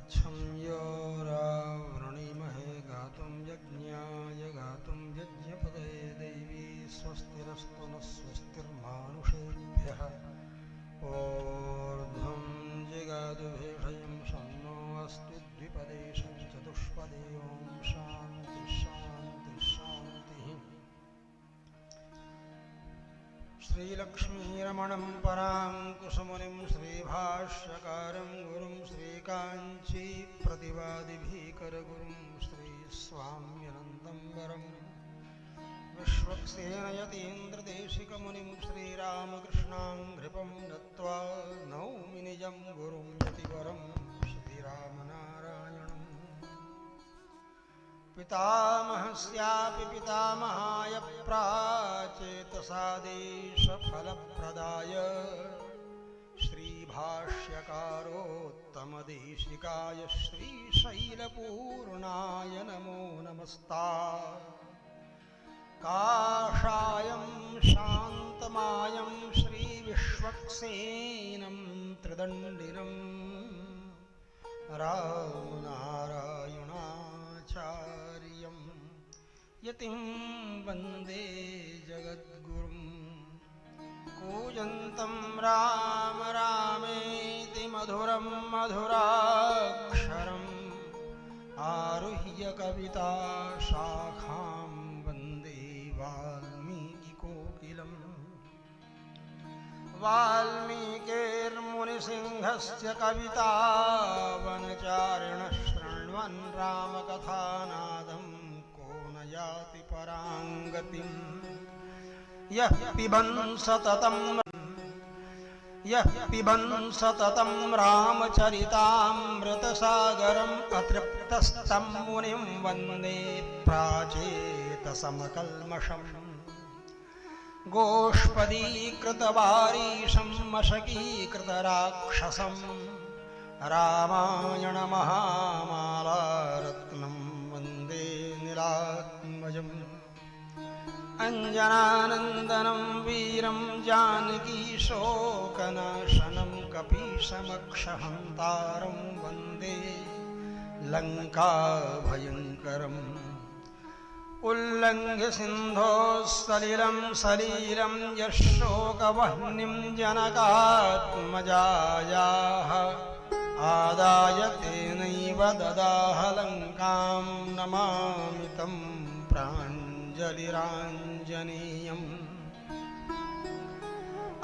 अच्छं योरावृणीमहे गातुं यज्ञाय गातुं यज्ञपदये देवी स्वस्तिरस्तु नः स्वस्तिर्मानुषेभ्यः ऊर्ध्वं जिगातु भेषजं शन्नो अस्तु द्विपदे चतुष्पदे ॐ शान्ति शान्ति शान्तिः। श्रीलक्ष्मीरमणं पराङ्कुशमुनिं श्रीभाष्यकारं गुरुं श्रीकाञ्चीप्रतिवादिभीकरगुरुं श्रीस्वाम्यनन्दं वरं विश्वक्सेनयतीन्द्रदेशिकमुनिं श्रीरामकृष्णाङ्घ्रिपं नत्वा नौमि निजं गुरुं यतिवरं श्रीरामनारायणम्। पितामहस्यापि पितामहाय प्राचेतसादेशफलप्रदाय श्रीभाष्यकारोत्तमदेशिकाय श्रीशैलपूर्णाय नमो नमस्तात्। काषायं शान्तमायं श्रीविश्वक्सेनं त्रिदण्डिनं रामनारायणाचार्यं यतिं वन्दे जगद्गुरुं। कूजन्तं राम रामेति मधुरं मधुराक्षरम् आरुह्य कविता शाखां वन्दे वाल्मीकिकोकिलम्। वाल्मीकिर्मुनिसिंहस्य कवितावनचारिणः शृण्वन् रामकथानादं को न याति परां गतिम्। यः पिबन् सततं रामचरितामृतसागरम् अतृप्तस्तं मुनिं वन्दे प्राचेतसमकल्मषम्। गोष्पदीकृतवारीशं मशकीकृतराक्षसं रामायणमहामालारत्नं वन्दे नीलात्मजम्। अञ्जनानन्दनं वीरं जानकीशोकनाशनं कपीशमक्षहन्तारं वन्दे लङ्काभयङ्करम्। उल्लङ्घ्य सिन्धोः सलिलं यशोकवह्निं जनकात्मजायाः आदाय तेनैव ददाह लङ्कां नमामि तं प्राञ्जलिराञ्जनेयम्।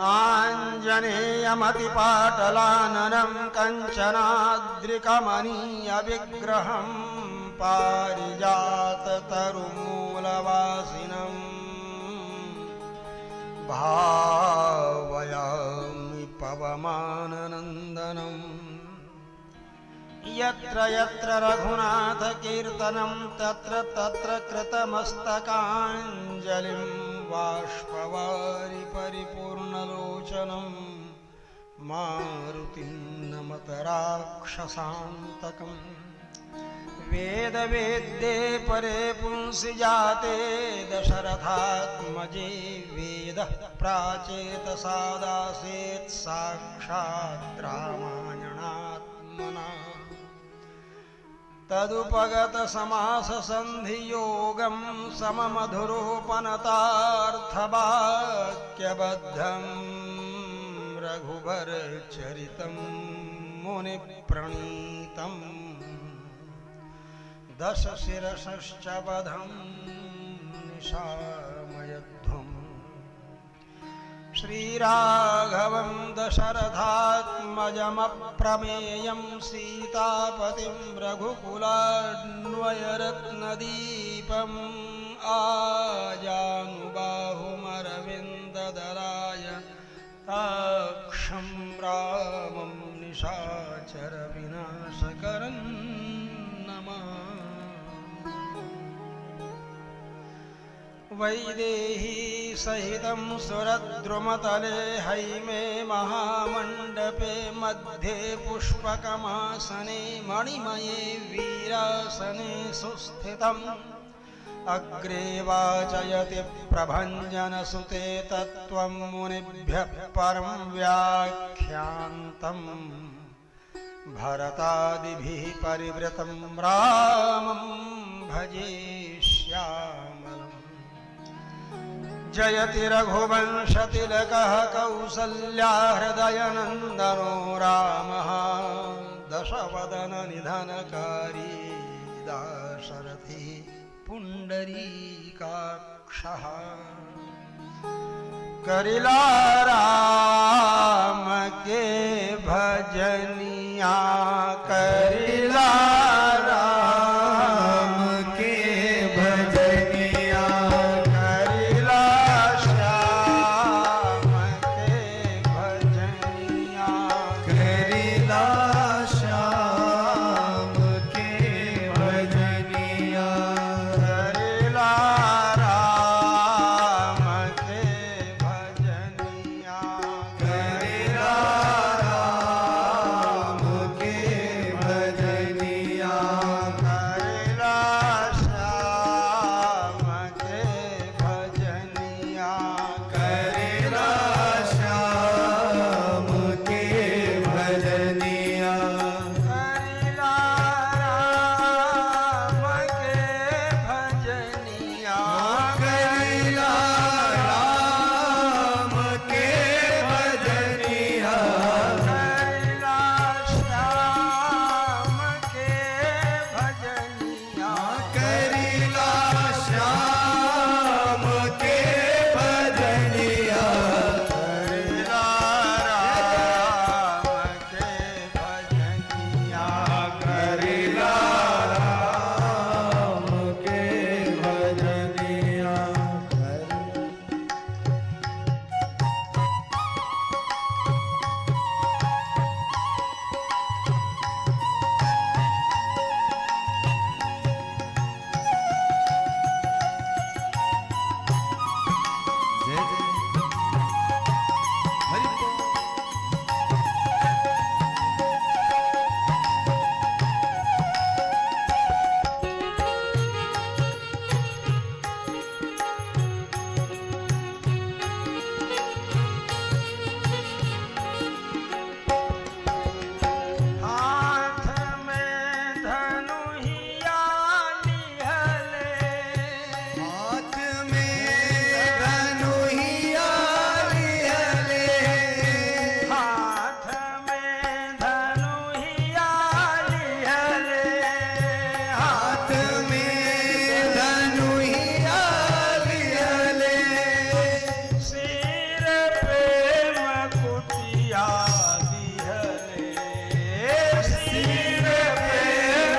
आञ्जनेयमतिपाटलाननं कञ्चनाद्रिकमनीयविग्रहं पारिजाततरुमूलवासिनं भावयामि पवमाननन्दनम्। यत्र यत्र रघुनाथकीर्तनं तत्र तत्र कृतमस्तकाञ्जलिं बाष्पवारि परिपूर्णलोचनं मारुतिं नमत राक्षसान्तकम्। वेदवेद्ये परे पुंसि जाते दशरथात्मजे वेदः प्राचेतसादासीत् साक्षात् रामायणात्मना। तदुपगतसमाससन्धियोगं सममधुरोपनतार्थवाक्यबद्धं रघुवरचरितं मुनिप्रणीतम्। दशशिरसश्च वधं निशामयध्वम्। श्रीराघवं दशरथात्मजमप्रमेयं सीतापतिं रघुकुलान्वयरत्नदीपम् आजानुबाहुमरविन्ददलाय ताक्षं रामं निशाचरविनाशकरम् वैदेही सहितं सुरद्रुमतले हैमे महामण्डपे मध्ये पुष्पकमासने मणिमये वीरासने सुस्थितम्। अग्रे वाचयति प्रभञ्जनसुते तत्त्वं मुनिभ्यः परं व्याख्यान्तम्। भरतादिभिः परिवृतं रामं भजे श्यामलम्। जयति रघुवंशतिलकः कौसल्या हृदयनन्दनो रामः दशवदननिधनकारी दाशरथि पुण्डरीकाक्षः। करिला राम के भजनिया करिला राम के भजनिया करिला श्याम के भजनिया करिला श्याम के भजनिया करिला राम के भजनिया करिला राम के भजनिया करिला श्याम के भजनिया करिला श्याम के भजनिया करिला राम के भजनिया करिला राम के भजनिया करिला श्याम के भजनिया करिला श्याम के भजनिया करिला राम के भजनिया करिला राम के भजनिया जय जय हरि बोल। हाथ में धनुहिया लिहले हाथ में धनुहिया लिहले हाथ में धनुहिया लिहले हाथ में धनुहिया लिहले सिर पे मकुटिया दिहले सिर पे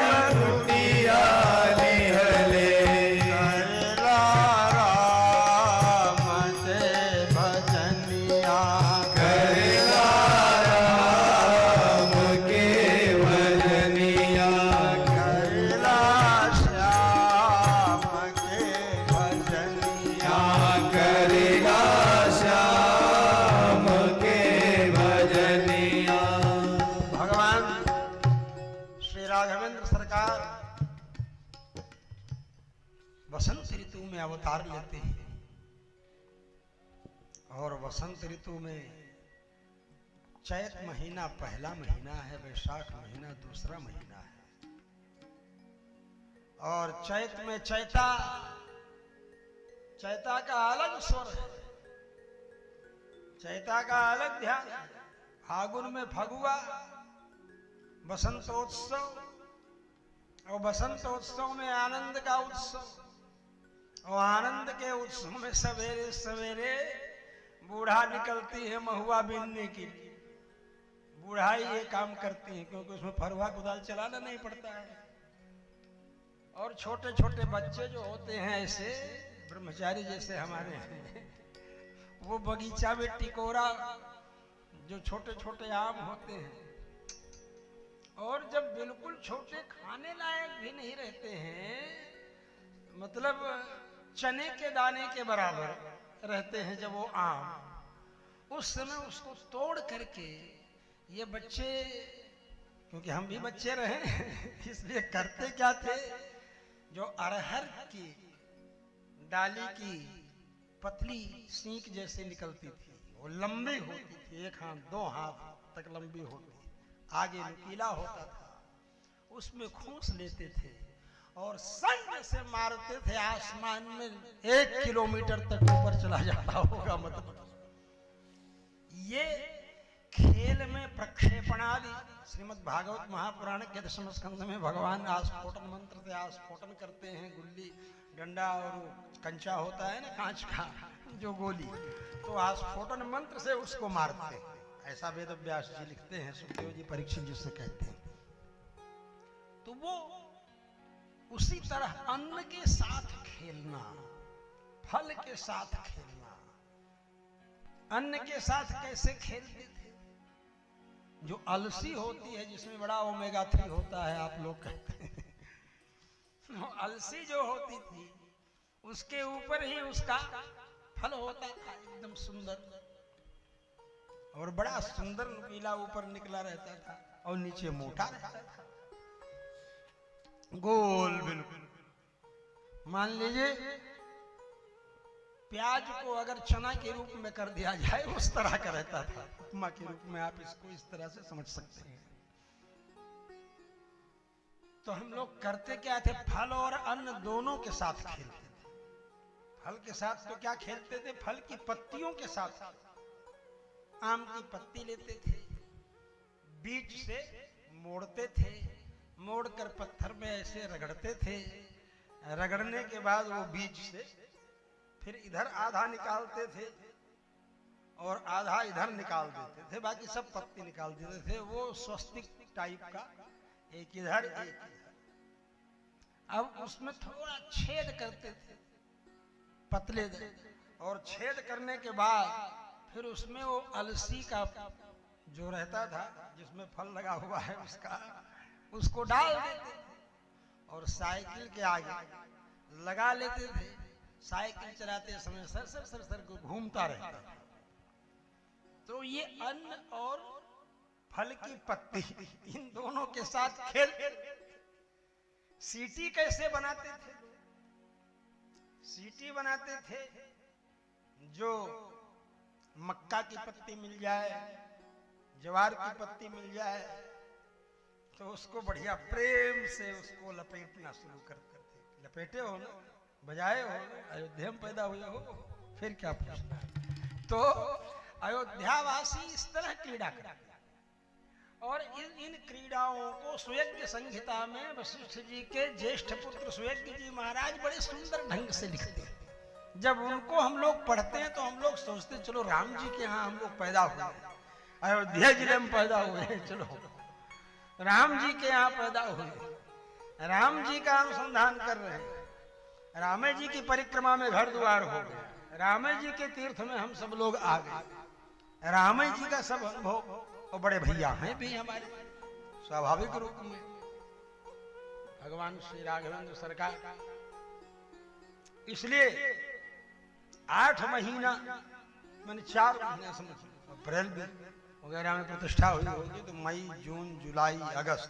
मकुटिया लिहले करिला राम के भजनिया करिला राम के भजनिया करिला श्याम के भजनिया करिला श्याम के भजनिया। भगवान श्री राघवेंद्र सरकार वसंत ऋतु में अवतार लेते हैं और वसंत ऋतु में चैत महीना पहला महीना है, वैशाख महीना दूसरा महीना है और चैत में चैता चैता का अलग स्वर है, चैता का अलग ध्यान है। फागुन में फगुआ बसंतोत्सव और बसंतोत्सव में आनंद का उत्सव और आनंद के उत्सव में सवेरे सवेरे बूढ़ा निकलती है महुआ बीनने के लिए। बूढ़ाई ये काम करती है क्योंकि उसमें फरुआ कुदाल चलाना नहीं पड़ता है। और छोटे छोटे बच्चे जो होते हैं ऐसे ब्रह्मचारी जैसे हमारे हैं, वो बगीचा में टिकोरा जो छोटे छोटे आम होते हैं और जब बिल्कुल छोटे खाने लायक भी नहीं रहते हैं, मतलब चने के दाने के बराबर रहते हैं जब वो आम, उस समय उसको तोड़ करके ये बच्चे, क्योंकि हम भी बच्चे रहे इसलिए करते क्या थे, जो अरहर की डाली की पतली सींक जैसे निकलती थी, वो लंबी होती थी, 1 हाथ 2 हाथ तक लंबी होती, आगे नुकीला होता था, उसमें खूंस लेते थे और संग से मारते थे। आसमान में 1 किलोमीटर तक ऊपर चला जाता होगा। मतलब ये खेल में प्रक्षेपणादि श्रीमद् भागवत महापुराण के 10वें स्कंध में भगवान आस्फोटन मंत्र से आस्फोटन करते हैं। गुल्ली डंडा और कंचा होता है ना कांच का जो गोली, तो आस्फोटन मंत्र से उसको मारते हैं। ऐसा वेद व्यास जी लिखते हैं, सुखदेव जी परीक्षित जिससे कहते हैं। तो वो उसी तरह अन्न के साथ खेलना, फल के साथ खेलना। अन्न के साथ कैसे खेलते थे? जो अलसी होती है, जिसमें बड़ा ओमेगा 3 होता है, आप लोग कहते हैं, अलसी जो होती थी उसके ऊपर ही उसका फल होता था, एकदम सुंदर और बड़ा सुंदर नुकीला ऊपर निकला रहता था और नीचे मोटा रहता था, गोल बिल्कुल। मान लीजिए प्याज को अगर चना के रूप में कर दिया जाए, उस तरह का रहता था। उपमा के रूप में आप इसको इस तरह से समझ सकते हैं। तो हम लोग करते क्या थे? फल और अन्न दोनों के साथ खेलते थे। फल के साथ तो क्या खेलते थे? फल की पत्तियों के साथ। आम की पत्ती लेते थे, बीच से मोड़ते थे, मोड़कर पत्थर में ऐसे रगड़ते थे। रगड़ने के बाद वो बीज से फिर इधर आधा निकालते थे और आधा इधर निकाल देते थे, बाकी सब पत्ती निकाल देते थे। वो स्वस्तिक टाइप का, एक इधर एक इधर। अब उसमें थोड़ा छेद करते थे पतले दे, और छेद करने के बाद फिर उसमें वो अलसी का जो रहता था, जिसमें फल लगा हुआ है उसको डाल देते थे और साइकिल के आगे लगा लेते थे। साइकिल चलाते समय सर सर सर सर को घूमता रहता था। तो ये अन्न और फल की पत्ती, इन दोनों के साथ खेल। सीटी कैसे बनाते थे? सीटी बनाते थे, जो मक्का की पत्ती मिल जाए, ज्वार की पत्ती मिल जाए, तो उसको बढ़िया प्रेम से उसको लपेटना शुरू करते थे। लपेटे हो ना, बजाए हो, अयोध्या में पैदा हुए हो, फिर क्या पूछना। तो अयोध्यावासी इस तरह क्रीड़ा करते। और इन क्रीड़ाओं को सुयज्ञ संहिता में वशिष्ठ जी के ज्येष्ठ पुत्र सुयज्ञ जी महाराज बड़े सुंदर ढंग से लिखते हैं। जब उनको हम लोग पढ़ते हैं तो हम लोग सोचते चलो राम जी के यहाँ हम लोग पैदा हुए, अयोध्या जिले में पैदा हुए हैं, चलो राम जी के यहाँ पैदा हुए, राम जी का अनुसंधान कर रहे हैं, रामे जी की परिक्रमा में घर द्वार हो गए, रामे जी के तीर्थ में हम सब लोग आ गए, रामे जी का सब अनुभव, और बड़े भैया हैं भी हमारे स्वाभाविक रूप में भगवान श्री राघवेंद्र सरकार। इसलिए 8 महीना मैंने 4 महीना समझ, अप्रैल वगैरह में प्रतिष्ठा हुई होगी, तो मई जून जुलाई अगस्त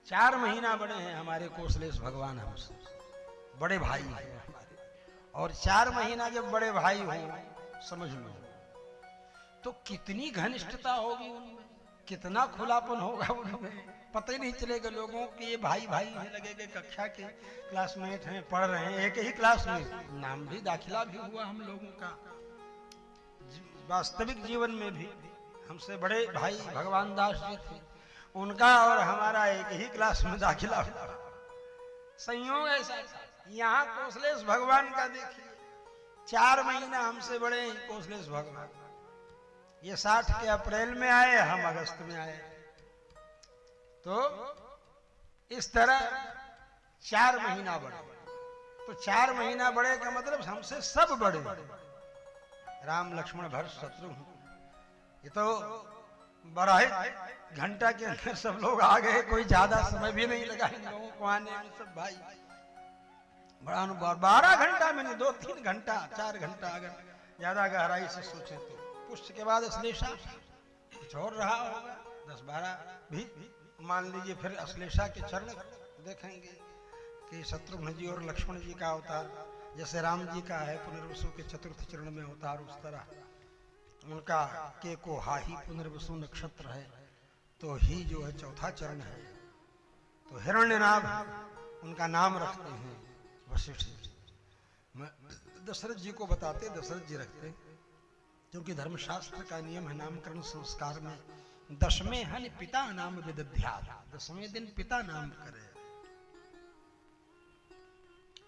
4 महीना बड़े हैं हमारे कोसलेश भगवान, हमसे बड़े भाई हैं हमारे। और 4 महीना जब बड़े भाई हों, समझ लो तो कितनी घनिष्ठता होगी उनमें, कितना खुलापन होगा उनमें, पता ही नहीं चलेगा लोगों कि ये भाई भाई हैं, लगेगा कक्षा के क्लासमेट हैं, पढ़ रहे हैं एक ही क्लास में, नाम भी दाखिला भी हुआ हम लोगों का। वास्तविक जीवन में भी हमसे बड़े भाई भगवान दास जी थे, उनका और हमारा एक ही क्लास में दाखिला हुआ। संयोग ऐसा यहाँ कोसलेश भगवान का देखिए, 4 महीना हमसे बड़े हैं कोसलेश भगवान। ये 60 के अप्रैल में आए, हम अगस्त में आए। तो इस तरह 4 महीना बड़े। तो 4 महीना बड़े का मतलब हमसे सब बड़े, राम लक्ष्मण भरत शत्रुघ्न। ये तो 12 घंटा के अंदर सब लोग आ गए, कोई ज्यादा समय भी नहीं लगा इन लोगों को आने में। सब भाई बड़ा अनुभव, 12 घंटा में नहीं, 2-3 घंटा 4 घंटा अगर ज्यादा गहराई से सोचे तो। पुष्ट के बाद अश्लेषा कुछ और रहा होगा, 10-12 भी मान लीजिए। फिर अश्लेषा के चरण देखेंगे कि शत्रुघ्न जी और लक्ष्मण जी का अवतार, जैसे राम जी का है पुनर्वसु के 4th चरण में अवतार, उस तरह उनका के को हाही पुनर्वसु नक्षत्र है, तो ही जो है चौथा चरण है। तो हिरण्यनाभ उनका नाम रखते हैं वशिष्ठ जी। दशरथ जी को बताते, दशरथ जी रखते, क्योंकि धर्मशास्त्र का नियम है नामकरण संस्कार में 10वें हन पिता नाम विदध्यात्, 10वें दिन पिता नाम करे।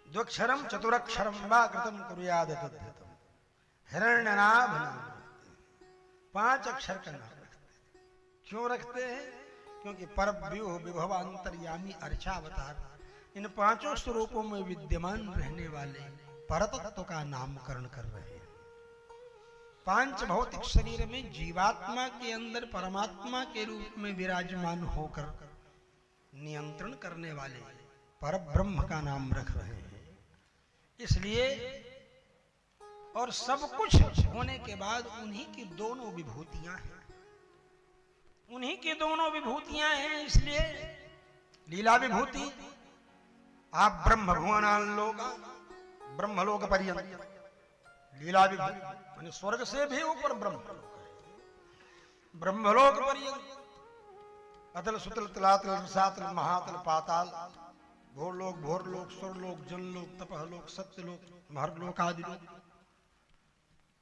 द्वक्षरम चतुरक्षरम वा कृतम कुर्याद तद्धितम, हिरण्यनाभ नाम रखते हैं, 5 अक्षर का नाम रखते हैं। क्यों रखते हैं? क्योंकि परव्यूह विभव अंतर्यामी अर्चावतार इन 5 स्वरूपों में विद्यमान रहने वाले परतत्व का नामकरण कर रहे हैं। 5 भौतिक शरीर में जीवात्मा के अंदर परमात्मा के रूप में विराजमान होकर नियंत्रण करने वाले परब्रह्म का नाम रख रहे हैं। इसलिए और सब कुछ होने के बाद उन्हीं की दोनों विभूतियां हैं, उन्हीं की दोनों विभूतियां हैं। इसलिए लीला विभूति आप ब्रह्म भुवनालोक ब्रह्मलोक पर्यंत, लीला विभूति माने स्वर्ग से भी ऊपर ब्रह्मलोक है, ब्रह्मलोक पर्यंत, अतल सुतल तलातल रसातल महातल पाताल, भोरलोक भोरलोक स्वर्लोक जनलोक तपहलोक सत्यलोक महर्लोक आदि लोक,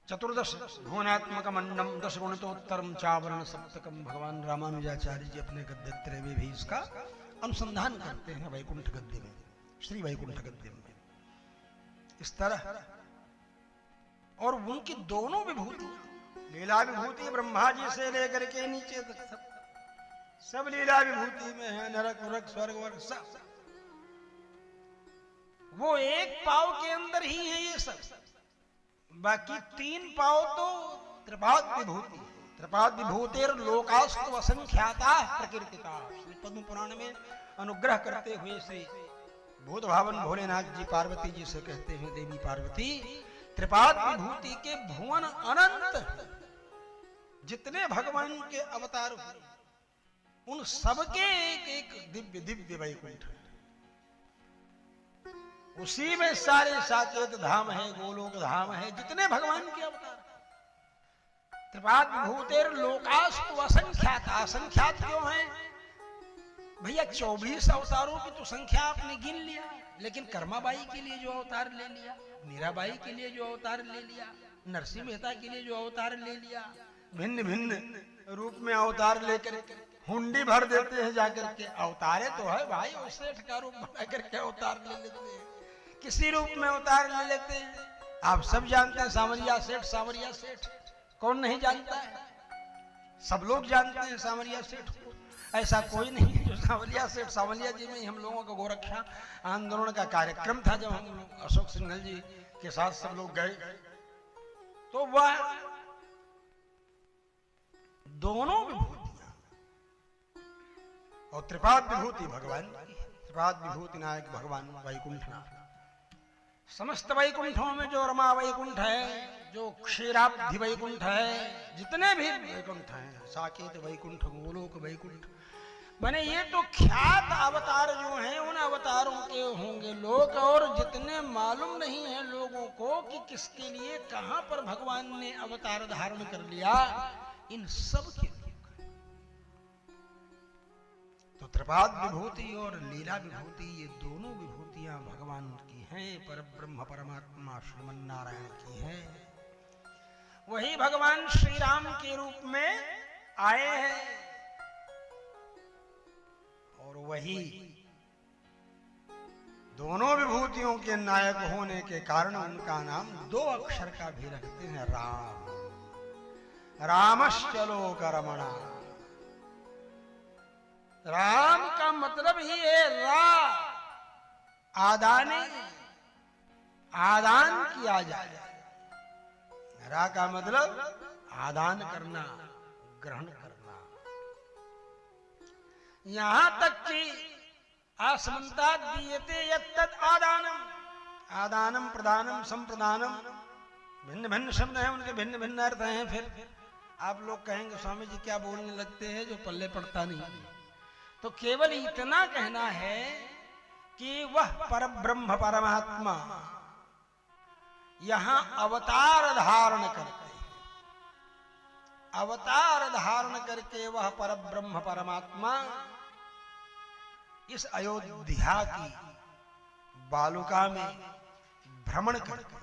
14 भुवनात्मक मंडम 10 गुणितोत्तरम चावरण सप्तकम। भगवान रामानुजाचार्य जी अपने गद्यत्रय में भी इसका अनुसंधान करते हैं, वैकुंठ गद्य में, श्री वैकुंठ गद्य में। इस तरह और उनकी दोनों विभूति, लीला विभूति ब्रह्मा जी से लेकर के नीचे तक सब लीला विभूति में है, नरक उरक स्वर्ग वर्ग सब वो एक पाव के अंदर ही है ये सब। बाकी 3 पाव तो त्रिपाद विभूति, त्रिपाद विभूतिर लोकास्तु असंख्याता प्रकीर्तिता। श्री पद्म पुराण में अनुग्रह करते हुए श्री भूत भावन भोलेनाथ जी पार्वती जी से कहते हैं, देवी पार्वती त्रिपाद विभूति के भुवन अनंत जितने भगवान के अवतार हुए उन सबके एक एक दिव्य दिव्य वैकुंठ है, उसी में सारे साकेत धाम है, गोलोक धाम है, जितने भगवान के अवतार। त्रिपाद विभूतिर लोकास्तु असंख्यात, असंख्यात क्यों है भैया? 24 अवतारों की तो संख्या आपने गिन लिया, लेकिन कर्माबाई के लिए जो अवतार ले लिया, मीराबाई के लिए जो अवतार ले लिया, नरसिंह मेहता के लिए जो अवतार ले लिया, भिन्न भिन्न रूप में अवतार लेकर हुंडी भर देते हैं जाकर के। अवतारे तो है भाई, और सेठ का रूप बना करके अवतार ले लेते हैं, किसी रूप में अवतार ले लेते हैं। आप सब जानते हैं सांवरिया सेठ, सांवरिया सेठ कौन नहीं जानता है? सब लोग जानते हैं सांवरिया सेठ को। ऐसा कोई नहीं है जो सांवलिया सेठ। सांवलिया जी में हम लोगों का गोरक्षा आंदोलन का कार्यक्रम था, जब हम लोग अशोक सिंघल जी के साथ सब लोग गए, तो वह दोनों विभूतियां और त्रिपाद विभूति भगवान की, त्रिपाद विभूति नायक भगवान वैकुंठनाथ। समस्त वैकुंठों में जो रमा वैकुंठ है, जो क्षीराब्धि वैकुंठ है, जितने भी वैकुंठ हैं, साकेत वैकुंठ, गोलोक वैकुंठ, माने ये तो ख्यात अवतार जो हैं उन अवतारों के होंगे लोक, और जितने मालूम नहीं है लोगों को कि किसके लिए कहां पर भगवान ने अवतार धारण कर लिया, इन सब के लिए। तो त्रिपाद विभूति और लीला विभूति ये दोनों विभूतियां भगवान की हैं, परब्रह्म परमात्मा श्रीमन नारायण की हैं। वही भगवान श्री राम के रूप में आए हैं, और वही दोनों विभूतियों के नायक होने के कारण उनका नाम 2 अक्षर का भी रखते हैं, राम। रामश्चलोक रमणा। राम का मतलब ही है रा, आदाने, आदान किया जाए। रा का मतलब आदान करना, ग्रहण करना। यहां तक कि आसमंता दीयते यत्तत् आदानम, आदानम प्रदानम संप्रदानम भिन्न भिन्न शब्द हैं, उनके भिन्न भिन्न अर्थ हैं। फिर आप लोग कहेंगे स्वामी जी क्या बोलने लगते हैं जो पल्ले पड़ता नहीं। तो केवल इतना कहना है कि वह परब्रह्म परमात्मा यहां अवतार धारण करते हैं। अवतार धारण करके वह परब्रह्म परमात्मा इस अयोध्या की बालुका में भ्रमण करके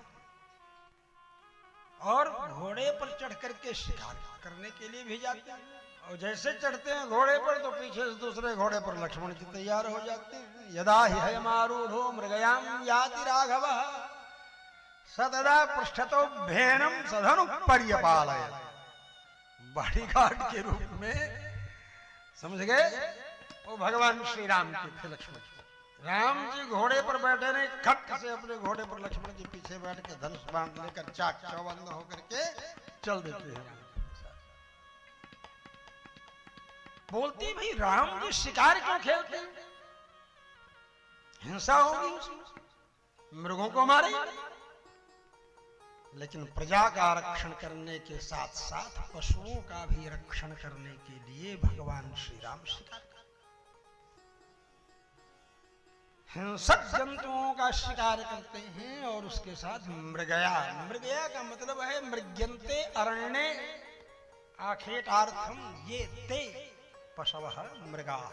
और घोड़े पर चढ़ करके शिकार करने के लिए भी जाते हैं। और जैसे चढ़ते हैं घोड़े पर तो पीछे से दूसरे घोड़े पर लक्ष्मण जी तैयार हो जाते हैं। यदा हि हयमारूढ़ो मृगयाम याति राघव सतदा पृष्ठतो भेनम सधनु पर्यपालय। बॉडीगार्ड के रूप में, समझ गए, वो भगवान श्री राम के थे लक्ष्मण जी। राम जी घोड़े पर बैठे नहीं, खट से अपने घोड़े पर लक्ष्मण जी पीछे बैठ के धनुष बाण लेकर चाक चौबंद होकर के चल देते हैं। बोलती भाई राम जी शिकार क्यों खेलते हैं? हिंसा होगी उसमें, मृगों को मारे। लेकिन प्रजा का रक्षण करने के साथ साथ पशुओं का भी रक्षण करने के लिए भगवान श्री राम शिकार, हिंसक जंतुओं का शिकार करते हैं। और उसके साथ मृगया, मृगया का मतलब है मृग्यन्ते अरण्ये आखेटार्थम ये ते पशवः मृगाः।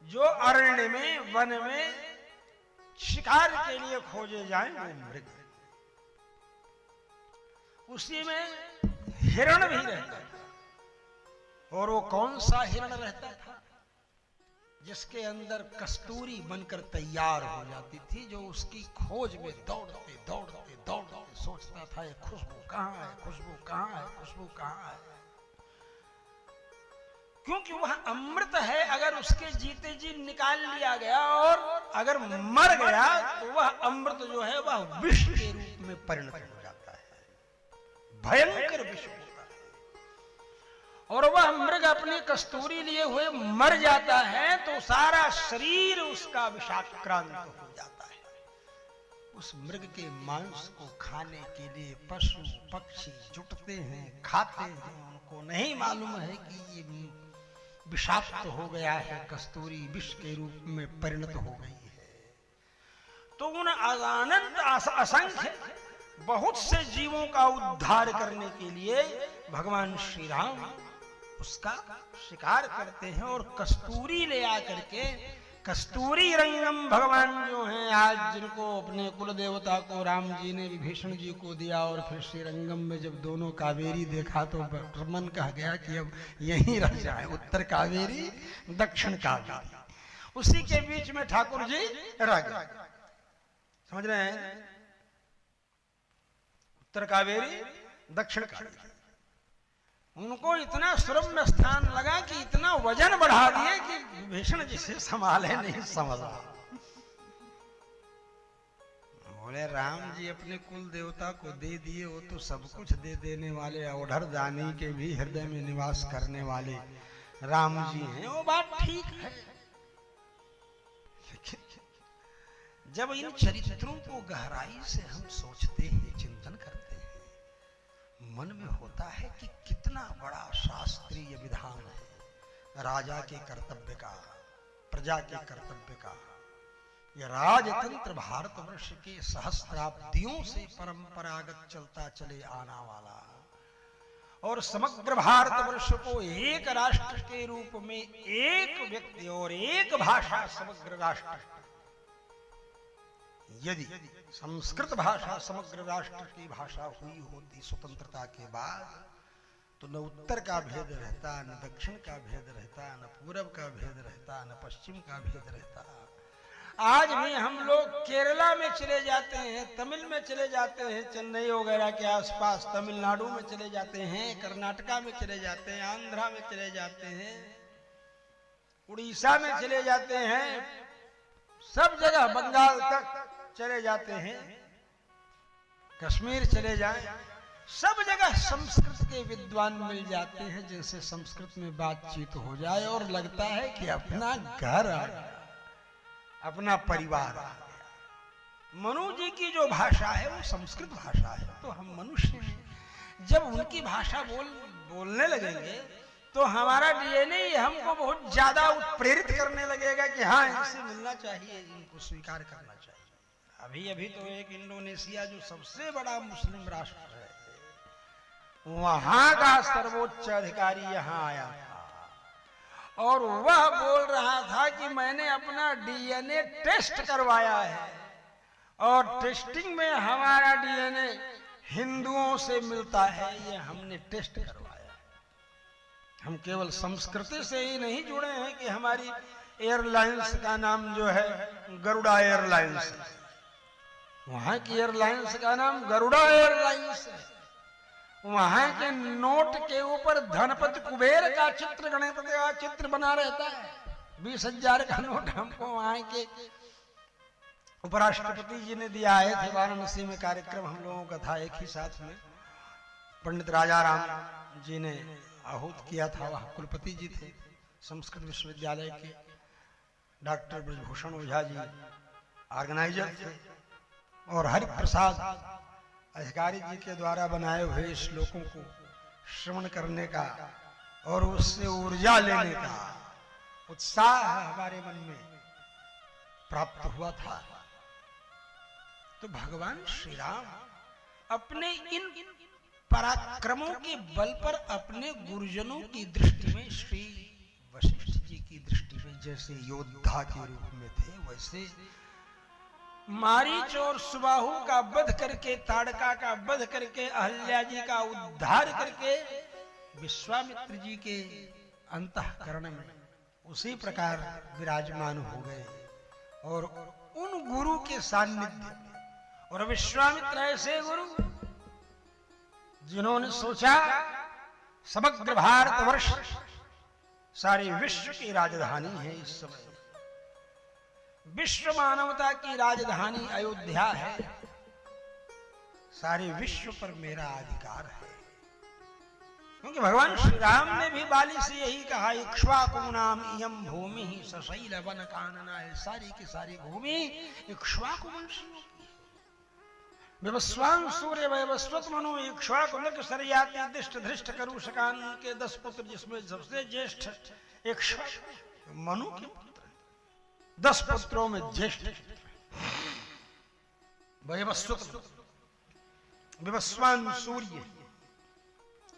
जो अरण्य में, वन में शिकार के लिए खोजे जाएं वो मृग। उसी में हिरण भी रहता था। और वो कौन सा हिरण रहता था? जिसके अंदर कस्तूरी बनकर तैयार हो जाती थी, जो उसकी खोज में दौड़ते दौड़ते दौड़ते सोचता था ये खुशबू कहाँ है, खुशबू कहाँ है, खुशबू कहाँ है। क्योंकि वह अमृत है। अगर उसके जीते जी निकाल लिया गया और अगर मर गया तो वह अमृत जो है वह विष के रूप में परिणत हो जाता है, भयंकर विष होता है। और वह मृग अपनी कस्तूरी लिए हुए मर जाता है तो सारा शरीर उसका विषाक्रांत हो जाता है। उस मृग के मांस को खाने के लिए पशु पक्षी जुटते हैं, खाते हैं। उनको नहीं मालूम है कि ये विषाक्त हो गया है, कस्तूरी विष के रूप में परिणत हो गई है। तो उन अनंत असंख्य बहुत से जीवों का उद्धार करने के लिए भगवान श्री राम उसका शिकार करते हैं। और कस्तूरी ले आकर के, कस्तूरी रंगम भगवान जो हैं आज, जिनको अपने कुल देवता को राम जी ने विभीषण जी को दिया, और फिर श्री रंगम में जब दोनों कावेरी देखा तो मन कह गया कि अब यहीं रह जाए, उत्तर कावेरी दक्षिण कावेरी, उसी के बीच में ठाकुर जी रह गए। समझ रहे हैं? उत्तर कावेरी दक्षिण कावेरी। उनको इतना सुरम्य स्थान लगा कि इतना वजन बढ़ा दिए कि विभीषण जी से संभाले नहीं संभला। बोले राम जी अपने कुल देवता को दे दिए, वो तो सब कुछ दे देने वाले, औढ़र दानी के भी हृदय में निवास करने वाले राम जी हैं। वो बात ठीक है, लेकिन जब इन चरित्रों को गहराई से हम सोचते हैं, चिंतन करते हैं, मन में होता है कि कितना बड़ा शास्त्रीय विधान है राजा के कर्तव्य का, प्रजा के कर्तव्य का। यह राजतंत्र भारतवर्ष के सहस्त्राब्दियों से परंपरागत चलता चले आना वाला, और समग्र भारतवर्ष को एक राष्ट्र के रूप में, एक व्यक्ति और एक भाषा समग्र राष्ट्र, यदि संस्कृत भाषा समग्र राष्ट्र की भाषा हुई होती स्वतंत्रता के बाद, तो न उत्तर का भेद रहता, न दक्षिण का भेद रहता, न पूरब का भेद रहता, न पश्चिम का भेद रहता। आज भी हम लोग केरला में चले जाते हैं, तमिल में चले जाते हैं, चेन्नई वगैरह के आसपास, तमिलनाडु में चले जाते हैं, कर्नाटका में चले जाते हैं, आंध्रा में चले जाते हैं, उड़ीसा में चले जाते हैं, सब जगह बंगाल तक चले जाते हैं, कश्मीर चले जाएं, सब जगह संस्कृत के विद्वान मिल जाते हैं, जिनसे संस्कृत में बातचीत हो जाए और लगता है कि अपना घर आ गया, अपना परिवार आ गया। मनु जी की जो भाषा है वो संस्कृत भाषा है, तो हम मनुष्य हैं। जब उनकी भाषा बोलने लगेंगे तो हमारा डीएनए हमको बहुत ज्यादा उत्प्रेरित करने लगेगा कि हाँ, इनसे मिलना चाहिए, इनको स्वीकार करना चाहिए। अभी अभी तो एक इंडोनेशिया जो सबसे बड़ा मुस्लिम राष्ट्र है, वहां का सर्वोच्च अधिकारी यहां आया था और वह बोल रहा था कि मैंने अपना डीएनए टेस्ट करवाया है और टेस्टिंग में हमारा डीएनए हिंदुओं से मिलता है, ये हमने टेस्ट करवाया। हम केवल संस्कृति से ही नहीं जुड़े हैं कि हमारी एयरलाइंस का नाम जो है गरुड़ा एयरलाइंस है, वहां की एयरलाइंस का नाम गरुड़ा एयरलाइंस है। वहां के नोट के ऊपर धनपति कुबेर का चित्र, गणपति का चित्र बना रहता है। 20,000 का नोट हमको वहां के उपराष्ट्रपति जी ने दिया है। थे वाराणसी में कार्यक्रम हम लोगों का था, एक ही साथ में पंडित राजा राम जी ने आहूत किया था। वह कुलपति जी थे संस्कृत विश्वविद्यालय के, डॉक्टर ब्रजभूषण ओझा जी ऑर्गेनाइजर थे और हरिप्रसाद अधिकारी जी के द्वारा बनाए हुए श्लोकों को श्रवण करने का और उससे ऊर्जा लेने का उत्साह हमारे मन में प्राप्त हुआ था। तो भगवान श्री राम अपने इन पराक्रमों के बल पर अपने गुरुजनों की दृष्टि में, श्री वशिष्ठ जी की दृष्टि में जैसे योद्धा के रूप में थे, वैसे मारीच और सुबाहु का वध करके, ताड़का का वध करके, अहल्या जी का उद्धार करके विश्वामित्र जी के अंतःकरण में उसी प्रकार विराजमान हो गए और उन गुरु के सान्निध्य। और विश्वामित्र ऐसे गुरु जिन्होंने सोचा समग्र भारतवर्ष सारे विश्व की राजधानी है, इस समय विश्व मानवता की राजधानी अयोध्या है, सारे विश्व पर मेरा अधिकार है। क्योंकि भगवान श्री राम ने भी बाली से यही कहा, इक्ष्वाकुनाम इयं भूमि सशैल वन कानना है, सारी की सारी भूमि इक्ष्वाकु वंशियों की। विवस्वान सूर्य वैवस्वत मनु इक्ष्वाकु नृक सरयाति दिष्ट धृष्ट करूषकान के 10 पुत्र, जिसमें सबसे ज्येष्ठ इक्ष्वाकु मनु के पुत्र, 10 पुत्रों में ज्येष्ठ वैवस्वत, विवस्वान सूर्य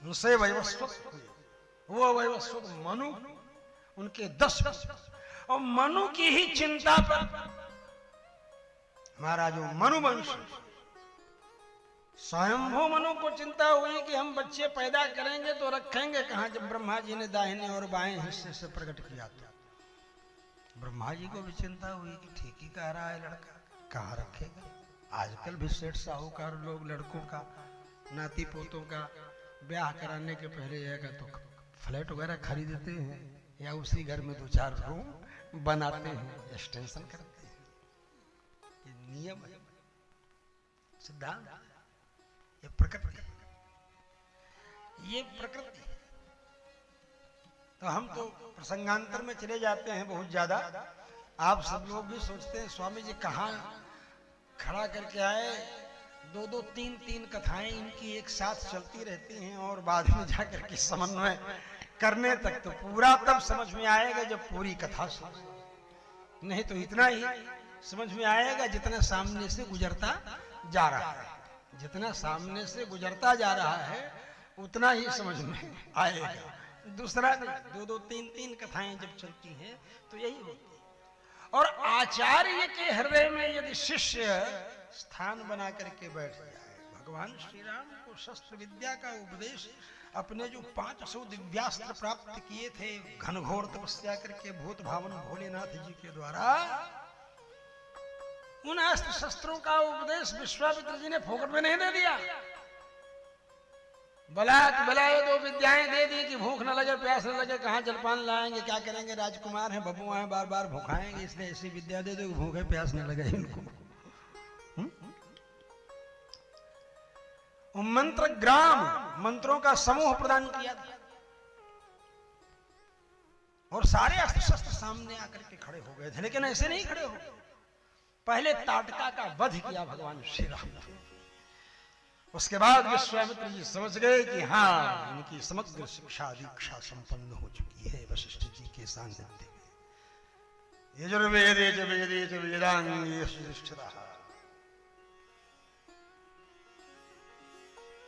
उनसे वैवस्वत हुए, वो वैवस्वत मनु, उनके 10 और मनु की ही चिंता पर हमारा जो मनु वंश, स्वयंभू मनु को चिंता हुई कि हम बच्चे पैदा करेंगे तो रखेंगे कहां। जब ब्रह्मा जी ने दाहिने और बाएं हिस्से से प्रकट किया तो ब्रह्मा जी को भी चिंता हुई कि ठीक ही कह रहा है, लड़का कहाँ रखेगा। आजकल भी सेठ साहूकार लोग लड़कों का, नाती पोतों का ब्याह कराने के पहले जाएगा तो फ्लैट वगैरह खरीदते हैं या उसी घर में 2-4 रूम बनाते हैं, एक्सटेंशन करते हैं। ये नियम है, सिद्धांत, ये प्रकृति, ये प्रकृति। तो हम तो प्रसंगांतर में चले जाते हैं बहुत ज्यादा। आप सब लोग भी सोचते हैं स्वामी जी कहाँ खड़ा करके आए, 2-2, 3-3 कथाएं इनकी एक साथ चलती रहती हैं और बाद में जाकर के समन्वय करने तक तो पूरा तब समझ में आएगा जब पूरी कथा सुन, नहीं तो इतना ही समझ में आएगा जितना सामने से गुजरता जा रहा है। जितना सामने से गुजरता जा रहा है उतना ही समझ में आएगा, दूसरा नहीं। 2-2, 3-3 कथाएं जब चलती हैं तो यही होती है। और आचार्य के हृदय में यदि शिष्य स्थान बना करके बैठ जाए, भगवान श्री राम को शस्त्र विद्या का उपदेश, अपने जो 500 दिव्यास्त्र प्राप्त किए थे घनघोर तपस्या करके भूत भावन भोलेनाथ जी के द्वारा, उन अस्त्र शस्त्रों का उपदेश विश्वामित्र जी ने फोकट में नहीं दे दिया। बलाए 2 विद्याएं दे दी कि भूख न लगे, प्यास न लगे, कहाँ जलपान लाएंगे, क्या करेंगे, राजकुमार हैं, बबुआ हैं, बार बार भूखाएंगे, इसलिए ऐसी विद्या दे दो भूखे प्यास न लगे इनको। मंत्र ग्राम, मंत्रों का समूह प्रदान किया था और सारे अस्त्र शस्त्र सामने आकर के खड़े हो गए थे। लेकिन ऐसे नहीं खड़े हो, पहले ताटका का वध किया भगवान श्री राम ने। उसके बाद विश्वामित्र जी समझ गए कि हाँ, इनकी समग्र शिक्षा दीक्षा संपन्न हो चुकी है वशिष्ठ जी के सानिध्य में। यजुर्वेदे च वेदे च वेदांगे सुधिष्ठिरः।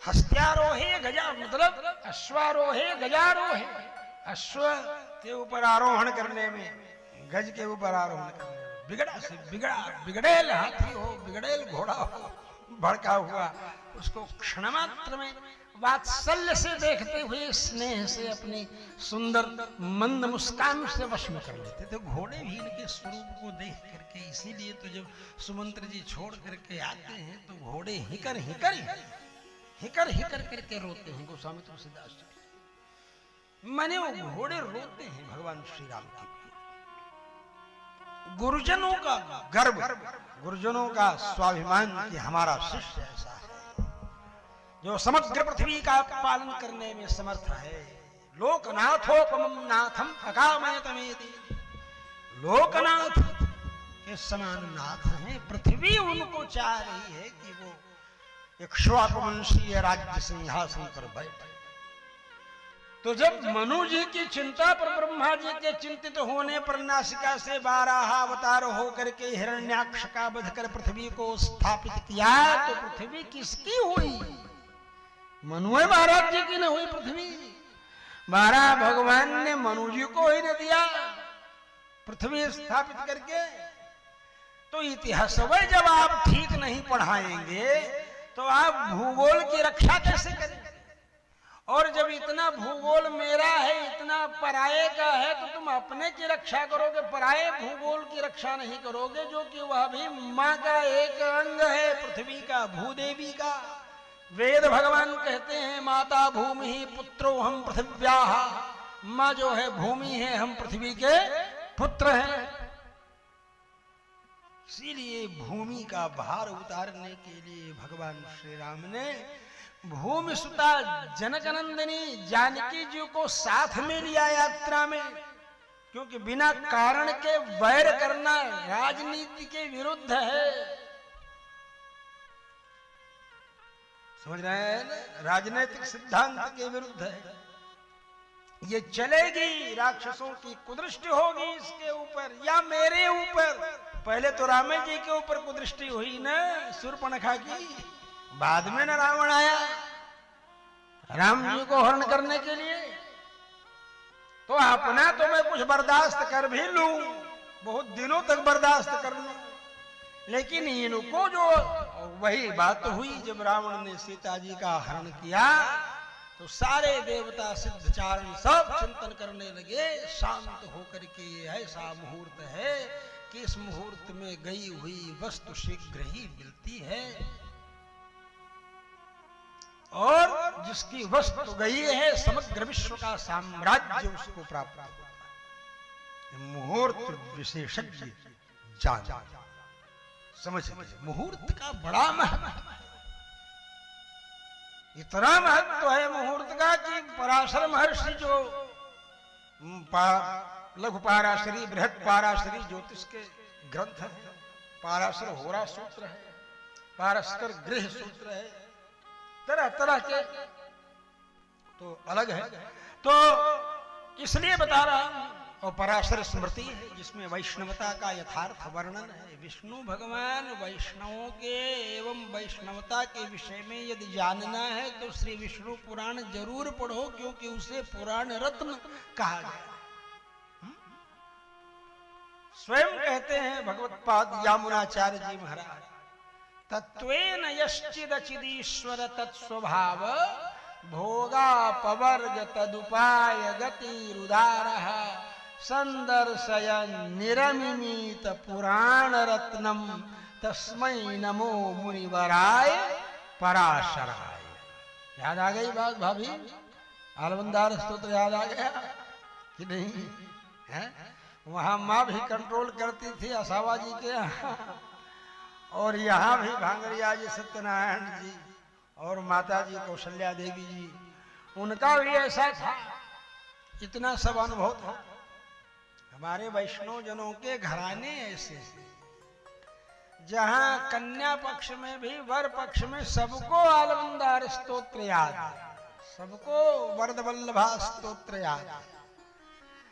हस्त्यारोहे गजा मतलब अश्वारोहे गजारोहे, अश्व के ऊपर आरोहण करने में, गज के ऊपर आरोहण करने में बिगड़ा से बिगड़ा, बिगड़ेल हाथी हो, बिगड़ेल घोड़ा हो, भड़का हुआ, उसको क्षण मात्र में वात्सल्य से देखते हुए स्नेह से अपनी सुंदर मंद मुस्कान से वश में कर लेते। तो घोड़े भी इनके स्वरूप को देख करके, इसीलिए तो जब सुमंत्र जी छोड़ करके आते हैं तो घोड़े हिकर हिकर हिकर हिकर करके रोते हैं। गोस्वामी तुलसीदास जी माने वो घोड़े रोते हैं भगवान श्री राम के लिए। गुरुजनों का गर्व, गुरुजनों का स्वाभिमान कि हमारा शिष्य ऐसा है जो समग्र पृथ्वी का पालन करने में समर्थ है। लोकनाथोपमं नाथम अकामयतमेति, लोकनाथ के समान नाथ हैं। पृथ्वी उनको चाह रही है कि वो इक्ष्वाकुवंशीय राज्य सिंहासन पर बैठे। तो जब मनु जी की चिंता पर ब्रह्मा जी के चिंतित होने पर नासिका से 12 अवतार होकर के हिरण्याक्ष का वध कर पृथ्वी को स्थापित किया, तो पृथ्वी किसकी हुई? मनु महाराज जी की न हुई पृथ्वी। 12 भगवान ने मनु जी को ही न दिया पृथ्वी स्थापित करके। तो इतिहास जब आप ठीक नहीं पढ़ाएंगे तो आप भूगोल की रक्षा कैसे करेंगे? और जब इतना भूगोल मेरा है, इतना पराये का है, तो तुम अपने की रक्षा करोगे, पराये भूगोल की रक्षा नहीं करोगे, जो कि वह भी माँ का एक अंग है, पृथ्वी का, भूदेवी का। वेद भगवान कहते हैं माता भूमि ही पुत्रो हम पृथिव्याः, माँ जो है भूमि है, हम पृथ्वी के पुत्र हैं। इसीलिए भूमि का भार उतारने के लिए भगवान श्री राम ने भूमि सुता जनकनंदिनी जानकी जी को साथ में लिया यात्रा में, क्योंकि बिना कारण के वैर करना राजनीति के विरुद्ध है। समझ रहे हैं ना? राजनीतिक सिद्धांत के विरुद्ध है। ये चलेगी, राक्षसों की कुदृष्टि होगी इसके ऊपर या मेरे ऊपर। पहले तो राम जी के ऊपर कुदृष्टि हुई ना शूर्पणखा की, बाद में न रावण आया राम जी को हरण करने के लिए। तो अपना तो मैं कुछ बर्दाश्त कर भी लूं, बहुत दिनों तक बर्दाश्त कर लूं, लेकिन इनको जो वही बात हुई जब रावण ने सीता जी का हरण किया तो सारे देवता सिद्धचारण सब चिंतन करने लगे, शांत होकर के ये ऐसा मुहूर्त है कि इस मुहूर्त में गई हुई वस्तु शीघ्र ही मिलती है, और जिसकी वस्तु गई है समग्र विश्व का साम्राज्य उसको प्राप्त होता है। मुहूर्त विशेषज्ञ जान समझ, मुहूर्त का बड़ा महत्व है। इतना महत्व है मुहूर्त का कि पराशर महर्षि जो लघु पाराशरी बृहद पाराशरी ज्योतिष के ग्रंथ है, पाराशर होरा सूत्र है, पारस्कर गृह सूत्र है, तरह तरह के तो अलग है, तो इसलिए बता रहा हूं। और पराशर स्मृति है जिसमें वैष्णवता का यथार्थ वर्णन है। विष्णु भगवान वैष्णवों के एवं वैष्णवता के विषय में यदि जानना है तो श्री विष्णु पुराण जरूर पढ़ो, क्योंकि उसे पुराण रत्न कहा गया। स्वयं कहते हैं भगवत्पाद यामुनाचार्य जी महाराज, तत्वेन यश्चिदचिदीश्वर तत्स्वभाव भोगापवर्ग तदुपाय गतिरुदारः संदर्शयन् निरमिमीत पुराण रत्नम तस्मै नमो मुनिवराय पराशराय। याद आ गई बात भाभी? आलवंदार स्तोत्र याद आ गया कि नहीं है? वहां माँ भी कंट्रोल करती थी असावा जी के यहाँ, और यहाँ भी भांगरिया जी सत्यनारायण जी और माता जी कौशल्या देवी जी, उनका भी ऐसा था। इतना सब अनुभव था। हमारे वैष्णव जनों के घराने ऐसे जहां कन्या पक्ष में भी वर पक्ष में सबको आलवंदार स्तोत्र याद है, सबको वरदवल्लभा स्तोत्र याद है।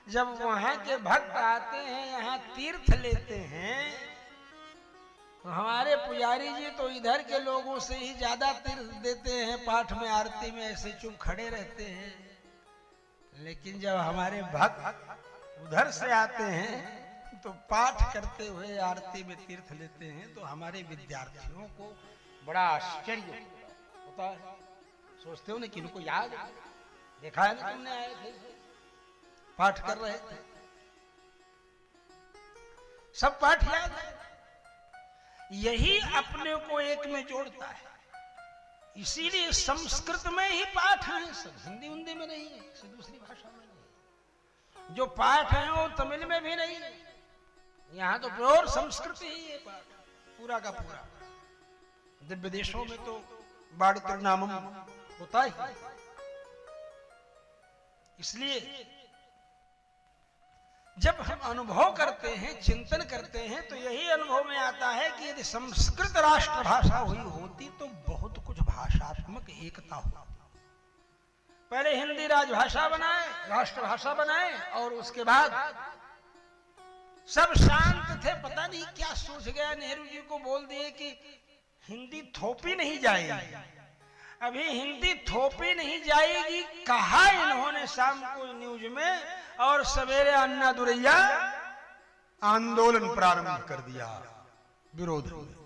जब वहां के भक्त आते हैं, यहाँ तीर्थ लेते हैं, तो हमारे पुजारी जी तो इधर के लोगों से ही ज्यादा तीर्थ देते हैं, पाठ में आरती में ऐसे चुप खड़े रहते हैं। लेकिन जब हमारे भक्त उधर से आते हैं तो पाठ करते हुए आरती में तीर्थ लेते हैं, तो हमारे विद्यार्थियों को बड़ा आश्चर्य होता है। सोचते हो ना कि इनको याद है, देखा है ना तुमने, आए थे पाठ कर रहे थे, सब पाठ याद है। यही अपने को एक में जोड़ता है। इसीलिए संस्कृत में ही पाठ है, सब हिंदी हिंदी में नहीं है, किसी दूसरी भाषा में नहीं। जो पाठ है वो तमिल में भी नहीं है, यहाँ तो प्योर संस्कृत ही है पाठ, पूरा का पूरा। दिव्य देशों में तो बाड़ी त्रिनामम होता ही। इसलिए जब हम अनुभव करते हैं, चिंतन करते हैं, तो यही अनुभव में आता है कि यदि संस्कृत राष्ट्रभाषा हुई होती तो बहुत कुछ भाषात्मक एकता होती। पहले हिंदी राजभाषा बनाए, राष्ट्रभाषा बनाए, और उसके बाद सब शांत थे। पता नहीं क्या सोच गया, नेहरू जी को बोल दिए कि हिंदी थोपी नहीं जाएगी। अभी हिंदी थोपी नहीं जाएगी कहा इन्होंने शाम को न्यूज में, और सवेरे अन्ना दुरैया आंदोलन प्रारंभ कर दिया विरोध में।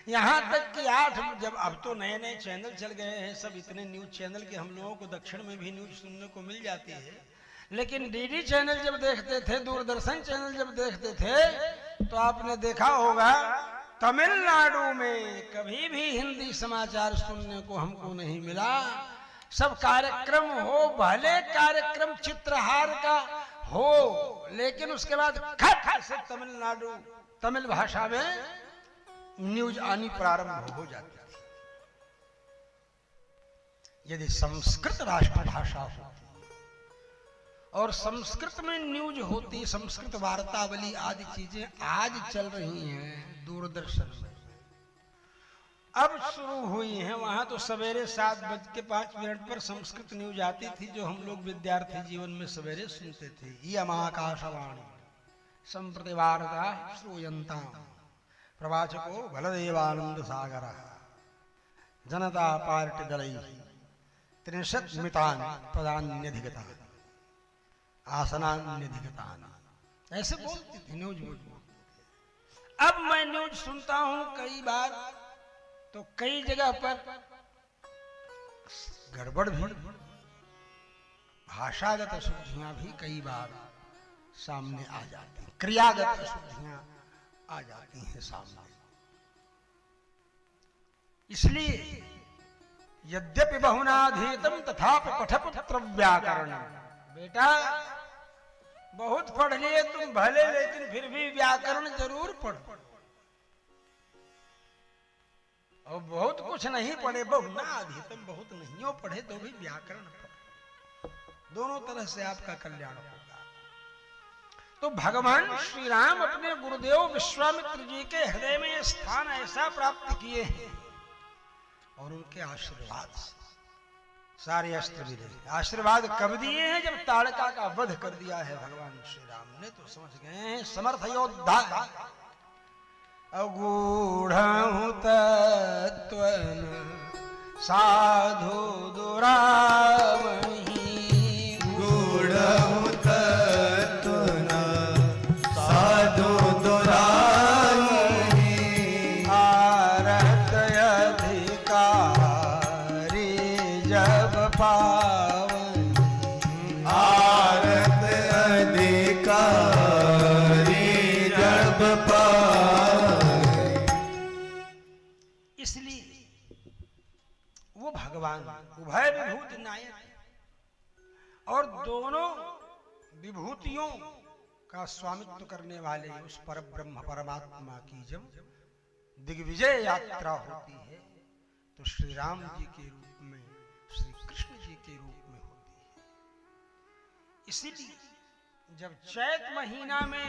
यहां तक कि 8 जब अब तो नए नए चैनल चल गए हैं, सब इतने न्यूज चैनल के हम लोगों को दक्षिण में भी न्यूज सुनने को मिल जाती है। लेकिन डीडी चैनल जब देखते थे, दूरदर्शन चैनल जब देखते थे, तो आपने देखा होगा तमिलनाडु में कभी भी हिंदी समाचार सुनने को हमको नहीं मिला। सब कार्यक्रम हो, भले कार्यक्रम चित्रहार का हो, लेकिन उसके बाद खट से तमिलनाडु तमिल भाषा में न्यूज आनी प्रारंभ हो जाती है। यदि संस्कृत राष्ट्रभाषा होती और संस्कृत में न्यूज होती, संस्कृत वार्तावली आदि चीजें आज चल रही हैं दूरदर्शन में, अब शुरू हुई हैं। वहां तो सवेरे 7:05 पर संस्कृत न्यूज आती थी, जो हम लोग विद्यार्थी जीवन में सवेरे सुनते थे। इयम् आकाशवाणी सम्प्रति वार्ता श्रूयन्ताम् प्रवाचको बलदेवानंद सागर जनता पार्टी दलैः 63 मितानि पदान्यधिगतानि आसनान्यधिगतानि, ऐसे बोलती थी न्यूज में। अब मैं न्यूज सुनता हूं कई बार, तो कई जगह पर गड़बड़ भी, भाषागत अशुद्धियां भी कई बार सामने आ जाती हैं, क्रियागत अशुद्धियां आ जाती हैं सामने। इसलिए यद्यपि बहुनाधीतम तथापि पठपुत्र व्याकरणम, बेटा बहुत पढ़ लिए तुम भले, लेकिन फिर भी व्याकरण जरूर पढ़ो। और बहुत कुछ नहीं पढ़े, बहुनाधीतम बहुत नहीं हो पढ़े तो भी व्याकरण पढ़ो, दोनों तरह से आपका कल्याण होगा। तो भगवान श्री राम अपने गुरुदेव विश्वामित्र जी के हृदय में स्थान ऐसा प्राप्त किए हैं, और उनके आशीर्वाद से सारे अस्त्र मिले। आशीर्वाद कब दिए हैं? जब ताड़का का वध कर दिया है भगवान श्री राम ने, तो समझ गए हैं समर्थ योद्धा। अगूढ़ तत्वन साधु दुरामणि, गूढ़ तत्वन साधु दुरामणि, आरत अधिकारी जब पावनी, आरत अधिकारी जब पावनी। इसलिए वो भगवान उभय विभूत नायक, और दोनों विभूतियों का स्वामित्व करने वाले उस परब्रह्म परमात्मा की जब दिग्विजय यात्रा होती है, तो श्री राम जी के रूप में, श्री कृष्ण जी के रूप में होती है। इसीलिए जब चैत महीना में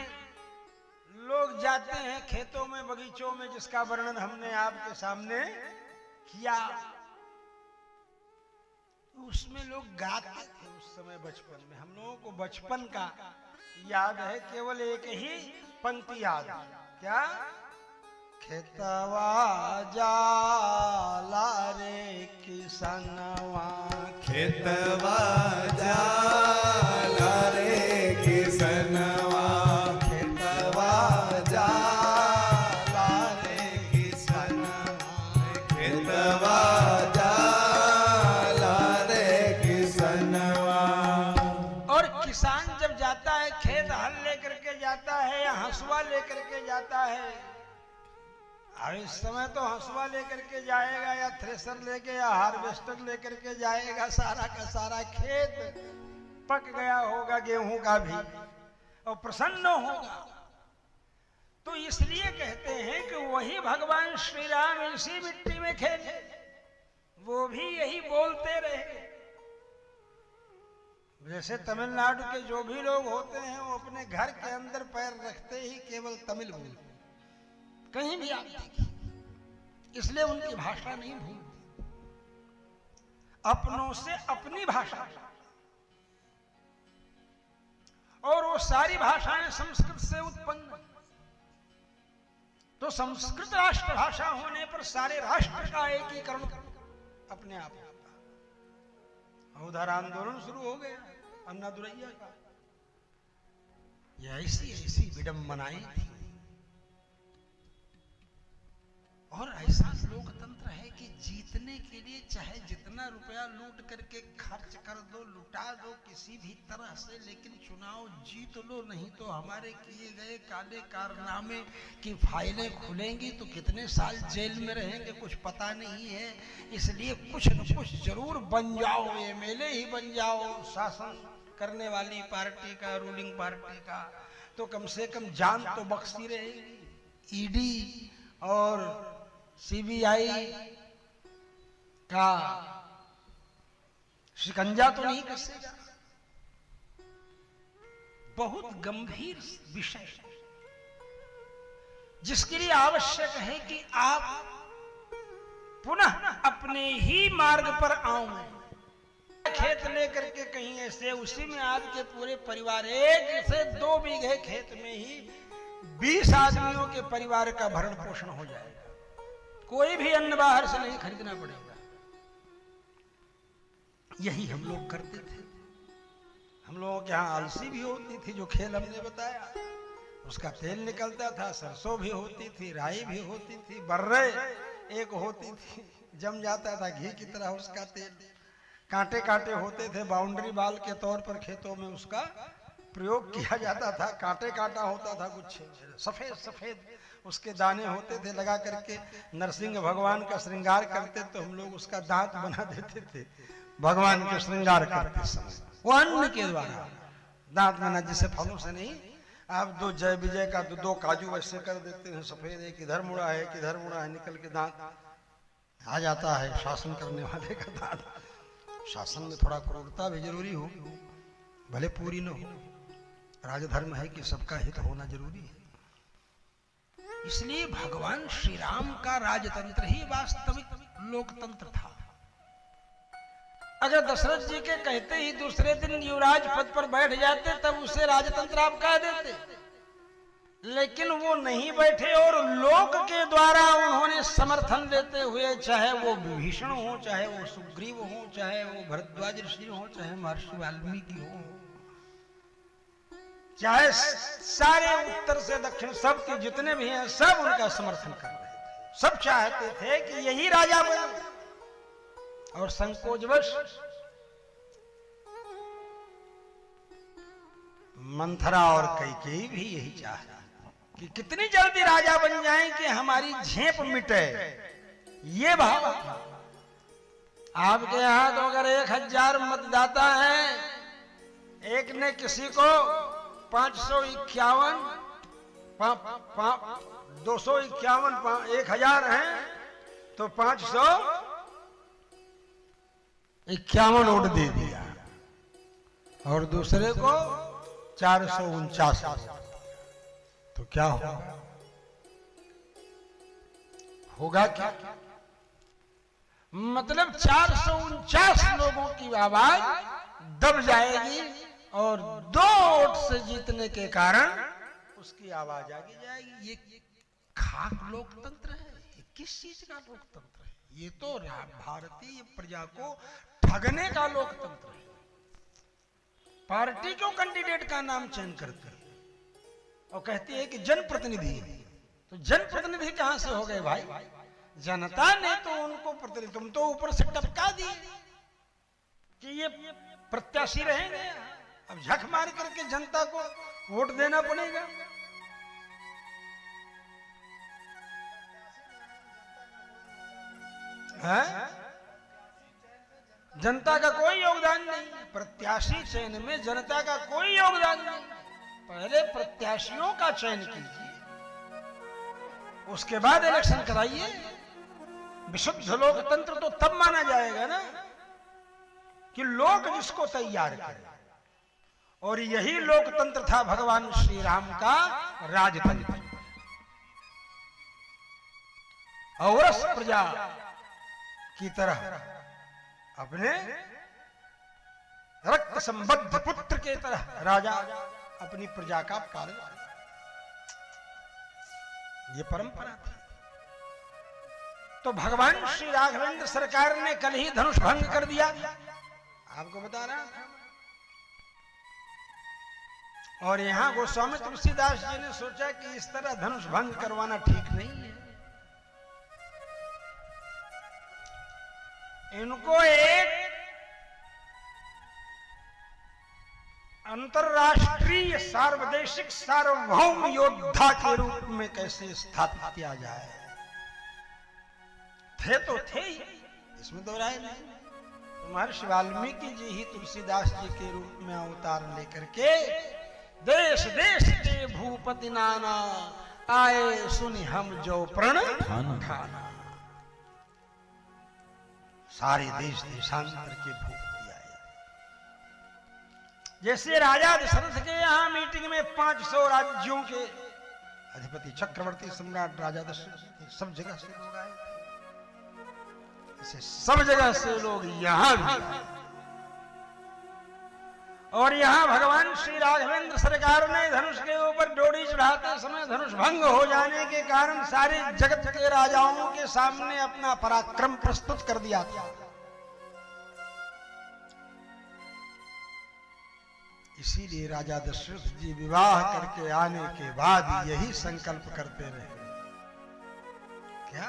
लोग जाते हैं खेतों में, बगीचों में, जिसका वर्णन हमने आपके सामने किया, उसमें लोग गाते थे उस समय बचपन में। हम लोगों को बचपन का याद है केवल एक ही पंक्ति याद है, क्या? खेतवा जाला रे किसनवा खेतवा जाला रे किसनवा खेतवा जाला रे किसनवा खेतवा जाला रे किसनवा। और किसान जब जाता है खेत हल लेकर के जाता है या हंसुआ लेकर के जाता है। अब इस समय तो हंसुआ लेकर के जाएगा या थ्रेसर लेके या हार्वेस्टर लेकर के जाएगा, सारा का सारा खेत पक गया होगा गेहूं का भी, और प्रसन्न होगा। तो इसलिए कहते हैं कि वही भगवान श्री राम इसी मिट्टी में खेले, वो भी यही बोलते रहे। जैसे तमिलनाडु के जो भी लोग होते हैं वो अपने घर के अंदर पैर रखते ही केवल तमिल बोलते, कहीं भी आप देखिए, इसलिए उनकी भाषा नहीं भूलती, अपनों से अपनी भाषा। और वो सारी भाषाएं संस्कृत से उत्पन्न, तो संस्कृत राष्ट्र भाषा होने पर सारे राष्ट्र का एकीकरण अपने आप होता। उधर आंदोलन शुरू हो गया अन्नादुरैया का, यह ऐसी ऐसी विडंबनाएं थी। और ऐसा लोकतंत्र है कि जीतने के लिए चाहे जितना रुपया लूट करके खर्च कर दो, लुटा दो किसी भी तरह से, लेकिन चुनाव जीत लो, नहीं तो हमारे किए गए काले कारनामे की फाइलें खुलेंगी तो कितने साल जेल में रहेंगे कुछ पता नहीं है। इसलिए कुछ न कुछ जरूर बन जाओ, एमएलए ही बन जाओ शासन करने वाली पार्टी का, रूलिंग पार्टी का, तो कम से कम जान तो बख्शी रहेगी। ईडी और सीबीआई का शिकंजा तो नहीं कसेगा। बहुत गंभीर विषय जिसके लिए आवश्यक है कि आप पुनः अपने ही मार्ग पर आओ। खेत लेकर के कहीं ऐसे उसी में आपके पूरे परिवार, 1 से 2 बीघे खेत में ही 20 आदमियों के परिवार का भरण पोषण हो जाएगा, कोई भी अन्न बाहर से नहीं खरीदना पड़ेगा। यही हम लोग करते थे। हम लोगों के यहाँ अलसी भी होती थी, जो खेल हमने बताया, उसका तेल निकलता था, सरसों भी होती थी, राई भी होती थी, बर्रे एक होती थी, जम जाता था घी की तरह उसका तेल। कांटे कांटे होते थे, बाउंड्री बाल के तौर पर खेतों में उसका प्रयोग किया जाता था। कांटे कांटा होता था, कुछ सफेद सफेद उसके दाने होते थे, लगा करके नरसिंह भगवान का श्रृंगार करते तो हम लोग उसका दांत बना देते थे भगवान के श्रृंगार करते समय, वो अन्न के द्वारा दांत बना, जिसे फलों से नहीं। आप 2 जय विजय का 2 काजू वैसे कर देते हैं सफेद, एक इधर मुड़ा है एक इधर मुड़ा है, निकल के दांत आ जाता है शासन करने वाले का दांत। शासन में थोड़ा क्रूरता भी जरूरी हो, भले पूरी न हो, राजधर्म है कि सबका हित होना जरूरी है। इसलिए भगवान श्री राम का राजतंत्र ही वास्तविक लोकतंत्र था। अगर दशरथ जी के कहते ही दूसरे दिन युवराज पद पर बैठ जाते तब उसे राजतंत्र आप कह देते, लेकिन वो नहीं बैठे और लोक के द्वारा उन्होंने समर्थन लेते हुए, चाहे वो विभीषण हो, चाहे वो सुग्रीव हो, चाहे वो भरद्वाज ऋषि हो, चाहे महर्षि वाल्मीकि हो, चाहे सारे उत्तर से दक्षिण सब के जितने भी हैं, सब उनका समर्थन कर रहे थे। सब चाहते थे कि यही राजा बने। और संकोचवश मंथरा और कैकेयी भी यही चाहती कि कितनी जल्दी राजा बन जाएं कि हमारी झेप मिटे। ये भाव आपके यहां तो अगर 1000 मतदाता हैं, एक ने किसी को 551 251 1000 हैं तो 551 वोट दे दिया, और दूसरे को 449, तो क्या होगा क्या? मतलब 449 लोगों की आवाज दब जाएगी और 2 वोट से जीतने के कारण उसकी आवाज आगे जाएगी। ये खाक लोकतंत्र है, ये किस चीज का लोकतंत्र है? ये तो भारतीय प्रजा को ठगने का लोकतंत्र है। पार्टी क्यों कैंडिडेट का नाम चयन करती है और कहती है कि जनप्रतिनिधि, तो जनप्रतिनिधि कहां से हो गए भाई? जनता ने तो उनको प्रतिनिधि, तुम तो ऊपर से टपका दिए कि ये प्रत्याशी रहेंगे, अब झक मार करके जनता को वोट देना पड़ेगा। है? जनता का कोई योगदान नहीं, प्रत्याशी चयन में जनता का कोई योगदान नहीं। पहले प्रत्याशियों का चयन कीजिए, उसके बाद इलेक्शन कराइए। विशुद्ध लोकतंत्र तो तब माना जाएगा ना कि लोग जिसको तैयार करें, और यही लोकतंत्र था भगवान श्री राम का राजतंत्र। औरस प्रजा की तरह अपने रक्त संबद्ध पुत्र के तरह राजा अपनी प्रजा का पालन करे, ये परंपरा थी। तो भगवान श्री राघवेंद्र सरकार ने कल ही धनुष भंग कर दिया, आपको बता रहा था। और यहां गोस्वामी तुलसीदास जी ने सोचा कि इस तरह धनुष भंग करवाना ठीक नहीं है। इनको एक अंतरराष्ट्रीय सार्वदेशिक सार्वभौम योद्धा के रूप में कैसे स्थापित किया जाए। थे तो थे ही, इसमें दो राय नहीं। तो महर्षि वाल्मीकि जी ही तुलसीदास जी के रूप में अवतार लेकर के देश देश के भूपति नाना आए सुनि हम जो प्रण ठाना। सारे देश देशांतर के भूपति आए। जैसे राजा दशरथ के यहाँ मीटिंग में 500 राज्यों के अधिपति चक्रवर्ती सम्राट राजा दशरथ सब जगह से लोग आए, ऐसे सब जगह से लोग यहां भी आए। और यहां भगवान श्री राघवेंद्र सरकार ने धनुष के ऊपर डोरी चढ़ाते समय धनुष भंग हो जाने के कारण सारे जगत के राजाओं के सामने अपना पराक्रम प्रस्तुत कर दिया था। इसीलिए राजा दशरथ जी विवाह करके आने के बाद यही संकल्प करते रहे। क्या?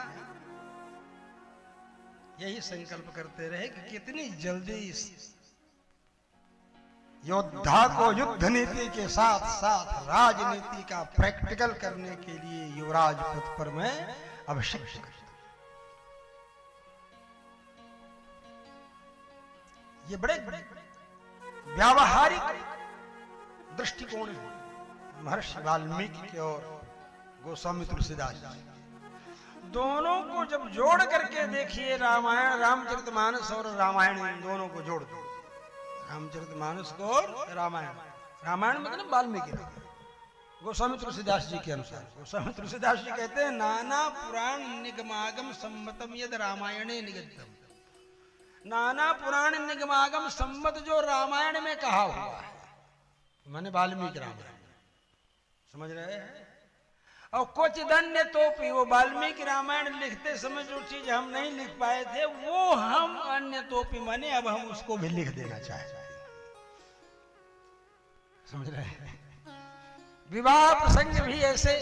यही संकल्प करते रहे कि कितनी जल्दी इस योद्धा को युद्ध नीति के साथ साथ राजनीति का प्रैक्टिकल करने के लिए युवराज पद पर मैं अभिषिक्त कर। ये बड़े व्यावहारिक दृष्टिकोण है महर्षि वाल्मीकि के और गोस्वामी तुलसीदास जी। दोनों को जब जोड़ करके देखिए, रामायण रामचरितमानस और रामायण, इन दोनों को जोड़ दो, रामचरितमानस को और रामायण। रामायण मतलब वाल्मीकि, गोस्वामी तुलसीदास जी के अनुसार। गोस्वामी तुलसीदास जी कहते हैं नाना पुराण निगमागम सम्मतम यद रामायणे निगद्यम। नाना पुराण निगमागम सम्मत जो रामायण में कहा हुआ है, माने वाल्मीकि रामायण, समझ रहे हैं। और कुछ धन्य तोपी, वो वाल्मीकि रामायण लिखते समय जो चीज हम नहीं लिख पाए थे वो हम अन्य तोपी माने अब हम उसको भी लिख देना चाहते हैं, समझ रहे हैं। विवाह प्रसंग भी ऐसे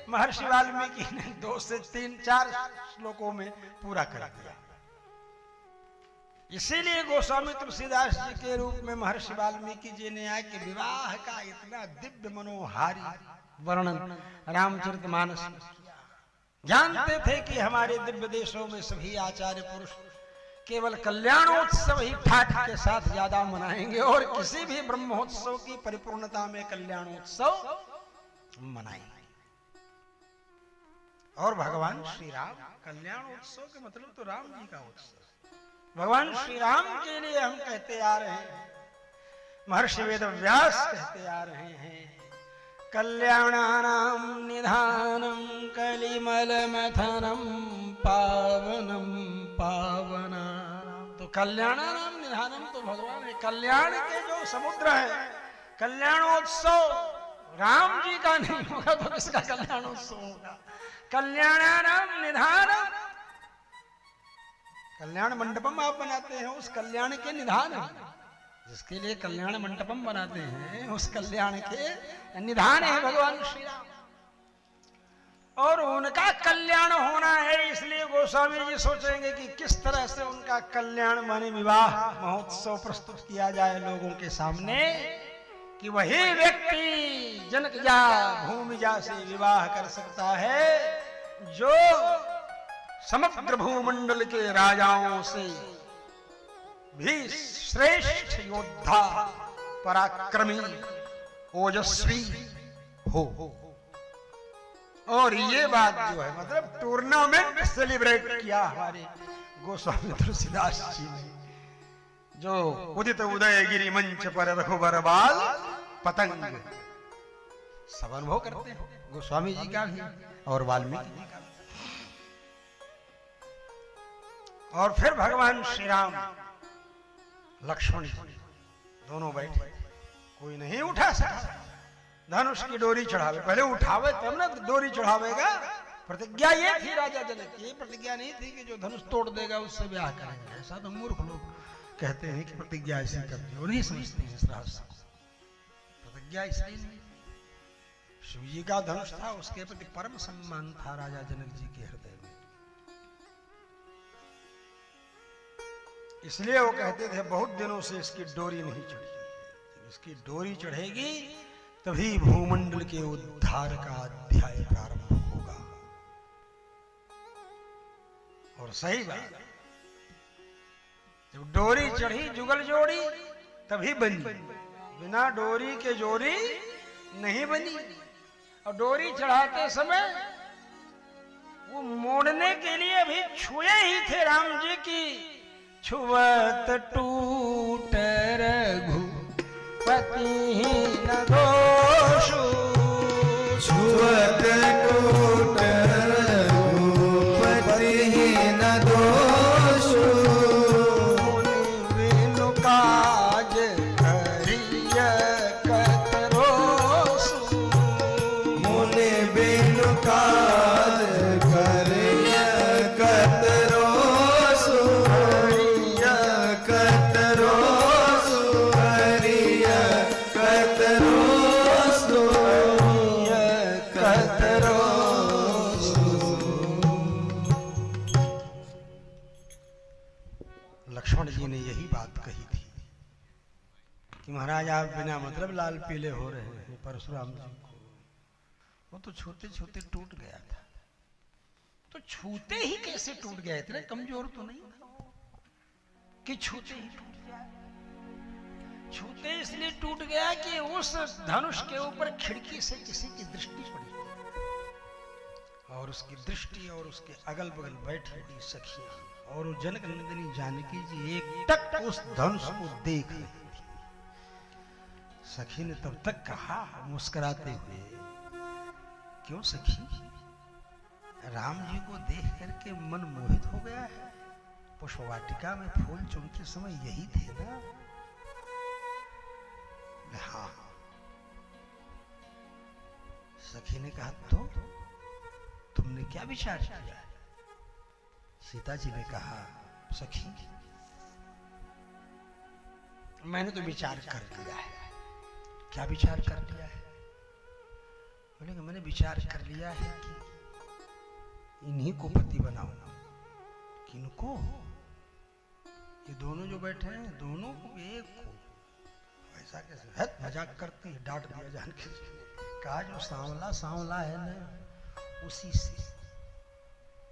महर्षि वाल्मीकि ने 2 से 3-4 श्लोकों में पूरा कर दिया। इसीलिए गोस्वामी तुलसीदास जी के रूप में महर्षि वाल्मीकि जी ने आया कि विवाह का इतना दिव्य मनोहारी वर्णन रामचरितमानस में किया। जानते थे कि हमारे दिव्य देशों में सभी आचार्य पुरुष केवल कल्याणोत्सव ही ठाठ के साथ ज्यादा मनाएंगे और किसी भी ब्रह्मोत्सव की परिपूर्णता में कल्याणोत्सव मनाएंगे। और भगवान श्री राम, कल्याणोत्सव का मतलब तो राम जी का उत्सव, भगवान श्री राम के लिए हम कहते आ रहे हैं, महर्षि वेदव्यास कहते आ रहे हैं कल्याणानां निधानं कलिमलमथनं पावनं पावनानां। तो कल्याणानां निधानं तो भगवान है, कल्याण के जो समुद्र है, कल्याणोत्सव राम जी का नहीं होगा तो किसका कल्याण उत्सव होगा? कल्याणानाम निधानम, कल्याण मंडपम आप बनाते हैं, उस कल्याण के निधान है। जिसके लिए कल्याण मंडपम बनाते हैं उस कल्याण के निधान है भगवान श्री राम, और उनका कल्याण होना है। इसलिए गोस्वामी जी सोचेंगे कि किस तरह से उनका कल्याण माने विवाह महोत्सव प्रस्तुत किया जाए लोगों के सामने, कि वही व्यक्ति जनकजा भूमिजा से विवाह कर सकता है जो समग्र भूमंडल के राजाओं से भी श्रेष्ठ योद्धा, पराक्रमी, ओजस्वी हो। और ये बात जो है मतलब टूर्नामेंट सेलिब्रेट किया हमारे गोस्वामी तुलसीदास जी ने, जो उदित उदय गिरी मंच पर रघुबर बाल पतंग, सब अनुभव करते हैं गोस्वामी जी का भी और वाल्मीकि जी का। और फिर भगवान श्री राम लक्ष्मण जी दोनों बैठे, कोई नहीं उठा सका, धनुष की डोरी चढ़ावे, पहले उठावे तब ना डोरी चढ़ावेगा। प्रतिज्ञा ये थी राजा जनक की, प्रतिज्ञा नहीं थी कि जो धनुष तोड़ देगा उससे ब्याह करेंगे। ऐसा तो मूर्ख लोग कहते हैं कि प्रतिज्ञा ऐसी करते हैं, वो नहीं समझते हैं इस रहस्य को। प्रतिज्ञा इसलिए नहीं, शिव जी का धनुष था, उसके प्रति परम सम्मान था राजा जनक जी के हृदय में, इसलिए वो कहते थे बहुत दिनों से इसकी डोरी नहीं चढ़ी, जब इसकी डोरी चढ़ेगी तभी भूमंडल के उद्धार का अध्याय प्रारंभ होगा। और सही बात, जब डोरी चढ़ी जुगल जोड़ी तभी बनी, बिना डोरी के जोड़ी नहीं बनी। और डोरी चढ़ाते समय वो मोड़ने के लिए भी छुए ही थे राम जी की, छुवत टूट रघुपति न दोषु, छुवत टूट रघुपति न दोषु, बिनु काज करिय कतरोसु, मुनि बिनु काज करिय कतरोसु, लक्ष्मण जी ने यही बात कही थी कि महाराज आप बिना मतलब लाल पीले हो रहे हैं परशुराम जी को। वो तो छूते छूते टूट गया था। तो छूते ही कैसे टूट गया? इतने कमजोर तो नहीं था कि छूते ही टूट गया। छूते इसलिए टूट गया कि उस धनुष के ऊपर खिड़की से किसी की दृष्टि पड़ी, और उसकी दृष्टि और उसके अगल बगल बैठी हुई सखियां और जनक नंदिनी जानकी जी एक टक उस धनुष को देख रही थी। सखी ने तब तक कहा मुस्कुराते हुए, क्यों सखी, राम जी को देख करके मन मोहित हो गया है? पुष्पवाटिका में फूल चुनते समय यही थे ना? हाँ। सखी ने कहा तो तुमने क्या विचार किया? सीता जी ने कहा, सखी मैंने तो विचार कर लिया है। क्या विचार कर लिया है? बोले कि मैंने विचार कर लिया है कि इन्हीं को पति बनाऊंगा। किनको? ये दोनों जो बैठे हैं दोनों को, एक को। ऐसा कैसे? है मजाक करती है, डांट दिया जानकी जी ने। कहा जो सांवला सांवला है ना उसी से,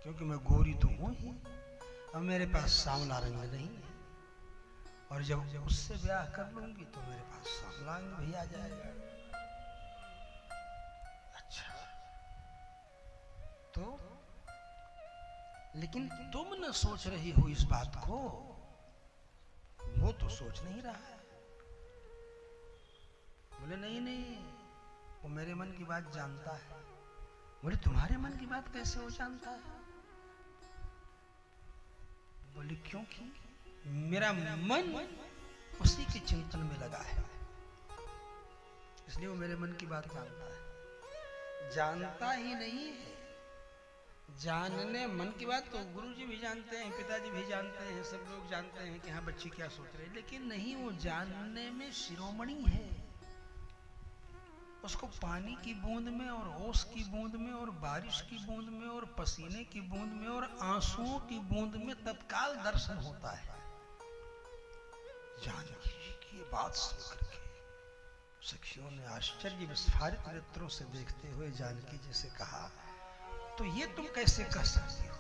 क्योंकि मैं गोरी तो हूं ही, अब मेरे पास सांवला रंग नहीं है, और जब उससे ब्याह कर लूंगी तो मेरे पास सांवला रंग भी आ जाएगा। अच्छा, तो लेकिन तुम न सोच रही हो इस बात को? वो तो सोच नहीं रहा है। बोले नहीं नहीं, वो मेरे मन की बात जानता है। बोले तुम्हारे मन की बात कैसे वो जानता है? बोले क्योंकि मेरा मन उसी के चिंतन में लगा है। इसलिए वो मेरे मन की बात जानता है। जानता ही नहीं है, जानने मन की बात तो गुरुजी भी जानते हैं, पिताजी भी जानते हैं, सब लोग जानते हैं कि हाँ बच्ची क्या सोच रही है, लेकिन नहीं, वो जानने में शिरोमणि है। उसको पानी की बूंद में और ओस की बूंद में और बारिश की बूंद में और पसीने की बूंद में और आंसुओं की बूंद में तत्काल दर्शन होता है। जानकी जी की ये बात सुन करके सखियों ने आश्चर्य विस्फारित नेत्रों से देखते हुए जानकी जी से कहा, तो ये तुम कैसे कह सकती हो?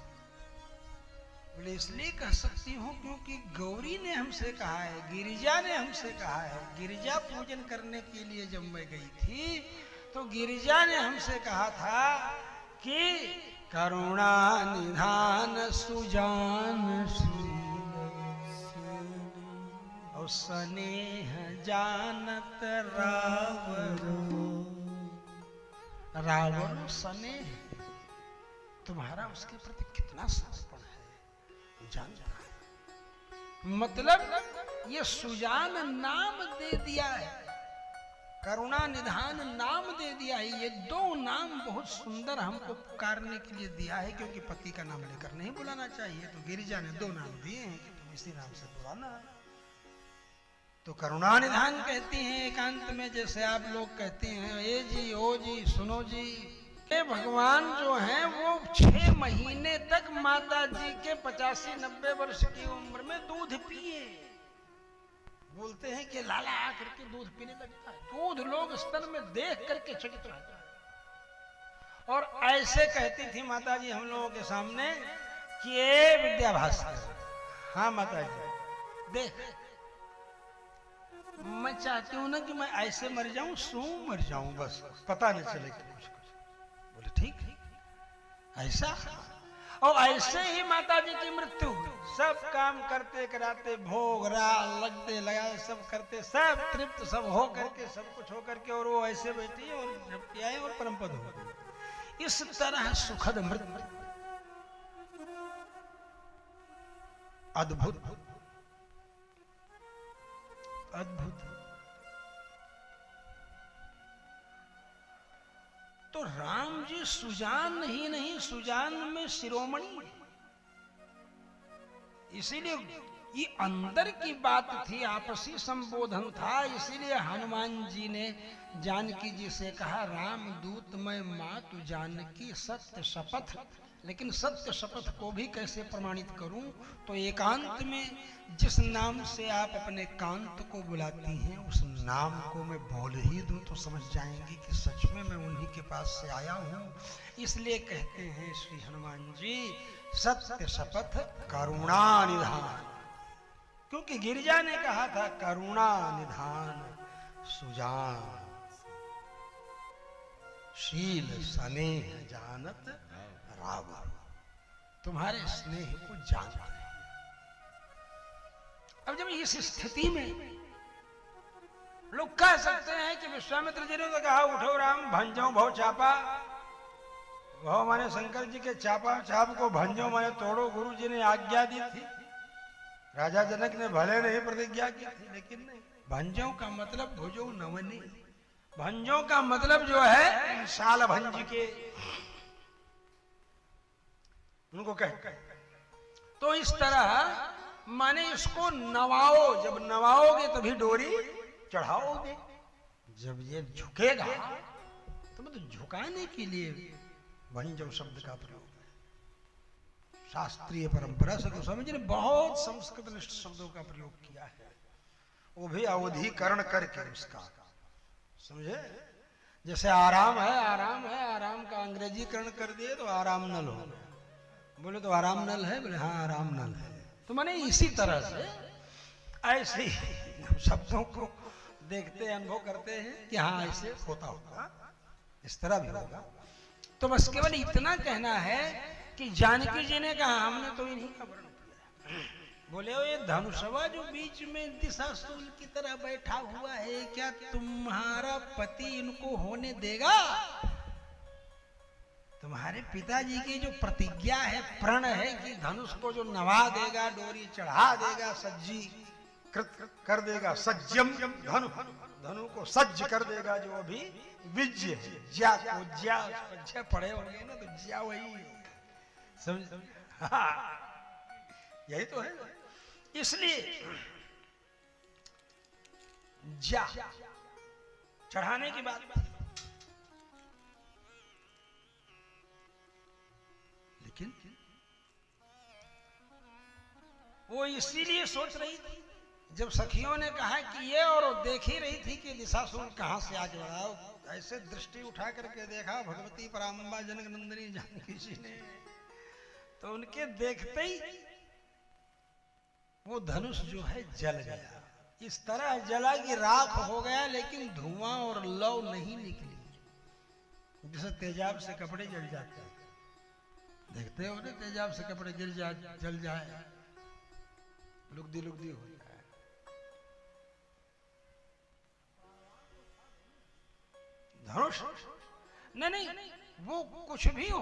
बोले इसलिए कह सकती हूँ क्योंकि गौरी ने हमसे कहा है, गिरिजा ने हमसे कहा है। गिरिजा पूजन करने के लिए जब मैं गई थी तो गिरिजा ने हमसे कहा था कि करुणा निधान सुजान और स्नेह जानत रावण स्नेह, तुम्हारा उसके प्रति कितना समर्पण है जानता है। मतलब ये सुजान नाम दे दिया है, करुणा निधान नाम दे दिया है। ये दो नाम बहुत सुंदर हमको पुकारने के लिए दिया है, क्योंकि पति का नाम लेकर नहीं बुलाना चाहिए। तो गिरिजा ने दो नाम दिए हैं कि तुम इसी नाम से बुलाना। तो करुणा निधान कहती हैं एकांत में, जैसे आप लोग कहते हैं ए जी, ओ जी, सुनो जी। भगवान जो हैं वो 6 महीने तक माता जी के 85-90 वर्ष की उम्र में दूध पिए। बोलते हैं कि लाला आकर के दूध पीने लगता है। दूध लोग स्तन में देख करके चकित रहता है। और ऐसे कहती थी माता जी हम लोगों के सामने कि ए विद्याभास्कर, हाँ माता जी देख, मैं चाहती हूं ना कि मैं ऐसे मर जाऊं, सो मर जाऊं, बस पता नहीं चले कुछ। बोले ठीक ऐसा। और ऐसे ही माता जी की मृत्यु हुई। सब काम करते कराते, भोग राल लगते लगाए, सब करते, सब तृप्त सब हो करके, सब कुछ हो करके, और वो ऐसे बैठी और झपटी आए और परम पद हो गई। इस तरह सुखद मृत्यु, अद्भुत अद्भुत। तो राम जी सुजान ही नहीं, सुजान में शिरोमणि। इसीलिए ये अंदर की बात थी, आपसी संबोधन था। इसीलिए हनुमान जी ने जानकी जी से कहा, राम दूत मैं मातु जानकी सत्य शपथ। लेकिन सत्य शपथ को भी कैसे प्रमाणित करूं? तो एकांत में जिस नाम से आप अपने कांत को बुलाती हैं, उस नाम को मैं बोल ही दूं तो समझ जाएंगी कि सच में मैं उन्हीं के पास से आया हूं। इसलिए कहते हैं श्री हनुमान जी, सत्य शपथ करुणा निधान। क्योंकि गिरिजा ने कहा था करुणा निधान सुजान, शील स्नेह जानत रावण। तुम्हारे स्नेह को जानते हैं। अब जब इस स्थिति में लोग कह सकते हैं कि विश्वामित्र जी ने तो कहा उठो राम भंजो भव चापा, भव माने शंकर जी के चापा, चाप को भंजो माने तोड़ो। गुरु जी ने आज्ञा दी थी, राजा जनक ने भले नहीं प्रतिज्ञा की थी, लेकिन नहीं। भंजो का मतलब भुजो नवनी, भंजो का मतलब जो है साल भंज के, उनको कह। तो इस तरह माने इसको नवाओ, जब नवाओगे तभी डोरी चढ़ाओगे। जब ये झुकेगा तो मतलब झुकाने के लिए भंजो शब्द का प्रयोग है। शास्त्रीय परंपरा से गोस्वामी जी ने बहुत संस्कृत निष्ठ शब्दों का प्रयोग किया है, वो भी अवधिकरण करके उसका, समझे? जैसे आराम है, आराम है, आराम का अंग्रेजीकरण कर दिए तो आराम नल हो गया। बोले तो आराम नल है, बोले हाँ आराम नल है। तो माने इसी तरह से ऐसे शब्दों को देखते अनुभव करते हैं कि हाँ ऐसे होता होगा, इस तरह भी होगा। तो बस केवल इतना कहना है कि जानकी जी ने कहा हमने तो इन्हीं का वर्णन किया। बोले ये धनुषवा जो बीच में दिशाशूल की तरह बैठा हुआ है, क्या तुम्हारा पति इनको होने देगा? तुम्हारे पिताजी की जो प्रतिज्ञा है, प्रण है कि धनुष को जो नवा देगा, डोरी चढ़ा देगा, सज्जी कृत कर देगा, सज्जम धनु धनु को सज्ज कर देगा जो अभी विजय है। ज्या को ज्या ज्या पढ़े होंगे ना, तो ज्या वही है, समझ? हाँ, यही तो है। इसलिए ज्या चढ़ाने की बात, लेकिन वो इसीलिए सोच रही थी, जब सखियों ने कहा कि ये, और वो देख ही रही थी कि दिशासूर कहां से आगे बढ़ा। ऐसे दृष्टि उठा करके देखा भगवती पराम्बा जनक नंदिनी जानकी जी ने, तो उनके देखते ही वो धनुष जो है जल गया। इस तरह जला कि राख हो गया, लेकिन धुआं और लौ नहीं निकली। जैसे तेजाब से कपड़े जल जाते हैं, देखते हो ना, तेजाब से कपड़े जल जाए, लुगदी लुगदी हो जाए। धनुष नहीं, वो कुछ भी हो,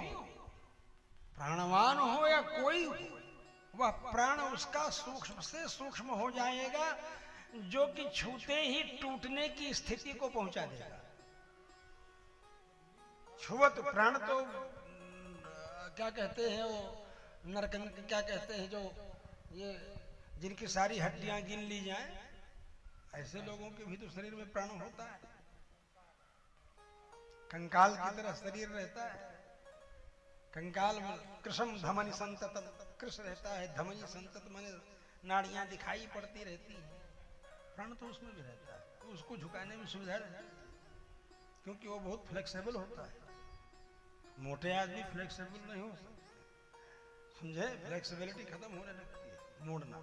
प्राणवान हो या कोई हो, वह प्राण उसका सूक्ष्म से सूक्ष्म हो जाएगा, जो कि छूते ही टूटने की स्थिति को पहुंचा देगा। छुवत प्राण तो क्या कहते हैं वो, नरकंक क्या कहते हैं, जो ये जिनकी सारी हड्डियां गिन ली जाएं, ऐसे लोगों के भी तो शरीर में प्राण होता है। कंकाल की तरह शरीर रहता है, कंकाल कृष्ण धमनी संततम, कृष्ण रहता है, धमनी संतत माने नाड़ियां दिखाई पड़ती रहती हैं, प्राण तो उसमें भी रहता है। तो उसको झुकाने में सुविधा रहती है, क्योंकि वो बहुत फ्लेक्सिबल होता है। मोटे आदमी फ्लेक्सिबल नहीं हो सकते, समझे? फ्लेक्सिबिलिटी खत्म होने लगती है, मोड़ना।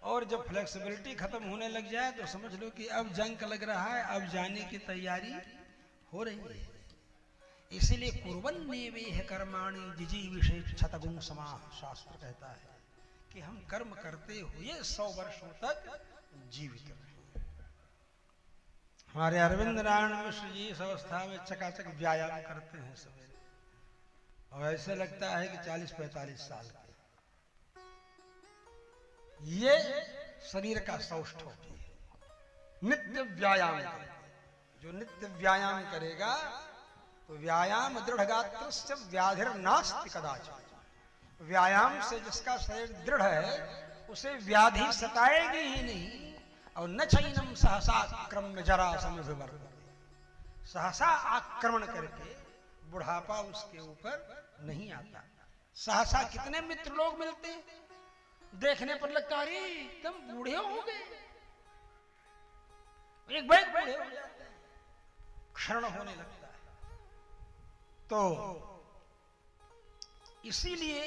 और जब फ्लेक्सिबिलिटी खत्म होने लग जाए तो समझ लो कि अब जंग लग रहा है, अब जाने की तैयारी हो रही है। इसीलिए कुर्वन्नेवेह कर्माणि जिजीविषे क्षतगुं समाः, शास्त्र कहता है कि हम कर्म करते हुए 100 वर्षों तक जीवित रहे। हमारे अरविंद नारायण मिश्र जी इस अवस्था में चकाचक व्यायाम करते हैं सवेरे, और ऐसे लगता है कि 40-45 साल के। ये शरीर का सौष्ठव है, नित्य व्यायाम करेगा। जो नित्य व्यायाम करेगा तो व्यायाम दृढ़गात्रस्य व्याधिर्नास्ति कदाचित्। व्यायाम से जिसका शरीर दृढ़ है उसे व्याधि सताएगी ही नहीं। और न चैनम सहसा आक्रम्य जरा समिभिवर्तते, सहसा आक्रमण करके बुढ़ापा उसके ऊपर नहीं आता। सहसा कितने मित्र लोग मिलते हैं, देखने पर लगता है अरे तुम बूढ़े हो गए, एक बैग बूढ़े हो जाते हैं, क्षण होने लगता है। तो इसीलिए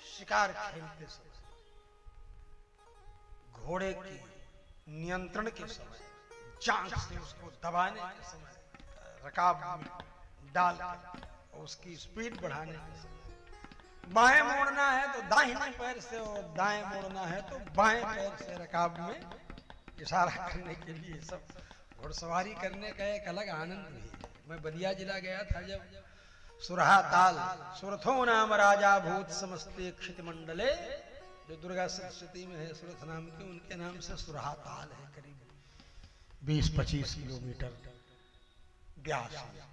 शिकार खेलते समय, घोड़े के नियंत्रण के समय, जांघ से उसको दबाने के समय, रकाब में डाल के उसकी स्पीड बढ़ाने के समय, बाएं मोड़ना है तो दाहिने पैर से, और दाएं मोड़ना है तो बाएं पैर से रकाब में इशारा करने के लिए। सब घुड़सवारी करने का एक अलग आनंद भी है। मैं बलिया जिला गया था, जब सुरहा ताल, सुरथो नाम राजा भूत समस्ते क्षित मंडले, जो दुर्गा सप्तशती में है सुरथ नाम के, उनके नाम से सुरहा ताल है, करीब 20-25 किलोमीटर ब्यास में।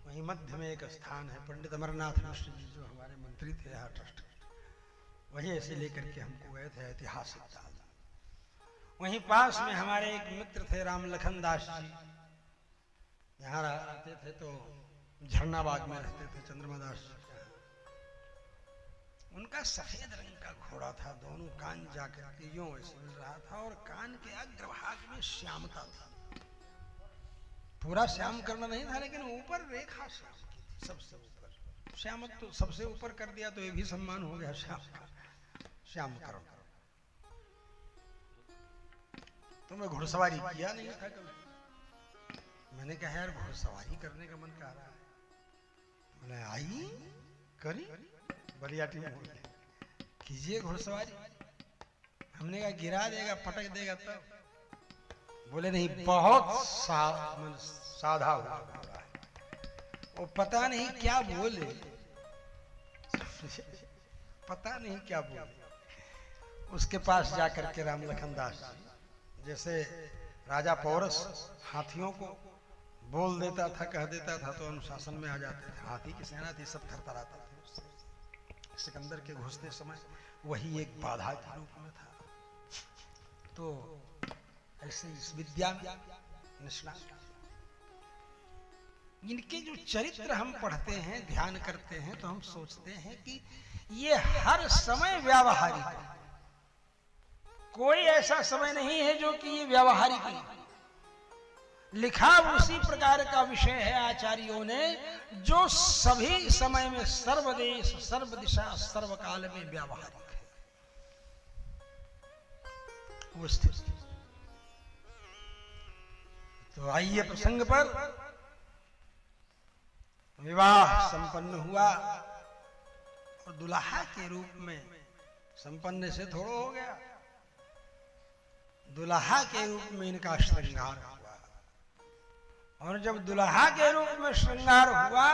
वहीं मध्य में एक स्थान है, पंडित अमरनाथ मिश्र जी जो हमारे मंत्री थे यहाँ ट्रस्ट, वहीं ऐसे लेकर के हमको गए थे ऐतिहासिक ताल। वहीं पास में हमारे एक मित्र थे राम लखन दास जी, यहाँ आते थे तो झरनाबाग में रहते थे, चंद्रमा दास जी। उनका सफेद रंग का घोड़ा था, दोनों कान जाकर के यूं ऐसे मिल रहा था, और कान के अग्रभाग में श्यामता था। पूरा श्याम करना नहीं था, लेकिन ऊपर रेखा श्याम की थी, सबसे ऊपर। श्यामत तो सबसे ऊपर कर दिया तो ये भी सम्मान हो गया श्याम का, श्याम करो। तो मैं घुड़सवारी किया नहीं था कभी। मैंने कहा यार घुड़सवारी करने का मन कर रहा है, मैंने आई करी, बलिया टीम कीजिए घुड़सवारी। हमने कहा गिरा देगा, पटक देगा तब। बोले नहीं, बहुत साधा हुआ है, वो पता नहीं क्या बोले, पता नहीं क्या बोले। उसके पास जाकर के राम लखन दास जी, जैसे राजा पौरस हाथियों को बोल देता था, कह देता था तो अनुशासन में आ जाते थे। हाथी की सेना थी, सब थरथराते थे उससे। सिकंदर के घुसते समय वही एक बाधा के रूप में था। तो ऐसे इस विद्या में निष्णात, इनके जो चरित्र हम पढ़ते हैं, ध्यान करते हैं, तो हम सोचते हैं कि ये हर समय व्यावहारिक है। कोई ऐसा समय नहीं है जो कि ये व्यावहारिक नहीं। लिखा उसी प्रकार का विषय है आचार्यों ने, जो सभी समय में, सर्वदेश सर्वदिशा सर्वकाल में व्यावहारिक है। वो स्थिति। तो आइए प्रसंग पर। विवाह संपन्न हुआ और दुल्हा के रूप में, संपन्न से थोड़ा हो गया, दुल्हा के रूप में इनका श्रृंगार हुआ। और जब दुल्हा के रूप में श्रृंगार हुआ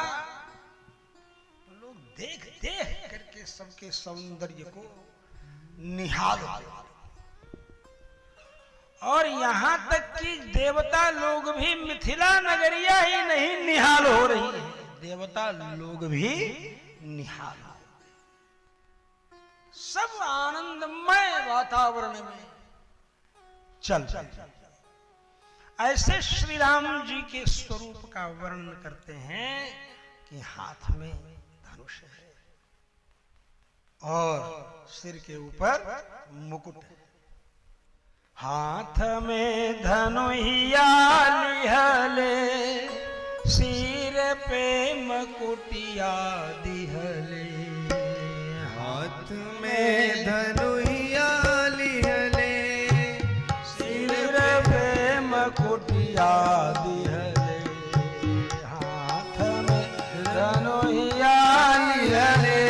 तो लोग देख देख करके सबके सौंदर्य को निहाल हो। और यहां तक कि देवता लोग भी, मिथिला नगरिया ही नहीं निहाल हो रही है, देवता लोग भी निहाल हो। सब आनंदमय वातावरण में चल। ऐसे श्री राम जी के स्वरूप का वर्णन करते हैं कि हाथ में धनुष है और सिर के ऊपर मुकुट है। हाथ में धनुहिया लिहले, सिर पे मुकुटिया दिहले। हाथ में धनुहिया लिहले, सिर पे मुकुटिया दिहले। हाथ में धनुहिया लिहले,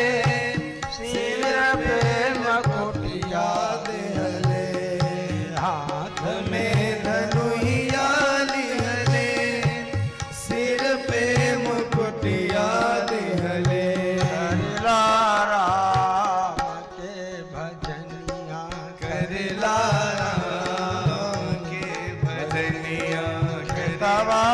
सिर पे मुकुटिया दिहले। हाथ में धनुहिया लिहले, सिर पे मुकुटिया दिहले। करला राम के भजनिया, करला राम के भजनिया, तवा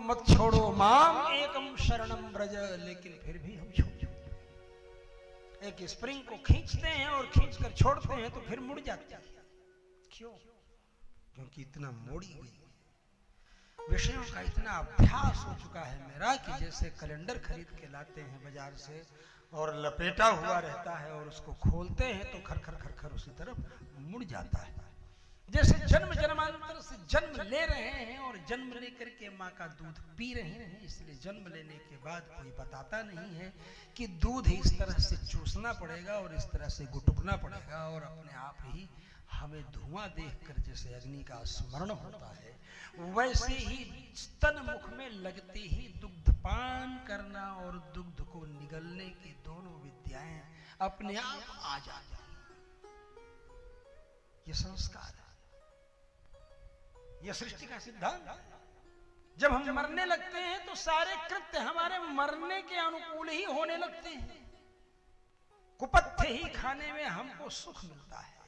मत छोड़ो माम एकम शरणम ब्रज, लेकिन फिर भी हम छोड़, एक स्प्रिंग को खींचते हैं और खींचकर छोड़ते हैं तो फिर मुड़ जाती है। क्यों? क्योंकि इतना मोड़ी गई, विषयों का इतना अभ्यास हो चुका है मेरा कि जैसे कैलेंडर खरीद के लाते हैं बाजार से और लपेटा हुआ रहता है और उसको खोलते हैं तो खर खर खर खर उसी तरफ मुड़ जाता है। जैसे जन्म जन्मांतर से जन्म ले रहे हैं और जन्म लेकर के माँ का दूध पी रहे हैं, इसलिए जन्म लेने के बाद कोई बताता नहीं है कि दूध इस तरह से चूसना पड़ेगा और इस तरह से गुटुकना पड़ेगा, और अपने आप ही हमें धुआं देखकर जैसे अग्नि का स्मरण होता है, वैसे ही स्तन मुख में लगते ही दुग्धपान करना और दुग्ध को निगलने की दोनों विद्याएं अपने आप आ जाती हैं। ये संस्कार है, यह सृष्टि का सिद्धांत है। जब हम मरने लगते हैं तो सारे कृत्य हमारे मरने के अनुकूल ही होने लगते हैं। कुपथ्य ही खाने में हमको सुख मिलता है।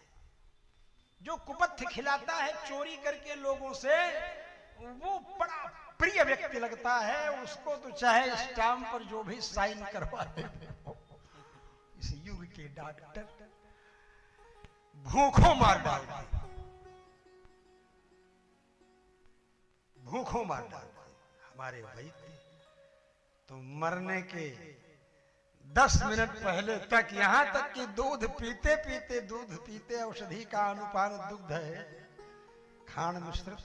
जो कुपथ्य खिलाता है चोरी करके लोगों से, वो बड़ा प्रिय व्यक्ति लगता है, उसको तो चाहे स्टाम्प पर जो भी साइन करवा दे। इस युग के डॉक्टर भूखों मार डालते हैं, भूखों मार डालते हैं। हमारे वैद्य तो मरने के 10 मिनट पहले तक, यहां तक कि दूध पीते औषधि का अनुपान दुग्ध है, खाण मिश्रित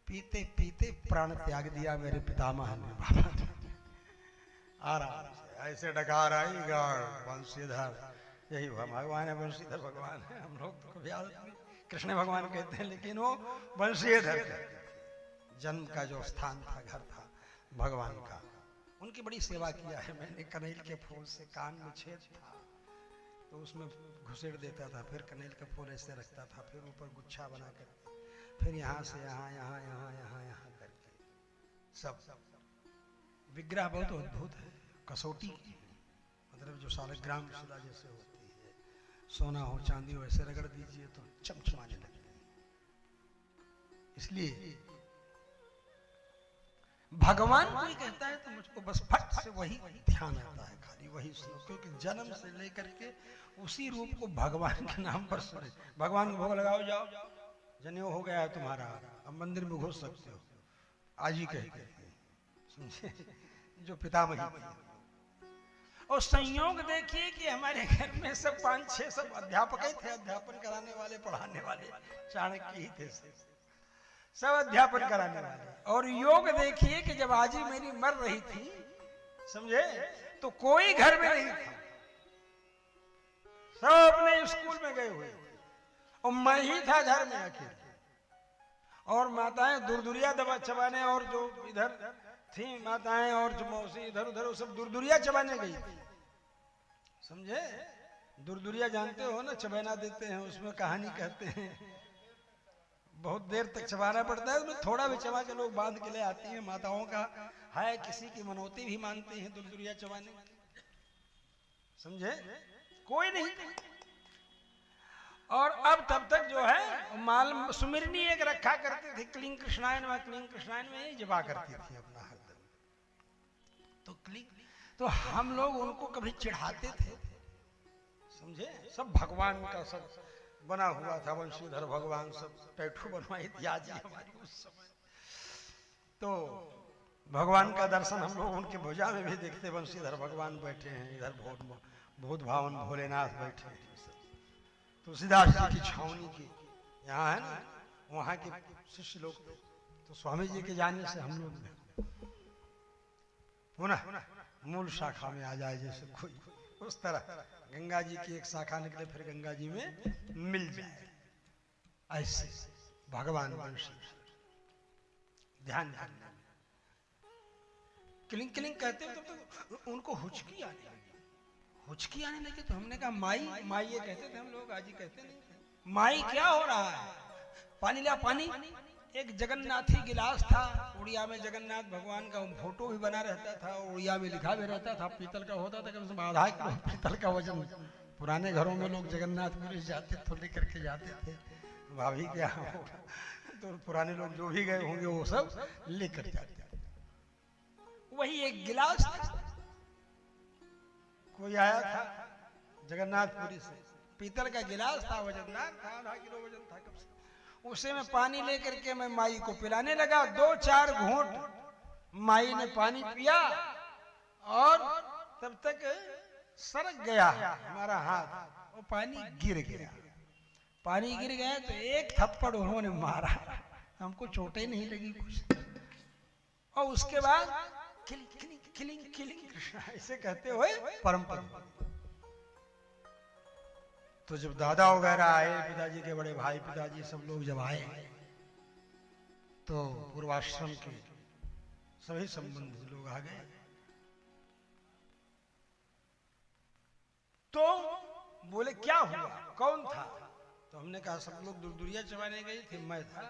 पीते पीते प्राण त्याग दिया मेरे पितामह ने। बाबा आराम से ऐसे डकार आई गाड़ वंशीधर, यही भगवान है, वंशीधर भगवान है। हम लोग तो कभी कृष्ण भगवान कहते हैं, लेकिन वो वंशीधर जन्म का जो स्थान था, घर था भगवान का, उनकी बड़ी सेवा किया है मैंने। कनेल के फूल से कान में छेद था तो उसमें घुसेड़ देता था, फिर कनेल का फूल ऐसे रखता था, फिर ऊपर गुच्छा बना कर, फिर यहाँ से यहाँ करके सब विग्रह बहुत अद्भुत है, कसौटी की, मतलब जो सालग्राम शिला जैसे होती है, सोना हो चांदी हो, ऐसे रगड़ दीजिए तो चमचमाने लगते हैं। इसलिए भगवान कोई कहता है तो मुझको बस फट से वही ध्यान आता है, खाली वही सुनो, क्योंकि जन्म से लेकर के उसी रूप को भगवान के नाम पर सुने। भगवान को भोग लगाओ, जाओ जनेऊ हो गया है तुम्हारा, अब मंदिर में घुस सकते हो, आज ही कहते हैं, समझे, जो पितामही। और संयोग देखिए कि हमारे घर में सब 5-6 सब अध्यापक ही थे, अध्यापन कराने वाले, पढ़ाने वाले, चाणक्य ही थे, सब अध्यापन कराने वाले। और योग देखिए कि जब आजी मेरी मर रही थी, समझे, तो कोई घर में नहीं था, सब अपने स्कूल में गए हुए, और मैं ही था घर में अकेले। और माताएं दूरदुरिया दबा चबाने, और जो इधर थी माताएं और जो मौसी इधर उधर, वो सब दूरदुरिया चबाने गई थी, समझे। दूरदुरिया जानते हो ना, चबाना देते हैं, उसमें कहानी कहते हैं, बहुत देर तक चबाना पड़ता है, उसमें थोड़ा भी चबा के लोग बांध के ले आती हैं। माताओं का है, किसी की मनौती भी मानते हैं दूरदुरिया चबाने, समझे, कोई नहीं। और अब तब तक जो है माल सुमिरनी एक रखा करती थी, क्लीं कृष्णायन में ही जबा करती थी अपना हरदम। तो तो हम लोग उनको कभी चिढ़ाते थे, समझे, सब भगवान का सब बना हुआ था, वंशीधर भगवान, सब टैटू बनवाई थी आजी हमारी उस समय। तो भगवान का दर्शन हम लोग उनके भुजा में भी देखते, वंशीधर भगवान बैठे हैं, इधर भूत भावन भोलेनाथ बैठे हैं, तुलसीदास जी की छावनी की यहाँ है ना, वहाँ के शिष्य लोग। तो स्वामी जी के जाने से हम लोग पुनः मूल शाखा में आ जाए, जैसे कोई उस तरह गंगा जी की एक शाखा निकले फिर गंगा जी में मिल जाए, ऐसे भगवान वंशी ध्यान करना। क्लिंग क्लिंग कहते हो तो उनको हुचकी आने लगी, तो हमने कहा माई ये कहते थे हम लोग, आजी कहते नहीं थे। माई क्या हो रहा है, पानी ला पानी। एक जगन्नाथी गिलास था, उड़िया में जगन्नाथ भगवान का फोटो भी बना रहता था, उड़िया में लिखा भी रहता था, पीतल का होता था, कम से कम आधा किलो पीतल का वजन। पुराने घरों में लोग जगन्नाथपुरी जाते तो लेकर के जाते थे, भाभी क्या होगा, तो पुराने लोग जो भी गए होंगे वो सब लेकर जाते। वही एक गिलास था। कोई आया था जगन्नाथपुरी से, पीतल का गिलास था, वजनदार था, 1/2 किलो वजन था कम से। उसे मैं पानी लेकर के मैं माई को पिलाने लगा। 2-4 घूंट माई ने पानी पिया और तब तक सरक गया हमारा हाथ, वो पानी गिर गया। पानी गिर गया तो एक थप्पड़ उन्होंने मारा, हमको चोटें नहीं लगी कुछ। और उसके बाद killing killing killing killing Krishna ऐसे कहते हुए परम पद। तो जब दादा वगैरह आए, पिताजी के बड़े भाई, पिताजी सब लोग जब आए तो पूर्वाश्रम के सभी संबंधी लोग आ गए। तो बोले क्या हुआ, कौन था? तो हमने कहा सब लोग दुर्दुरिया चबाने गए थे, मैं था।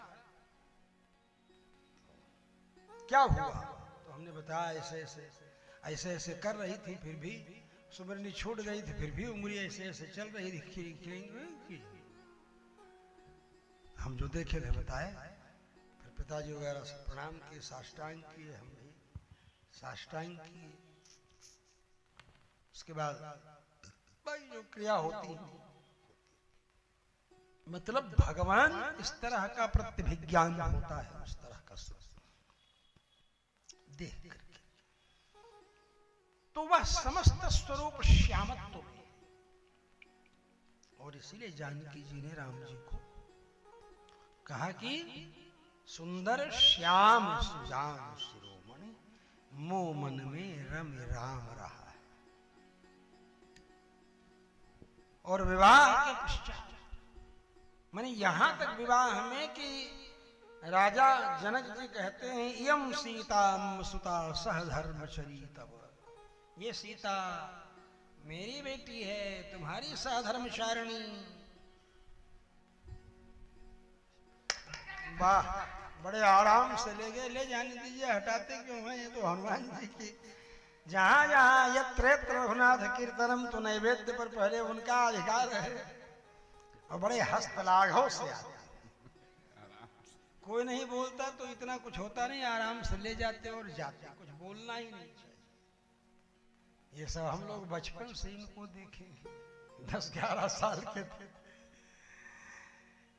क्या हुआ? तो हमने बताया ऐसे ऐसे कर रही थी, फिर भी सुमरनी छूट गई थी, फिर भी उंगली ऐसे ऐसे चल रही थी, खिलिंग खिलिंग। हम जो देखे थे बताए। फिर पिताजी वगैरह से प्रणाम किए, साष्टांग किए, हम भी साष्टांग किए। उसके बाद भाई जो क्रिया होती है, मतलब भगवान इस तरह का प्रतिभिज्ञान होता है, उस तरह का देख करके तो वह समस्त स्वरूप श्यामत्व में। और इसीलिए जानकी जी ने राम जी को कहा कि सुंदर श्याम सुजान शिरोमणि, मो मन में रम राम रहा है। और विवाह के पश्चात माने यहां तक विवाह में कि राजा जनक जी कहते हैं इयम सीता सुता सहधर्मचरी तब, ये सीता मेरी बेटी है, तुम्हारी सहधर्मचारिणी। वाह, बड़े आराम से ले गए। ले जाने दीजिए, हटाते क्यों हैं? ये तो हनुमान जी की जहां जहां यत्र रघुनाथ कीर्तनम, तो नैवेद्य पर पहले उनका अधिकार है। और बड़े हस्त लाघव से आते, कोई नहीं बोलता तो इतना कुछ होता नहीं, आराम से ले जाते और जाते, कुछ बोलना ही नहीं चाहिए। ये सब हम लोग बचपन से इनको देखेंगे, 10-11 साल के थे।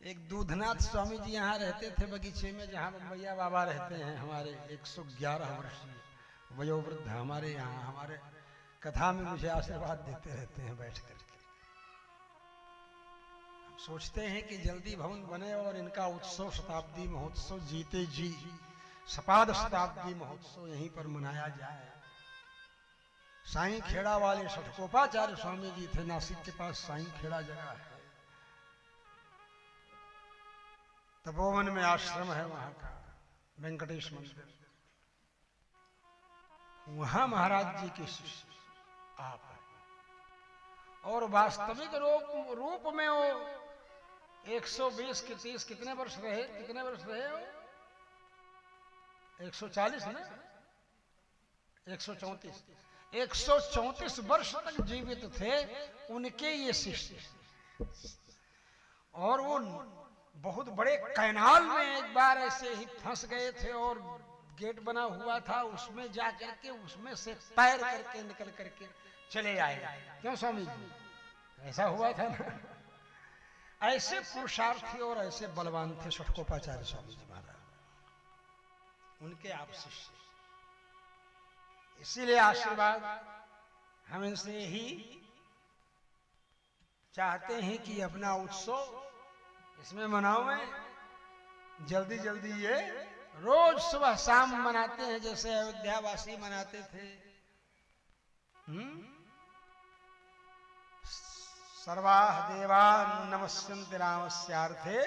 एक दूधनाथ स्वामी जी यहाँ रहते थे बगीचे में, जहाँ बम्बैया बाबा रहते हैं, हमारे 111 वर्षीय वयोवृद्ध हमारे यहाँ, हमारे कथा में मुझे आशीर्वाद देते रहते हैं बैठ करके। सोचते हैं कि जल्दी भवन बने और इनका उत्सव, शताब्दी महोत्सव जीते जी सपाद शताब्दी महोत्सव यहीं पर मनाया जाए। साईं खेड़ा वाले षटकोपाचार्य स्वामी जी थे, नासिक के पास साईं खेड़ा जगह है, तपोवन में आश्रम है वहां का, वेंकटेश मंदिर। वहां महाराज जी के शिष्य आप है। और वास्तविक रूप में वो 120 के 30 कितने वर्ष रहे? वो 140 ना, 134 वर्ष तक जीवित थे उनके ये शिष्य। और वो बहुत बड़े कैनाल में एक बार ऐसे ही फंस गए थे और गेट बना हुआ था, उसमें जा करके उसमें से तैर करके निकल करके चले आए। क्यों स्वामी जी? ऐसा हुआ था ना। ऐसे पुरुषार्थी और ऐसे बलवान थे षटकोपाचार्य स्वामी जी महाराज, उनके आप शिष्य। इसीलिए आशीर्वाद हम इनसे ही चाहते हैं कि अपना उत्सव इसमें मनाओ। जल्दी जल्दी ये रोज सुबह शाम मनाते हैं, जैसे अयोध्यावासी मनाते थे। सर्वाः देवा नमस्यन्ति रामस्यार्थे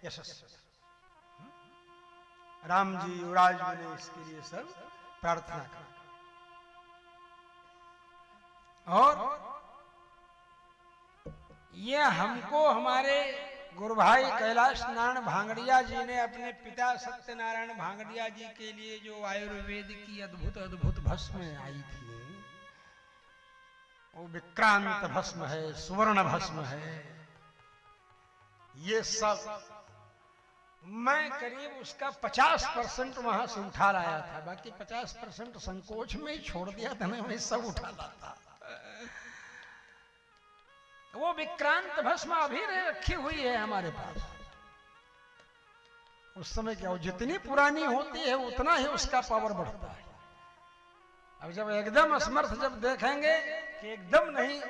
यशस्वी। राम जी युवराज बने, इसके लिए सब प्रार्थना करें। और ये हमको हमारे गुरु भाई कैलाश नारायण भांगड़िया जी ने अपने पिता सत्यनारायण भांगड़िया जी के लिए जो आयुर्वेद की अद्भुत अद्भुत भस्म आई थी, वो विक्रांत भस्म है, सुवर्ण भस्म है। ये सब मैं करीब उसका 50% वहां से उठा लाया था, बाकी 50% संकोच में ही छोड़ दिया था, मैं सब उठा लाता। वो विक्रांत भस्म अभी रखी हुई है हमारे पास। उस समय क्या, जितनी पुरानी होती है उतना ही उसका पावर बढ़ता है। अब जब एकदम असमर्थ जब देखेंगे कि एकदम नहीं,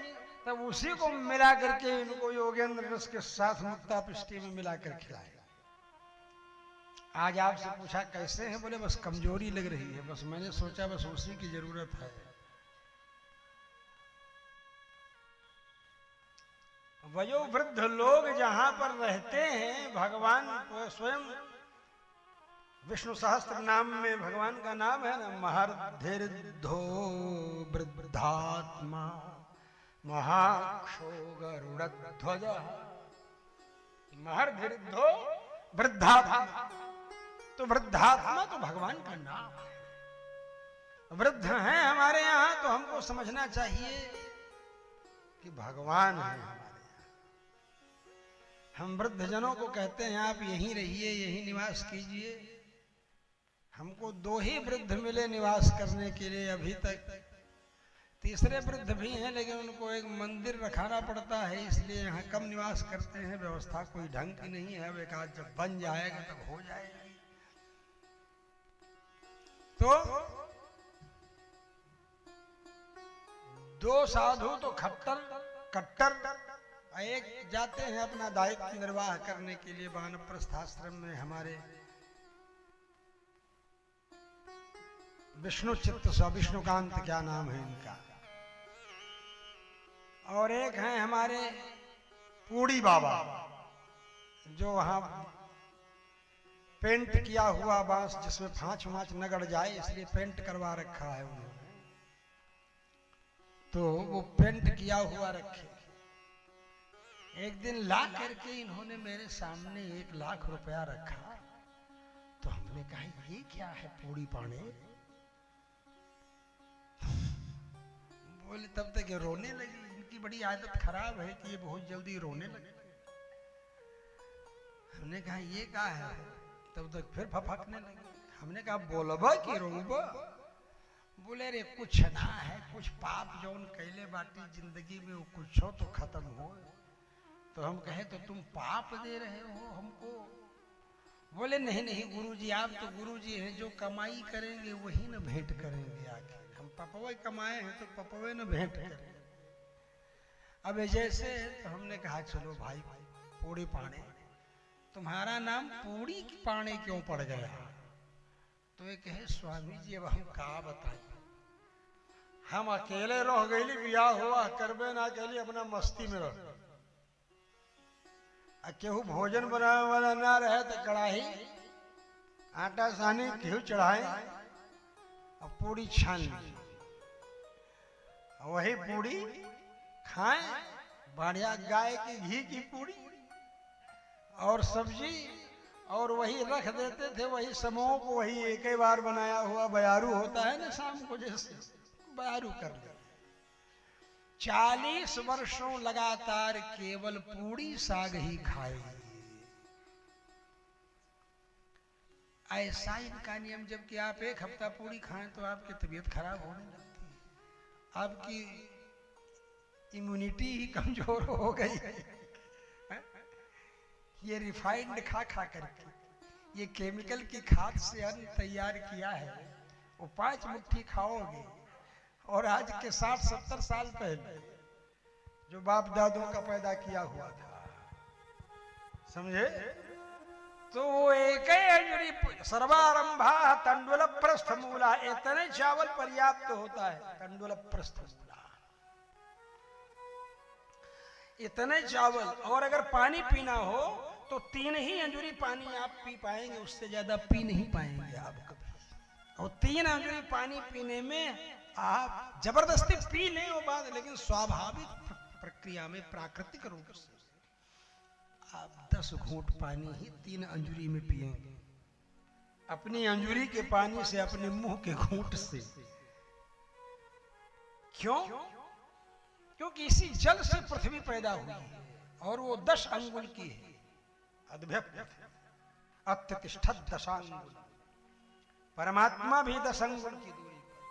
तब उसी को मिला करके इनको योगेंद्र रस के साथ मुक्ता पृष्टि में मिलाकर खिलाए। आज आपसे पूछा कैसे हैं, बोले बस कमजोरी लग रही है, बस मैंने सोचा बस उसी की जरूरत है। वयोवृद्ध लोग जहां पर रहते हैं, भगवान स्वयं विष्णु सहस्त्र नाम में भगवान का नाम है ना, महर्धिर्धो वृद्धात्मा महाक्षो गरुड़ध्वज। महर्धिर्धो वृद्धात्मा, तो वृद्धात्मा तो भगवान का नाम है। वृद्ध हैं हमारे यहाँ तो हमको समझना चाहिए कि भगवान है हमारे यहाँ। हम वृद्ध जनों को कहते हैं आप यहीं रहिए, यहीं निवास कीजिए। हमको 2 ही वृद्ध मिले निवास करने के लिए अभी तक। तीसरे वृद्ध भी हैं लेकिन उनको एक मंदिर रखाना पड़ता है, इसलिए यहाँ कम निवास करते हैं। व्यवस्था कोई ढंग की नहीं है। अब एक आध जब बन जाएगा तब हो जाएगी। तो 2 साधु तो कट्टर एक जाते हैं अपना दायित्व निर्वाह करने के लिए वानप्रस्थ आश्रम में, हमारे विष्णु चित्त विष्णुकांत क्या नाम है इनका, और एक हैं हमारे पूड़ी बाबा जो वहां पेंट किया हुआ बांस जिसमें फांच वाँच न गड़ जाए इसलिए पेंट करवा रखा है उन्होंने, तो वो पेंट किया हुआ रखे। एक दिन ला करके इन्होंने मेरे सामने 1 लाख रुपया रखा, तो हमने कहा ये क्या है पूड़ी पाने। बोले तब तक ये रोने लगी। इनकी बड़ी आदत खराब है कि ये बहुत जल्दी रोने लगे। हमने कहा ये क्या है, तब तक फिर फफकने लगे। हमने कहा बोलबा कि रोबा। बोले रे कुछ ना है, कुछ पाप जौन कैले बाटी जिंदगी में वो कुछ हो तो खत्म हो। तो हम कहे तो तुम पाप दे रहे हो हमको। बोले नहीं नहीं गुरुजी, आप तो गुरुजी हैं, जो कमाई करेंगे वही न भेंट करेंगे। आके हम पपवे कमाए हैं तो पपवे न भेंट करेंगे। अब जैसे तो हमने कहा चलो भाई पूड़ी पाने, तुम्हारा नाम पूड़ी पाने क्यों पड़ गया। तो ये कहे स्वामी जी अब हम का बताएं, हम अकेले रह गई, बियाह हुआ करबे ना अकेले अपना मस्ती में रह। केहू भोजन बनाने वाला ना रहे तो कढ़ाई आटा सानी घी चढ़ाए और पूड़ी छान ली, वही पूड़ी खाएं। बढ़िया गाय की घी की पूड़ी और सब्जी, और वही रख देते थे, वही समोह को वही एक ही बार बनाया हुआ बयारू होता है ना, शाम को जैसे बयारू कर ले। 40 वर्षों लगातार केवल पूड़ी साग ही खाए। ऐसा इनका नियम, जबकि आप 1 हफ्ता पूड़ी खाएं तो आपकी तबीयत खराब होने लगती है, आपकी इम्यूनिटी ही कमजोर हो गई है। ये रिफाइंड खा खा करके, ये केमिकल की खाद से अन्न तैयार किया है, वो 5 मुट्ठी खाओगे। और आज के 60-70 साल पहले जो बाप दादों का पैदा किया हुआ था, समझे, तो वो एक ही अंजुरी सर्वारंभा तंडुल प्रस्थ मूला, इतने चावल पर्याप्त होता है। तंडुल प्रस्थ मूला इतने चावल, और अगर पानी पीना हो तो 3 ही अंजुरी पानी आप पी पाएंगे, उससे ज्यादा पी नहीं पाएंगे आप कभी। और 3 अंजुरी पानी पीने में आप जबरदस्ती पी लें वो बात, लेकिन स्वाभाविक प्रक्रिया में प्राकृतिक रूप से आप 10 घूंट पानी ही 3 अंजुरी में पिएंगे, अपनी अंजुरी के पानी से, अपने मुंह के घूंट से। क्यों? क्योंकि इसी जल से पृथ्वी पैदा हुई है और वो 10 अंगुल की है, अद्भुत। अत्यतिष्ठत दशांगुल, परमात्मा भी 10 अंगुल की दूरी पर,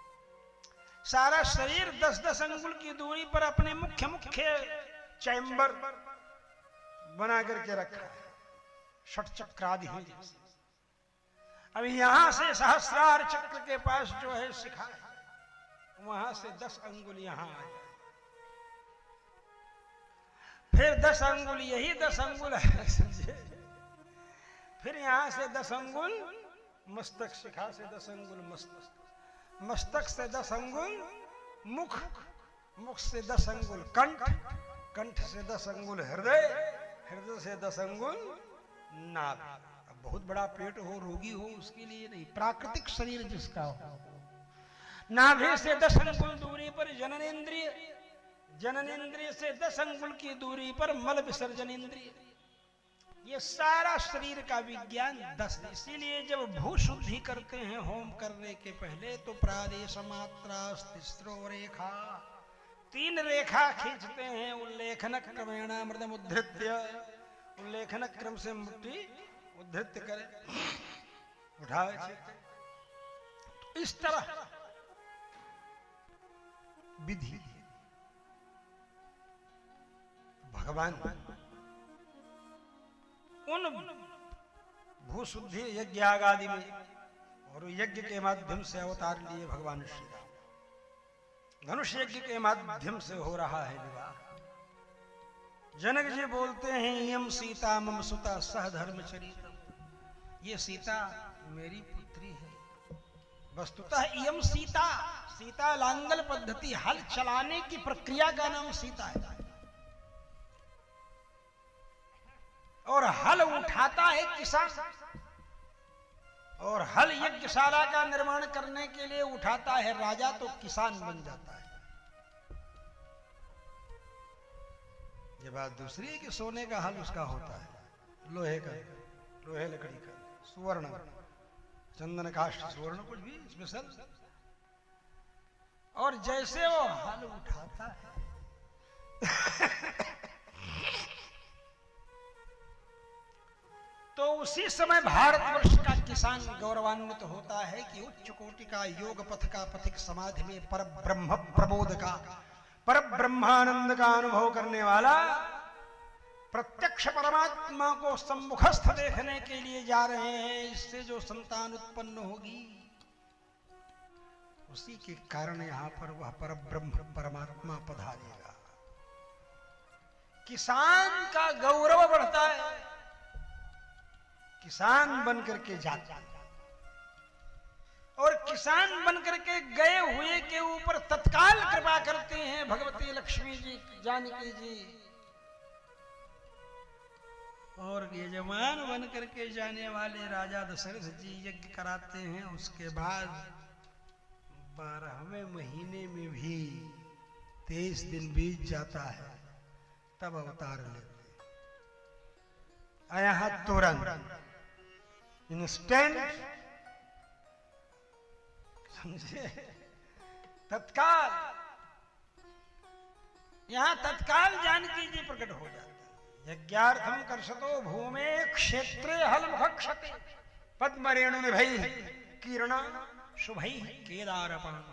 सारा शरीर 10-10 अंगुल की दूरी पर अपने मुख्य मुख्य चैम्बर बना करके रखा है, षटचक्रादि है जैसे। अभी यहां से सहस्रार चक्र के पास जो है शिखा है, वहां से 10 अंगुल यहां आ जाए, फिर 10 अंगुल, यही 10 अंगुल है समझे, फिर यहां से 10 अंगुल मस्तक, शिखा से 10 अंगुल मस्तक, मस्तक से 10 अंगुल मुख, मुख से 10 अंगुल कंठ, कंठ से 10 अंगुल हृदय, हृदय से 10 अंगुल नाभि। अब बहुत बड़ा पेट हो, रोगी हो, उसके लिए नहीं, प्राकृतिक शरीर जिसका हो। नाभि से 10 अंगुल दूरी पर जननेंद्रिय, जननेंद्रिय से 10 अंगुल की दूरी पर मल विसर्जन इंद्रिय। ये सारा शरीर का विज्ञान 10। इसीलिए जब भू शुद्धि करते हैं होम करने के पहले, तो प्रादेश मात्रा तिस्रो रेखा, 3 रेखा खींचते हैं, उल्लेखन क्रमेण मृदम उद्धृत्य, उल्लेखन क्रम से मुट्ठी उद्धृत करें, उठाए, तो इस तरह विधि भगवान उन भूशुद्धि यज्ञ आदि में और यज्ञ के माध्यम से अवतार लिए भगवान श्री राम। धनुष यज्ञ के माध्यम से हो रहा है विवाह। जनक जी बोलते हैं, इयं सीता मम सुता सह धर्मचरितम, ये सीता मेरी पुत्री है। वस्तुतः इयं सीता, सीता लांगल पद्धति, हल चलाने की प्रक्रिया का नाम सीता है। और हल उठाता है किसान, और हल यज्ञशाला का निर्माण करने के लिए उठाता है राजा, तो किसान बन जाता है। ये बात दूसरी है कि सोने का हल उसका होता है, लोहे का, लोहे लकड़ी का, सुवर्ण, चंदन काष्ठ सुवर्ण, कुछ भी इसमें सब। और जैसे वो हल उठाता है तो उसी समय भारतवर्ष का किसान गौरवान्वित होता है कि उच्च कोटि का योग पथ का पथिक, समाधि में पर ब्रह्म प्रबोध का, पर ब्रह्मानंद का अनुभव करने वाला, प्रत्यक्ष परमात्मा को सम्मुखस्थ देखने के लिए जा रहे हैं। इससे जो संतान उत्पन्न होगी, उसी के कारण यहां पर वह पर ब्रह्म परमात्मा पधारेगा। किसान का गौरव बढ़ता है, किसान बन करके जाता है, और किसान बन करके गए हुए के ऊपर तत्काल कृपा करते हैं भगवती लक्ष्मी जी, जानकी जी। और यजमान बन करके जाने वाले राजा दशरथ जी यज्ञ कराते हैं। उसके बाद 12वें महीने में भी 23 दिन बीत जाता है, तब अवतार लेते आया तुरंत, इंस्टेंट, समझे, तत्काल। यहां तत्काल जानकी जी प्रकट हो जाते हैं। यज्ञार्थम कर्षतो भूमे क्षेत्रे हलमुख क्षते पद्मरेणु निभै किरणा शुभै केदारपान।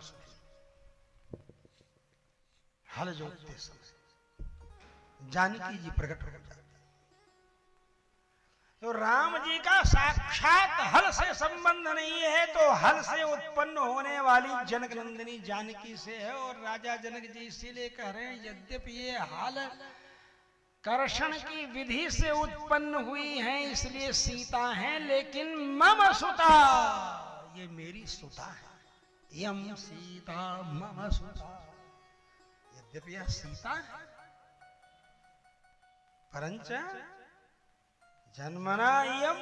हल जोतते समय जानकी जी प्रकट हो जाते। तो राम जी का साक्षात हल से संबंध नहीं है, तो हल से उत्पन्न होने वाली जनक नंदिनी जानकी से है। और राजा जनक जी इसीलिए कह रहे हैं, यद्यपि ये हल कर्षण की विधि से उत्पन्न हुई है, इसलिए सीता है, लेकिन मम सुता, ये मेरी सुता है। यम सीता मम सुता, यद्यपि यह सीता है, परंच जन्मना इयम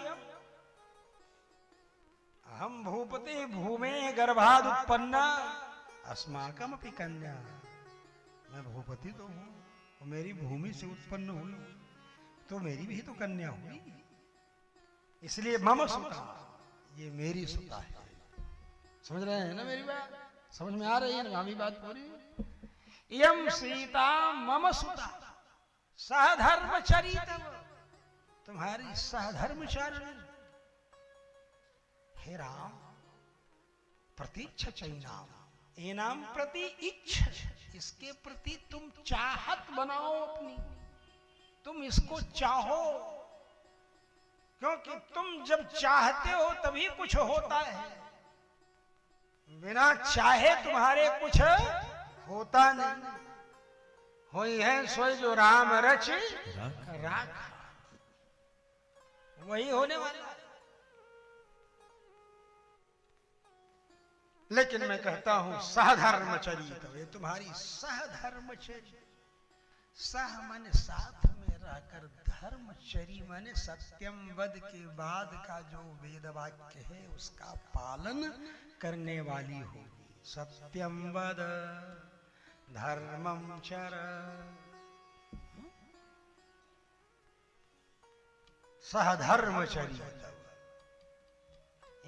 अहम भूपति भूमे गर्भाद उत्पन्ना अस्माकम अपि कन्या। मैं भूपति तो हूं, और मेरी भूमि से उत्पन्न हुई, तो मेरी भी तो कन्या हुई। इसलिए मम सुता, ये मेरी सुता है। समझ रहे हैं ना मेरी बात? समझ में आ रही है ना? हमी बात पूरी। यम सीता मम सुता सहधर्मचरितम, तुम्हारी सहधर्मचारिणी, हे राम प्रतीच्छ चैनाम, एनाम प्रति इच्छ, इसके प्रति तुम चाहत बनाओ अपनी, तुम इसको चाहो, क्योंकि तुम जब चाहते हो तभी कुछ होता है, बिना चाहे तुम्हारे कुछ होता नहीं। होई है सोई जो राम रच राखा, वही होने वाला है। लेकिन मैं कहता हूं सहधर्मचरी, तो ये तुम्हारी सहधर्मचरी, सह माने साथ में रहकर, धर्मचरी माने सत्यम वद के बाद का जो वेद वाक्य है उसका पालन करने वाली होगी। सत्यम वद धर्मम चर, सहधर्मचरी,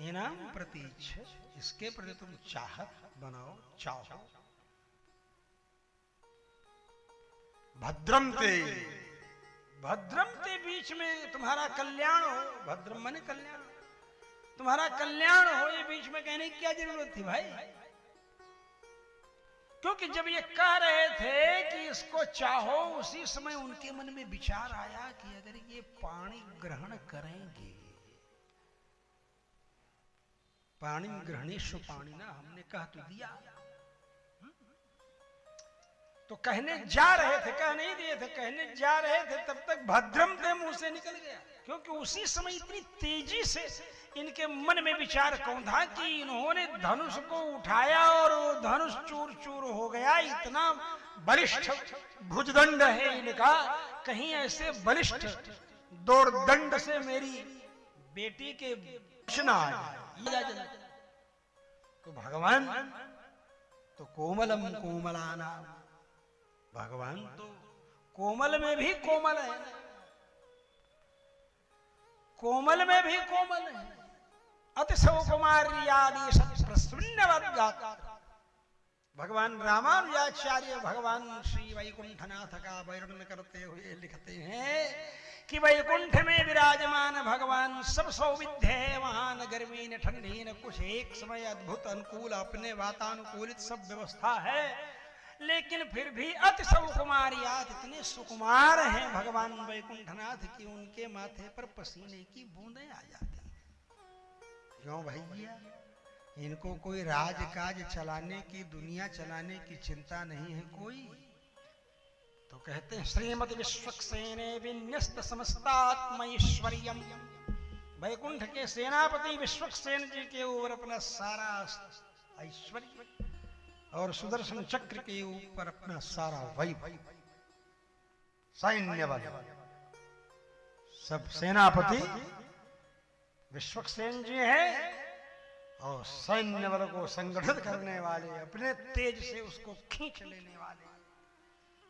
इनाम प्रतीच्छ, इसके प्रति तुम चाहत बनाओ, चाहो। भद्रम ते, भद्रम ते बीच में तुम्हारा कल्याण हो, भद्रम माने कल्याण, तुम्हारा कल्याण हो, ये बीच में कहने की क्या जरूरत थी भाई? क्योंकि जब ये कह रहे थे कि इसको चाहो, उसी समय उनके मन में विचार आया कि अगर ये पानी ग्रहण करेंगे, पानी ग्रहणेश पानी ना, हमने कह तो दिया, तो कहने जा रहे थे, कह नहीं दिए थे, कहने जा रहे थे, तब तक भद्रम के मुंह से निकल गया। क्योंकि उसी समय इतनी तेजी से इनके मन में विचार कौंधा कि इन्होंने धनुष को उठाया और वो धनुष चूर चूर हो गया। इतना बलिष्ठ भुजदंड है इनका, कहीं ऐसे बलिष्ठ दौड़दंड से मेरी बेटी के ना आए। तो भगवान तो कोमलम कोमलाना, भगवान तो कोमल में भी कोमल है, कोमल में भी कोमल है। अतिशव कुमारी आदि प्रसन्नवद्गात, भगवान रामानुजाचार्य भगवान श्री वैकुंठनाथ का वर्णन करते हुए लिखते हैं कि वैकुंठ में विराजमान भगवान सब सौविध्य है, वहां न गर्मी न ठंडी न कुछ, एक समय अद्भुत अनुकूल अपने वातानुकूलित सब व्यवस्था है। लेकिन फिर भी अतिशव कुमारियात, इतने सुकुमार हैं भगवान वैकुंठनाथ की उनके माथे पर पसीने की बूंदें आ जाती हैं। क्यों भैया? इनको कोई राजकाज चलाने की, दुनिया चलाने की चिंता नहीं है कोई। तो कहते हैं श्रीमती विश्वक्सेने विन्यस्त समस्तात्म ऐश्वर्यम, वैकुंठ के सेनापति विश्वक्सेन जी के ऊपर अपना सारा ऐश्वर्य और सुदर्शन चक्र के ऊपर अपना सारा वैभव, सैन्य बल, सब सेनापति विश्वक्सेन जी हैं और सैन्य बल को संगठित करने वाले, अपने तेज से उसको खींच लेने वाले।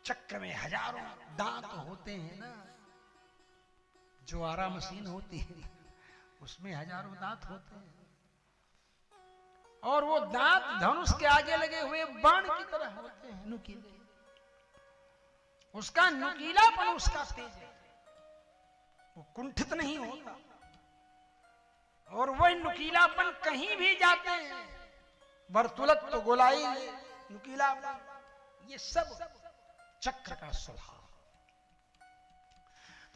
चक्र में हजारों दांत होते हैं ना, ज्वारा मशीन होती है उसमें हजारों दांत होते हैं, और वो दांत धनुष के आगे लगे हुए बाण की तरह होते हैं, नुकीले। उसका नुकीलापन, उसका तेज है, वो कुंठित नहीं होता, और वह नुकीलापन कहीं भी जाते हैं, वर्तुलत तो गोलाई, नुकीलापन, ये सब चक्र का स्वभाव।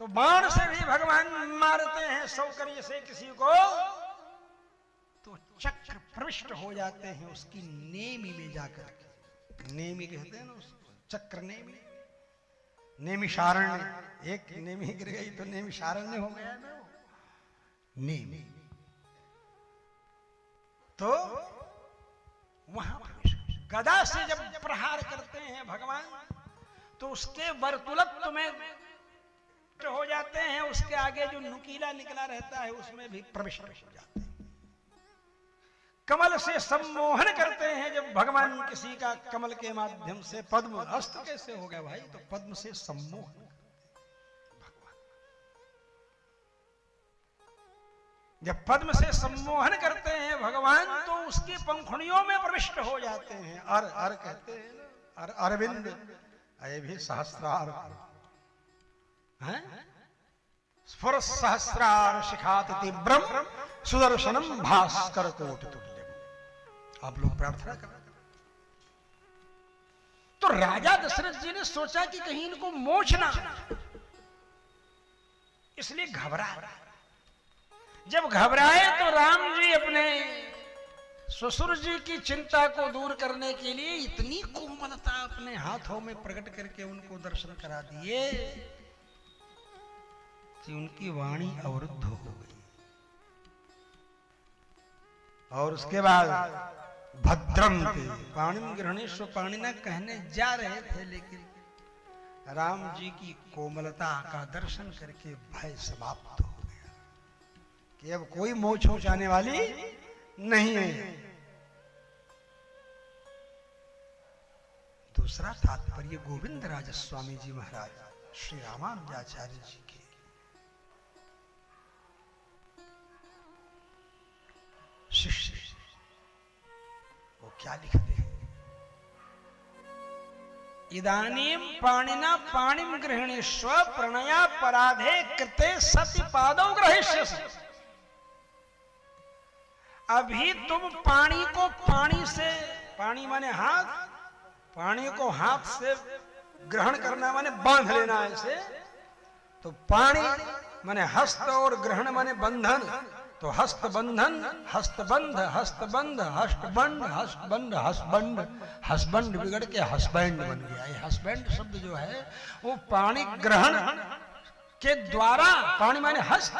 तो बाण से भी भगवान मारते हैं सौकर्य से किसी को, तो चक्र प्रविष्ट हो जाते हैं उसकी नेमी में जाकर के। नेमी कहते हैं ना उसको, चक्र नेमी, नेमिषारण्य। एक नेमी गिर गई तो नेमिषारण्य हो गया ना नेमी। तो वहां गदा से जब प्रहार करते हैं भगवान, तो उसके वर्तुलत्व में हो जाते हैं, उसके आगे जो नुकीला निकला रहता है उसमें भी प्रविष्ट हो जाते हैं। कमल से सम्मोहन करते हैं जब भगवान किसी का, कमल के माध्यम से। पद्म हस्त कैसे हो गया भाई? तो पद्म से सम्मोहन भगवान, जब पद्म से सम्मोहन करते हैं भगवान, तो उसकी पंखुड़ियों में प्रविष्ट हो जाते हैं। अर कहते हैं ना, अरविंद, ये भी सहस्त्रार हैं, स्फुर सहस्रार शिखात तीव्रम सुदर्शनम भास्कर कोट तुल्यम। आप लोग प्रार्थना करें। तो राजा दशरथ जी ने सोचा कि कहीं इनको मोक्ष ना, इसलिए घबरा। जब घबराए तो राम जी अपने ससुर जी की चिंता को दूर करने के लिए इतनी कोमलता अपने हाथों में प्रकट करके उनको दर्शन करा दिए कि उनकी वाणी अवरुद्ध हो गई। और उसके बाद भद्रम थे पाणिम गृहणेश्वर पाणिना कहने जा रहे थे, लेकिन राम जी की कोमलता का दर्शन करके भय समाप्त हो गया कि अब कोई मोक्ष हो जाने वाली नहीं है। दूसरा तात्पर्य गोविंद राज स्वामी जी महाराज श्री रामानुजाचार्य जी के शिष्य, वो क्या लिखते हैं? इदानीम पाणिना पाणिम गृहणेष्व प्रणया पराधे कृते सति पादौ ग्रहिष्यसि। अभी तुम पानी को पानी से, पानी माने हाथ, पानी को हाथ से ग्रहण करना माने बांध लेना ऐसे, तो पानी माने हस्त और ग्रहण माने बंधन, तो हस्तबंधन हस्तबंध हस्तबंध हस्तबंध हस्तबंध हस्तबंध हस्बैंड बिगड़ के हस्बैंड बन गया। ये हस्बैंड शब्द जो है वो पानी ग्रहण के द्वारा, पानी माने हस्त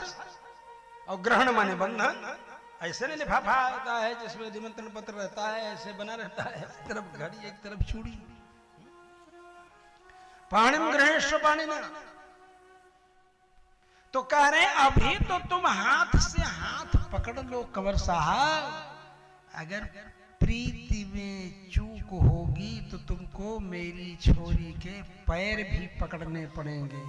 और ग्रहण माने बंधन। ऐसे नहीं लिफाफा होता है जिसमें निमंत्रण पत्र रहता है, ऐसे बना रहता है, एक तरफ घड़ी एक तरफ चूड़ी। पाणिम गृहेश्व पाणिना, तो कह रहे अभी तो तुम हाथ से हाथ पकड़ लो कंवर साहब, अगर प्रीति में चूक होगी तो तुमको मेरी छोरी के पैर भी पकड़ने पड़ेंगे।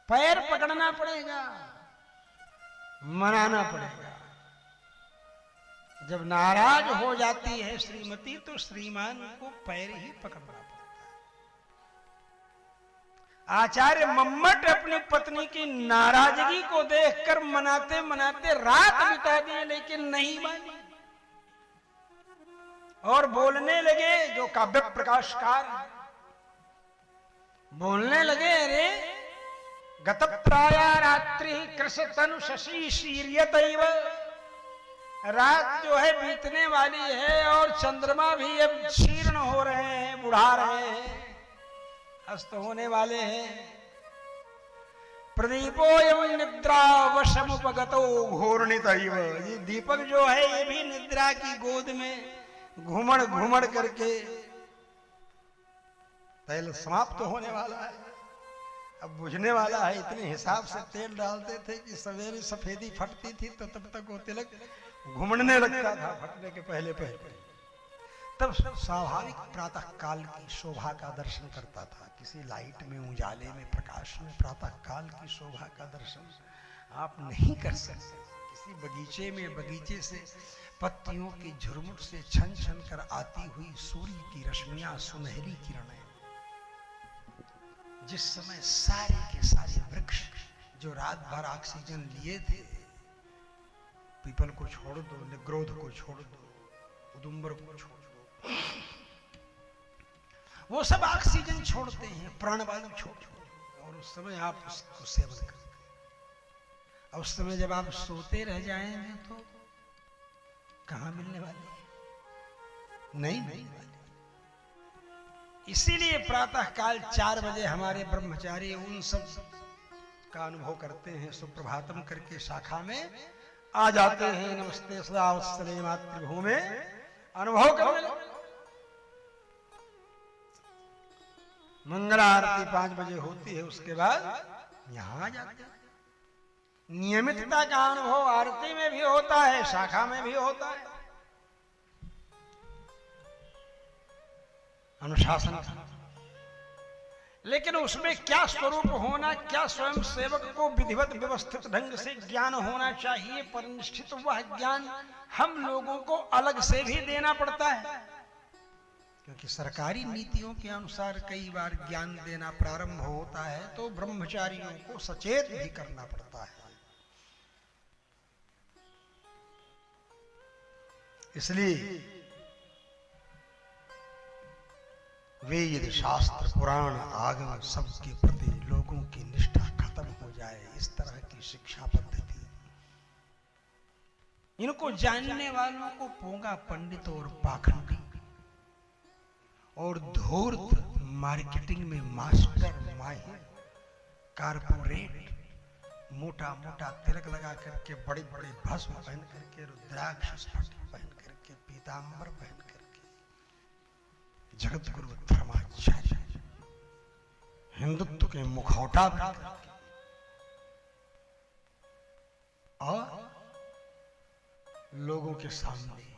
पैर पकड़ना पड़ेगा, मनाना पड़ेगा। जब नाराज हो जाती है श्रीमती तो श्रीमान को पैर ही पकड़ना पड़ता है। आचार्य मम्मट अपनी पत्नी की नाराजगी को देखकर मनाते मनाते रात बिता दिए, लेकिन नहीं मानी और बोलने लगे, जो काव्य प्रकाशकार बोलने लगे, अरे गतप्राया रात्रि कृष्ण तनु शशि शीर्यतैव, रात जो है बीतने वाली है और चंद्रमा भी अब क्षीर्ण हो रहे हैं, बुढ़ा रहे हैं, अस्त होने वाले हैं। प्रदीपोयम निद्रा वशमुपगतो घूर्णितैव, ये दीपक जो है ये भी निद्रा की गोद में घूमड़ घूमड़ करके तेल समाप्त होने वाला है, अब बुझने वाला है। इतने हिसाब से तेल डालते थे कि सवेरे सफेदी फटती थी तो तब तक वो तिलक घुमड़ने लगता था फटने के पहले पहले। तब स्वाभाविक प्रातः काल की शोभा का दर्शन करता था। किसी लाइट में, उजाले में, प्रकाश में प्रातः काल की शोभा का दर्शन आप नहीं कर सकते। किसी बगीचे में, बगीचे से पत्तियों की झुरमुट से छन छन कर आती हुई सूर्य की रश्मियां, सुनहरी किरणें, जिस समय सारे के सारे वृक्ष जो रात भर ऑक्सीजन लिए थे, पीपल को छोड़ दो, निग्रोध को छोड़ दो, उदुम्बर को छोड़ दो, वो सब ऑक्सीजन छोड़ते हैं, प्राणवायु छोड़ दो, और उस समय आप उसको सेवन करते हैं। और उस समय जब आप सोते रह जाएंगे तो कहां मिलने वाली है? नहीं मिलने वाली। इसीलिए प्रातः काल 4 बजे हमारे ब्रह्मचारी उन सब का अनुभव करते हैं, सुप्रभातम करके शाखा में आ जाते हैं, नमस्ते सदा वत्सले मातृभूमि अनुभव करने लगते। मंगला आरती 5 बजे होती है, उसके बाद यहां आ जाते हैं। नियमितता का अनुभव आरती में भी होता है, शाखा में भी होता है, अनुशासन का। लेकिन उसमें क्या स्वरूप होना, क्या स्वयं सेवक को विधिवत व्यवस्थित ढंग से ज्ञान होना चाहिए, पर निश्चित वह ज्ञान हम लोगों को अलग से भी देना पड़ता है, क्योंकि सरकारी नीतियों के अनुसार कई बार ज्ञान देना प्रारंभ होता है तो ब्रह्मचारियों को सचेत भी करना पड़ता है। इसलिए वेद शास्त्र पुराण आगम सबके प्रति लोगों की निष्ठा खत्म हो जाए, इस तरह की शिक्षा पद्धति। इनको जानने वालों को पोंगा पंडित और पाखंडी और धूर्त मार्केटिंग में मास्टर माहिर कारपोरेट मोटा मोटा तिलक लगा करके बड़े बड़े भस्म पहन करके रुद्राक्ष स्फटिक पहन करके पीतांबर पहन करके जगत गुरु धर्माचार्य हिंदुत्व के मुखौटा पहन करके और लोगों के सामने,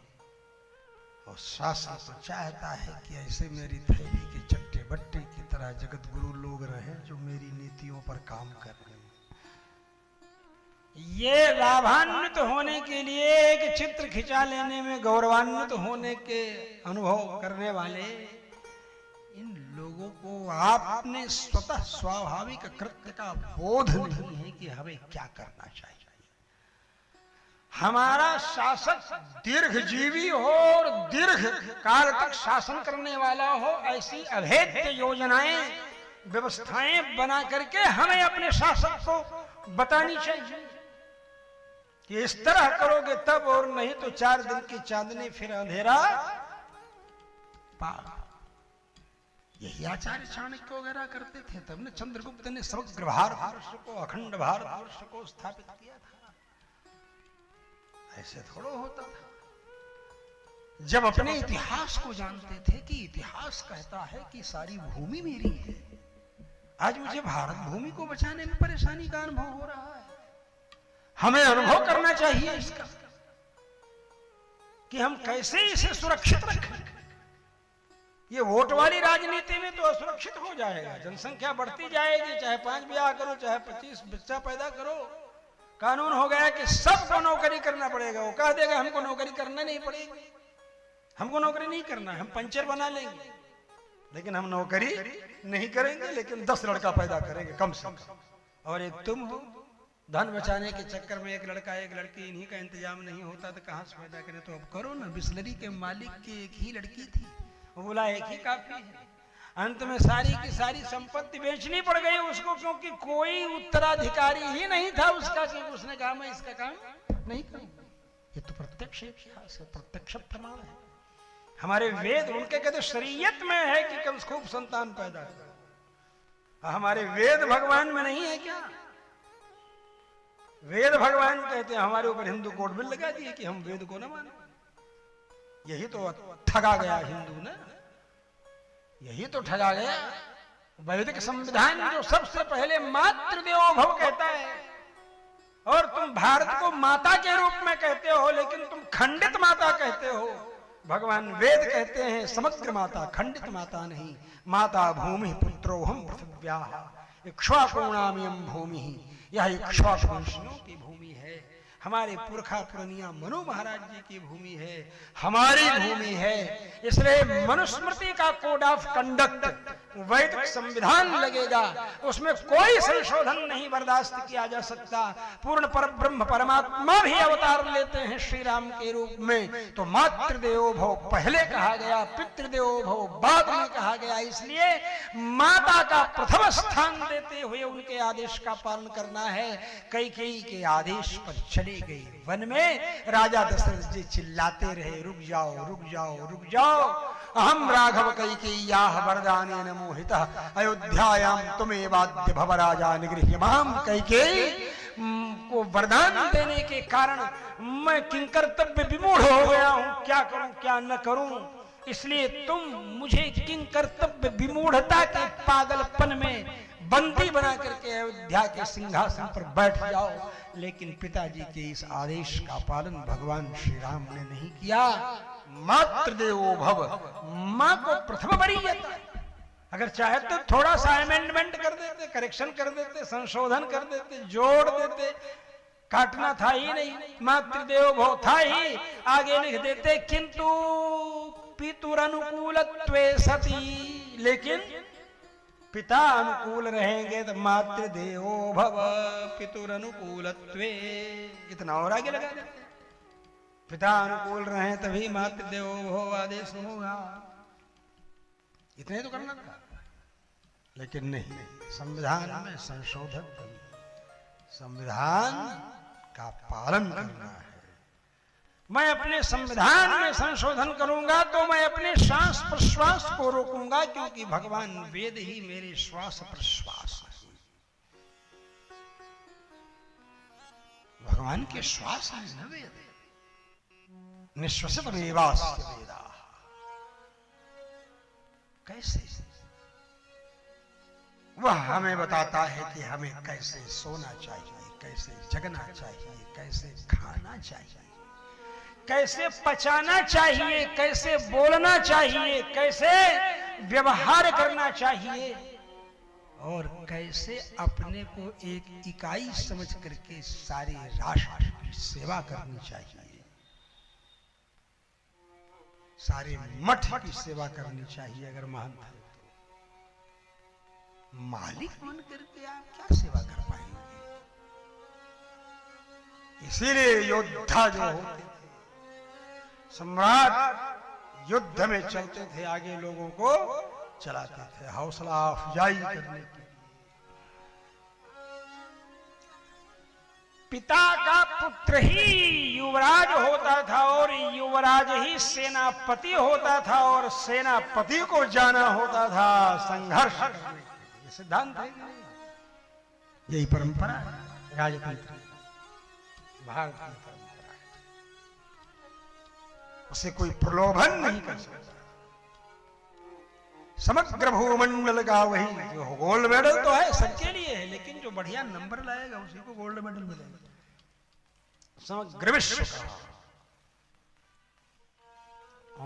और शासन तो चाहता है कि ऐसे मेरी थैली के चट्टे बट्टे की तरह जगत गुरु लोग रहे जो मेरी नीतियों पर काम कर रहे हैं। ये लाभान्वित होने के लिए एक चित्र खिंचा लेने में गौरवान्वित होने के अनुभव करने वाले इन लोगों को आपने स्वतः स्वाभाविक कृत्य का बोध नहीं है कि हमें क्या करना चाहिए। हमारा शासक दीर्घजीवी हो और दीर्घ काल तक शासन करने वाला हो, ऐसी अभेद्य योजनाएं व्यवस्थाएं बना करके हमें अपने शासक को बतानी चाहिए कि इस तरह करोगे तब, और नहीं तो 4 दिन की चांदनी फिर अंधेरा पार। यही आचार्य चाणक्य वगैरह करते थे, तब ने चंद्रगुप्त ने समग्र भारतवर्ष को, अखंड भारतवर्ष को स्थापित किया था। ऐसे थोड़ा होता था। जब अपने इतिहास को जानते थे कि इतिहास कहता है कि सारी भूमि मेरी है, आज मुझे भारत भूमि को बचाने में परेशानी का अनुभव हो रहा है। हमें अनुभव करना चाहिए इसका कि हम कैसे इसे सुरक्षित रखें। ये वोट वाली राजनीति में तो असुरक्षित हो जाएगा, जनसंख्या बढ़ती जाएगी, चाहे 5 ब्याह करो, चाहे 25 बच्चा पैदा करो। कानून हो गया कि सबको नौकरी करना पड़ेगा। वो कह देगा हमको नौकरी करना नहीं पड़ेगी, हमको नौकरी नहीं करना, हम पंचर बना लेंगे, लेकिन हम नौकरी नहीं करेंगे, लेकिन 10 लड़का पैदा करेंगे कम से कम। और एक तुम हो, धन बचाने के चक्कर में एक लड़का एक लड़की, इन्हीं का इंतजाम नहीं होता तो कहां से पैदा करें। तो अब करो ना। बिस्लरी के मालिक की एक ही लड़की थी, वो बोला एक ही काफी है। अंत में सारी की सारी संपत्ति बेचनी पड़ गई उसको, क्योंकि कोई उत्तराधिकारी ही नहीं था उसका, क्योंकि उसने कहा मैं इसका काम नहीं करूंगा। ये तो प्रत्यक्ष इतिहास है, प्रत्यक्ष प्रमाण है। हमारे वेद उनके कहते शरीयत में है कि कम खूब संतान पैदा करो। हमारे वेद भगवान में नहीं है क्या? वेद भगवान कहते हैं हमारे ऊपर हिंदू कोड बिल लगा दिए कि हम वेद को न माने। यही तो ठगा गया हिंदू ना, यही तो ठगा गया। वैदिक संविधान जो सबसे पहले मातृदेवो भव कहता है, और तुम भारत को माता के रूप में कहते हो, लेकिन तुम खंडित माता कहते हो। भगवान वेद कहते हैं समग्र माता, खंडित माता नहीं। माता भूमि पुत्रोहम पृथिव्याः इक्ष्वाकुणामियं भूमि, यह इक्ष्वाकुवंशियों की भूमि है। हमारे पुरखा पुरनिया मनु महाराज जी की भूमि है, हमारी भूमि है। इसलिए मनुस्मृति का कोड ऑफ कंडक्ट, वैदिक संविधान लगेगा, उसमें कोई संशोधन नहीं बर्दाश्त किया जा सकता। पूर्ण पर ब्रह्म परमात्मा भी अवतार लेते हैं श्री राम के रूप में, तो मातृदेवो भव पहले कहा गया, पितृदेवो भव बाद में कहा गया। इसलिए माता का प्रथम स्थान देते हुए उनके आदेश का पालन करना है। कैकेयी के आदेश पर चली गई वन में। राजा दशरथ जी चिल्लाते रहे रुक जाओ रुक जाओ रुक जाओ, अहम राघव कैकेय्याः वरदानेन मोहितः अयोध्यायां तुमेवाद्य भव राजा निगृह्यमाम्। कैकेयी को वरदान देने के कारण मैं किंकर्तव्य विमूढ़ हो गया हूं, क्या करूं क्या न करूं। इसलिए तुम मुझे किंकर्तव्य विमूढ़ता के पागलपन में बंदी बना करके अयोध्या के सिंहासन पर बैठ जाओ। लेकिन पिताजी के इस आदेश का पालन भगवान श्री राम ने नहीं किया। मातृदेवो भव, मां को प्रथम वरीयता। अगर चाहे तो थोड़ा सा अमेंडमेंट कर देते, करेक्शन कर देते, संशोधन कर देते, जोड़ देते, काटना था ही नहीं, मातृदेवो भव था ही, आगे लिख देते। किंतु पितुरनुकूलत्वे सती, लेकिन पिता अनुकूल रहेंगे तो मातृदेवो भव पितुरनुकूलत्वे, इतना और आगे लगा देते। पिता अनुकूल रहे तभी मातृदेवो भव आदेश होगा, इतने तो करना था। लेकिन नहीं, संविधान में संशोधन करना, संविधान का पालन करना है। मैं अपने संविधान में संशोधन करूंगा तो मैं अपने श्वास प्रश्वास को रोकूंगा, क्योंकि भगवान वेद ही मेरे श्वास प्रश्वास है। भगवान के श्वास है न वेद, निश्वसित वेदास्य वेदा। कैसे वह हमें बताता है कि हमें कैसे सोना चाहिए, कैसे जगना चाहिए, कैसे खाना चाहिए, कैसे पचाना चाहिए, कैसे बोलना चाहिए, कैसे व्यवहार करना चाहिए, और कैसे अपने को एक इकाई समझ करके सारे राष्ट्र की सेवा करनी चाहिए, सारे मठ की सेवा करनी चाहिए। अगर महंत है तो मालिक बन करके आप क्या सेवा कर पाएंगे? इसीलिए योद्धा जो होते थे, सम्राट युद्ध में चलते थे, आगे लोगों को चलाते थे हौसला अफजाई करने के लिए। पिता का पुत्र ही युवराज होता था और युवराज ही सेनापति होता था, और सेनापति को जाना होता था संघर्ष करने। ये सिद्धांत है, यही परंपरा है राजतंत्र, भारतीय परंपरा है। उसे कोई प्रलोभन नहीं कर सकता। समग्र भूमंडल का वही जो गोल्ड मेडल तो है सबके लिए है, लेकिन जो बढ़िया नंबर लाएगा उसी को गोल्ड मेडल मिलेगा। समग्र विश्व का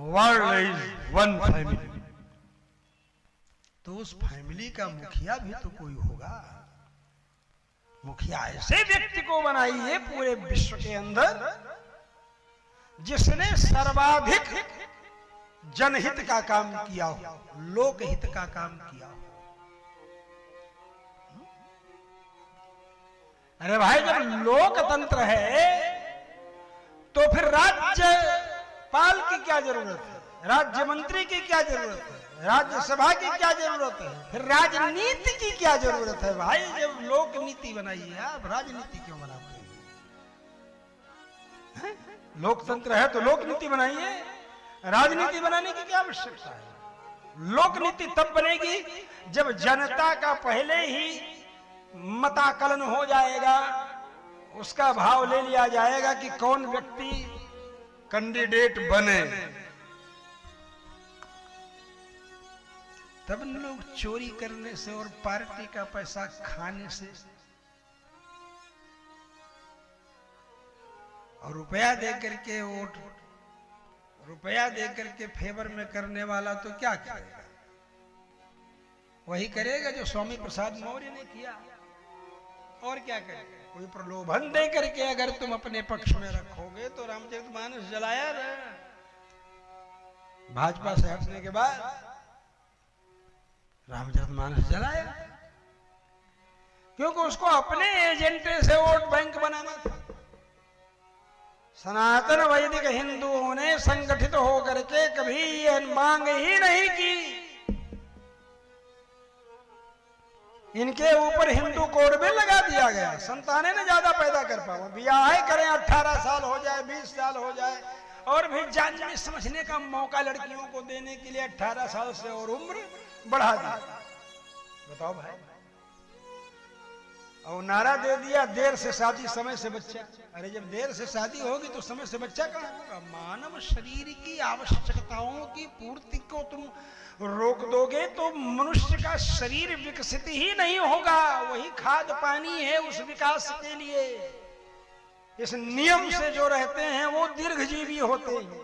वर्ल्ड इज वन फैमिली, तो उस फैमिली का मुखिया भी तो कोई होगा। मुखिया ऐसे व्यक्ति को बनाइए पूरे विश्व के अंदर जिसने सर्वाधिक जनहित का काम किया हो, लोकहित का काम किया हो। अरे भाई, जब लोकतंत्र है तो फिर राज्यपाल की क्या जरूरत है, राज्य मंत्री की क्या जरूरत है, राज्यसभा की क्या जरूरत है, फिर राजनीति की क्या जरूरत है? भाई, जब लोक नीति बनाइए, आप राजनीति क्यों बनाते हैं? लोकतंत्र है तो लोक नीति बनाइए, राजनीति बनाने की क्या आवश्यकता है? लोक नीति तब बनेगी जब जनता का पहले ही मताकलन हो जाएगा, उसका भाव ले लिया जाएगा कि कौन व्यक्ति कैंडिडेट बने, तब लोग चोरी करने से और पार्टी का पैसा खाने से और रुपया दे करके वोट, रुपया दे करके फेवर में करने वाला तो क्या करेगा? वही करेगा जो स्वामी प्रसाद मौर्य ने किया, और क्या करेगा? कोई प्रलोभन दे करके अगर तुम अपने पक्ष में रखोगे तो रामचरितमानस जलाया ना, भाजपा से हटने के बाद रामचरितमानस जलाया, क्योंकि उसको अपने एजेंटे से वोट बैंक बनाना था। सनातन वैदिक हिंदुओं ने संगठित होकर के कभी यह मांग ही नहीं की इनके ऊपर हिंदू कोड में लगा दिया गया, संतानें न ज्यादा पैदा कर पाओ, ब्याह करें 18 साल हो जाए, 20 साल हो जाए, और भी जानने समझने का मौका लड़कियों को देने के लिए 18 साल से और उम्र बढ़ा दी। बताओ भाई, और नारा दे दिया देर से शादी समय से बच्चा। अरे जब देर से शादी होगी तो समय से बच्चा कहां होगा? मानव शरीर की आवश्यकताओं की पूर्ति को तुम रोक दोगे तो मनुष्य का शरीर विकसित ही नहीं होगा। वही खाद पानी है उस विकास के लिए। इस नियम से जो रहते हैं वो दीर्घजीवी होते हैं,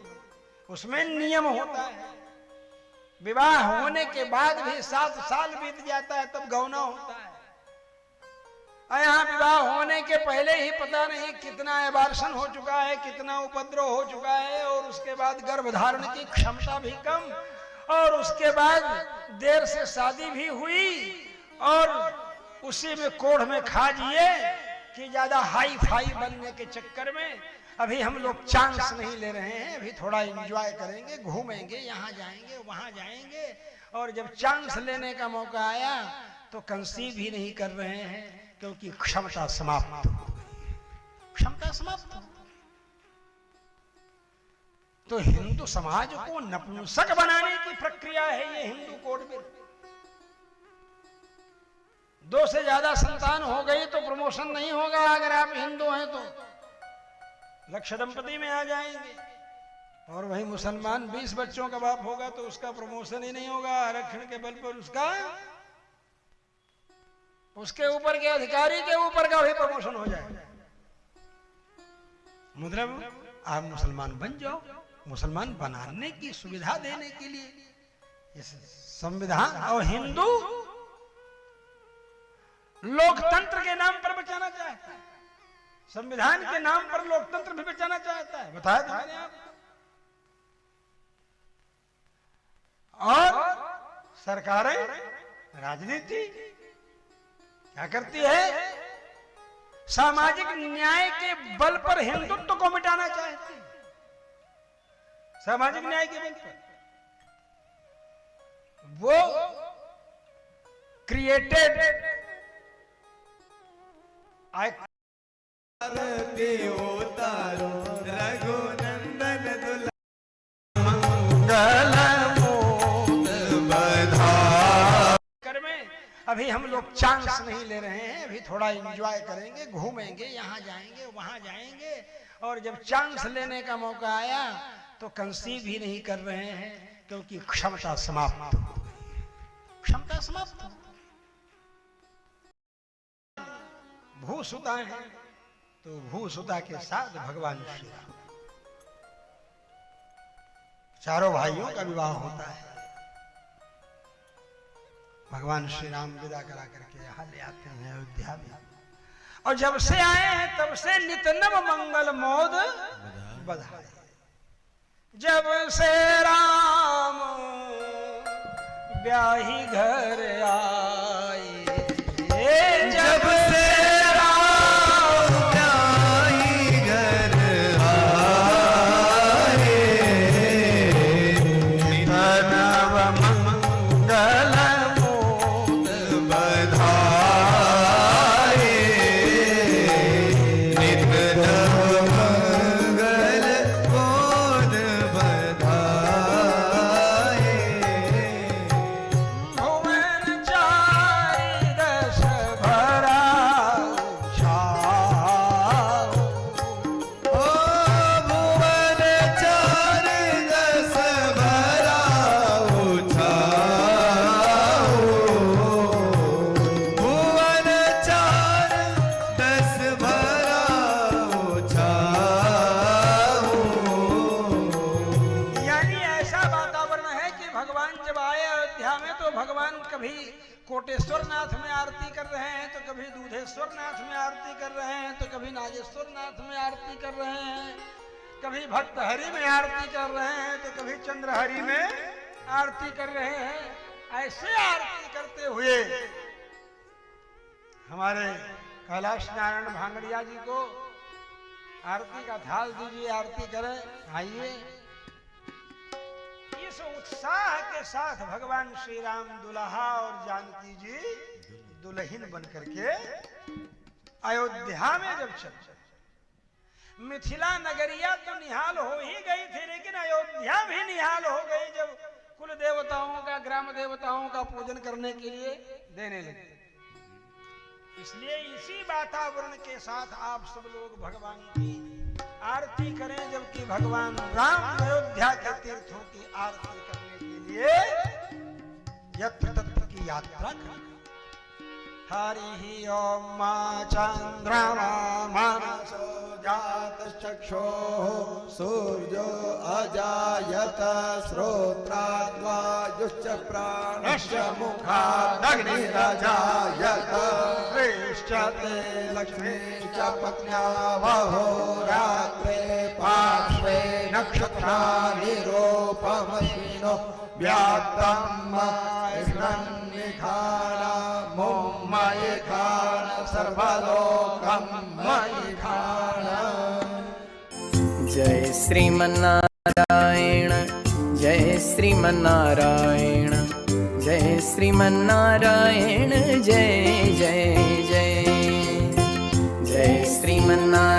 उसमें नियम होता है। विवाह होने के बाद भी 7 साल बीत जाता है तब गौना होता है। यहाँ विवाह होने के पहले ही पता नहीं कितना एबार्शन हो चुका है, कितना उपद्रव हो चुका है, और उसके बाद गर्भधारण की क्षमता भी कम, और उसके बाद देर से शादी भी हुई, और उसी में कोढ़ में खा जिए कि ज्यादा हाई फाई बनने के चक्कर में अभी हम लोग चांस नहीं ले रहे हैं, अभी थोड़ा एंजॉय करेंगे, घूमेंगे, यहाँ जाएंगे वहां जाएंगे, और जब चांस लेने का मौका आया तो कंसीव भी नहीं कर रहे हैं, क्योंकि क्षमता समाप्त हो गई, क्षमता समाप्त हो। तो हिंदू समाज को नपुंसक बनाने की प्रक्रिया है ये हिंदू कोड में। 2 से ज्यादा संतान हो गई तो प्रमोशन नहीं होगा, अगर आप हिंदू हैं तो लक्ष्य दंपति में आ जाएंगे, और वही मुसलमान 20 बच्चों का बाप होगा तो उसका प्रमोशन ही नहीं होगा, आरक्षण के बल पर उसके ऊपर के अधिकारी के ऊपर का भी प्रमोशन हो जाए। मतलब आप मुसलमान बन जाओ, मुसलमान बनाने की सुविधा देने के लिए इस संविधान, और हिंदू लोकतंत्र के नाम पर बचाना चाहता है, संविधान के नाम पर लोकतंत्र भी बचाना चाहता है, बताया था मैंने आपको। और सरकारें, राजनीति क्या करती है? सामाजिक न्याय के बल पर हिंदुत्व को मिटाना चाहती है, सामाजिक न्याय के बल पर। वो क्रिएटेड उतारो रघुनंदन दुल्हा अभी हम लोग चांस नहीं ले रहे हैं, अभी थोड़ा एंजॉय करेंगे, घूमेंगे, यहाँ जाएंगे वहां जाएंगे, और जब चांस लेने का मौका आया तो कंसीव भी नहीं कर रहे हैं, क्योंकि क्षमता समाप्त हो गई, क्षमता समाप्त हो। भूसुता है तो भूसुता के साथ भगवान श्री राम, चारों भाइयों का विवाह होता है। भगवान श्री राम विदा करा करके यहाँ ले आते हैं अयोध्या में, और जब से आए हैं तब से नित नव मंगल मोद बधाई। जब से राम ब्याही घर आए, जब से राम ब्याही घर आए, नित नव मंगल कोटेश्वर नाथ में आरती कर रहे हैं, तो कभी दूधेश्वर नाथ में आरती कर रहे हैं, तो कभी नागेश्वर नाथ में आरती कर रहे हैं, कभी भक्तहरि में आरती कर रहे हैं, तो कभी चंद्रहरि में आरती कर रहे हैं। ऐसे आरती करते हुए हमारे कैलाश नारायण भांगड़िया जी को आरती का थाल दीजिए, आरती करें। आइए, इस उत्साह के साथ भगवान श्री राम दुल्हा और जानकी जी दुल्हन बनकर के अयोध्या में जब चले, मिथिला नगरिया तो निहाल हो ही गई थी, लेकिन अयोध्या भी निहाल हो गई जब कुल देवताओं का, ग्राम देवताओं का पूजन करने के लिए देने लगे। इसलिए इसी वातावरण के साथ आप सब लोग भगवान की आरती करें, जबकि भगवान राम अयोध्या के तीर्थों की आरती करने के लिए यत्र तत्र की यात्रा करें। हरि ओम मा चंद्रमा मानसो जातचक्षुः सूर्यो अजायत श्रोत्राद्वायुश्च प्राणश्च मुखादग्निरजायत दृश्यते लक्ष्मी च पत्न्यावहोरात्रे पार्श्वे नक्षत्राणि रूपमश्विनो व्यात्तम् मयि खान सर्वलोकं मयि खान। जय श्रीमन्नारायण जय श्रीमन्नारायण जय श्रीमन्नारायण जय जय जय जय श्रीमन्नारायण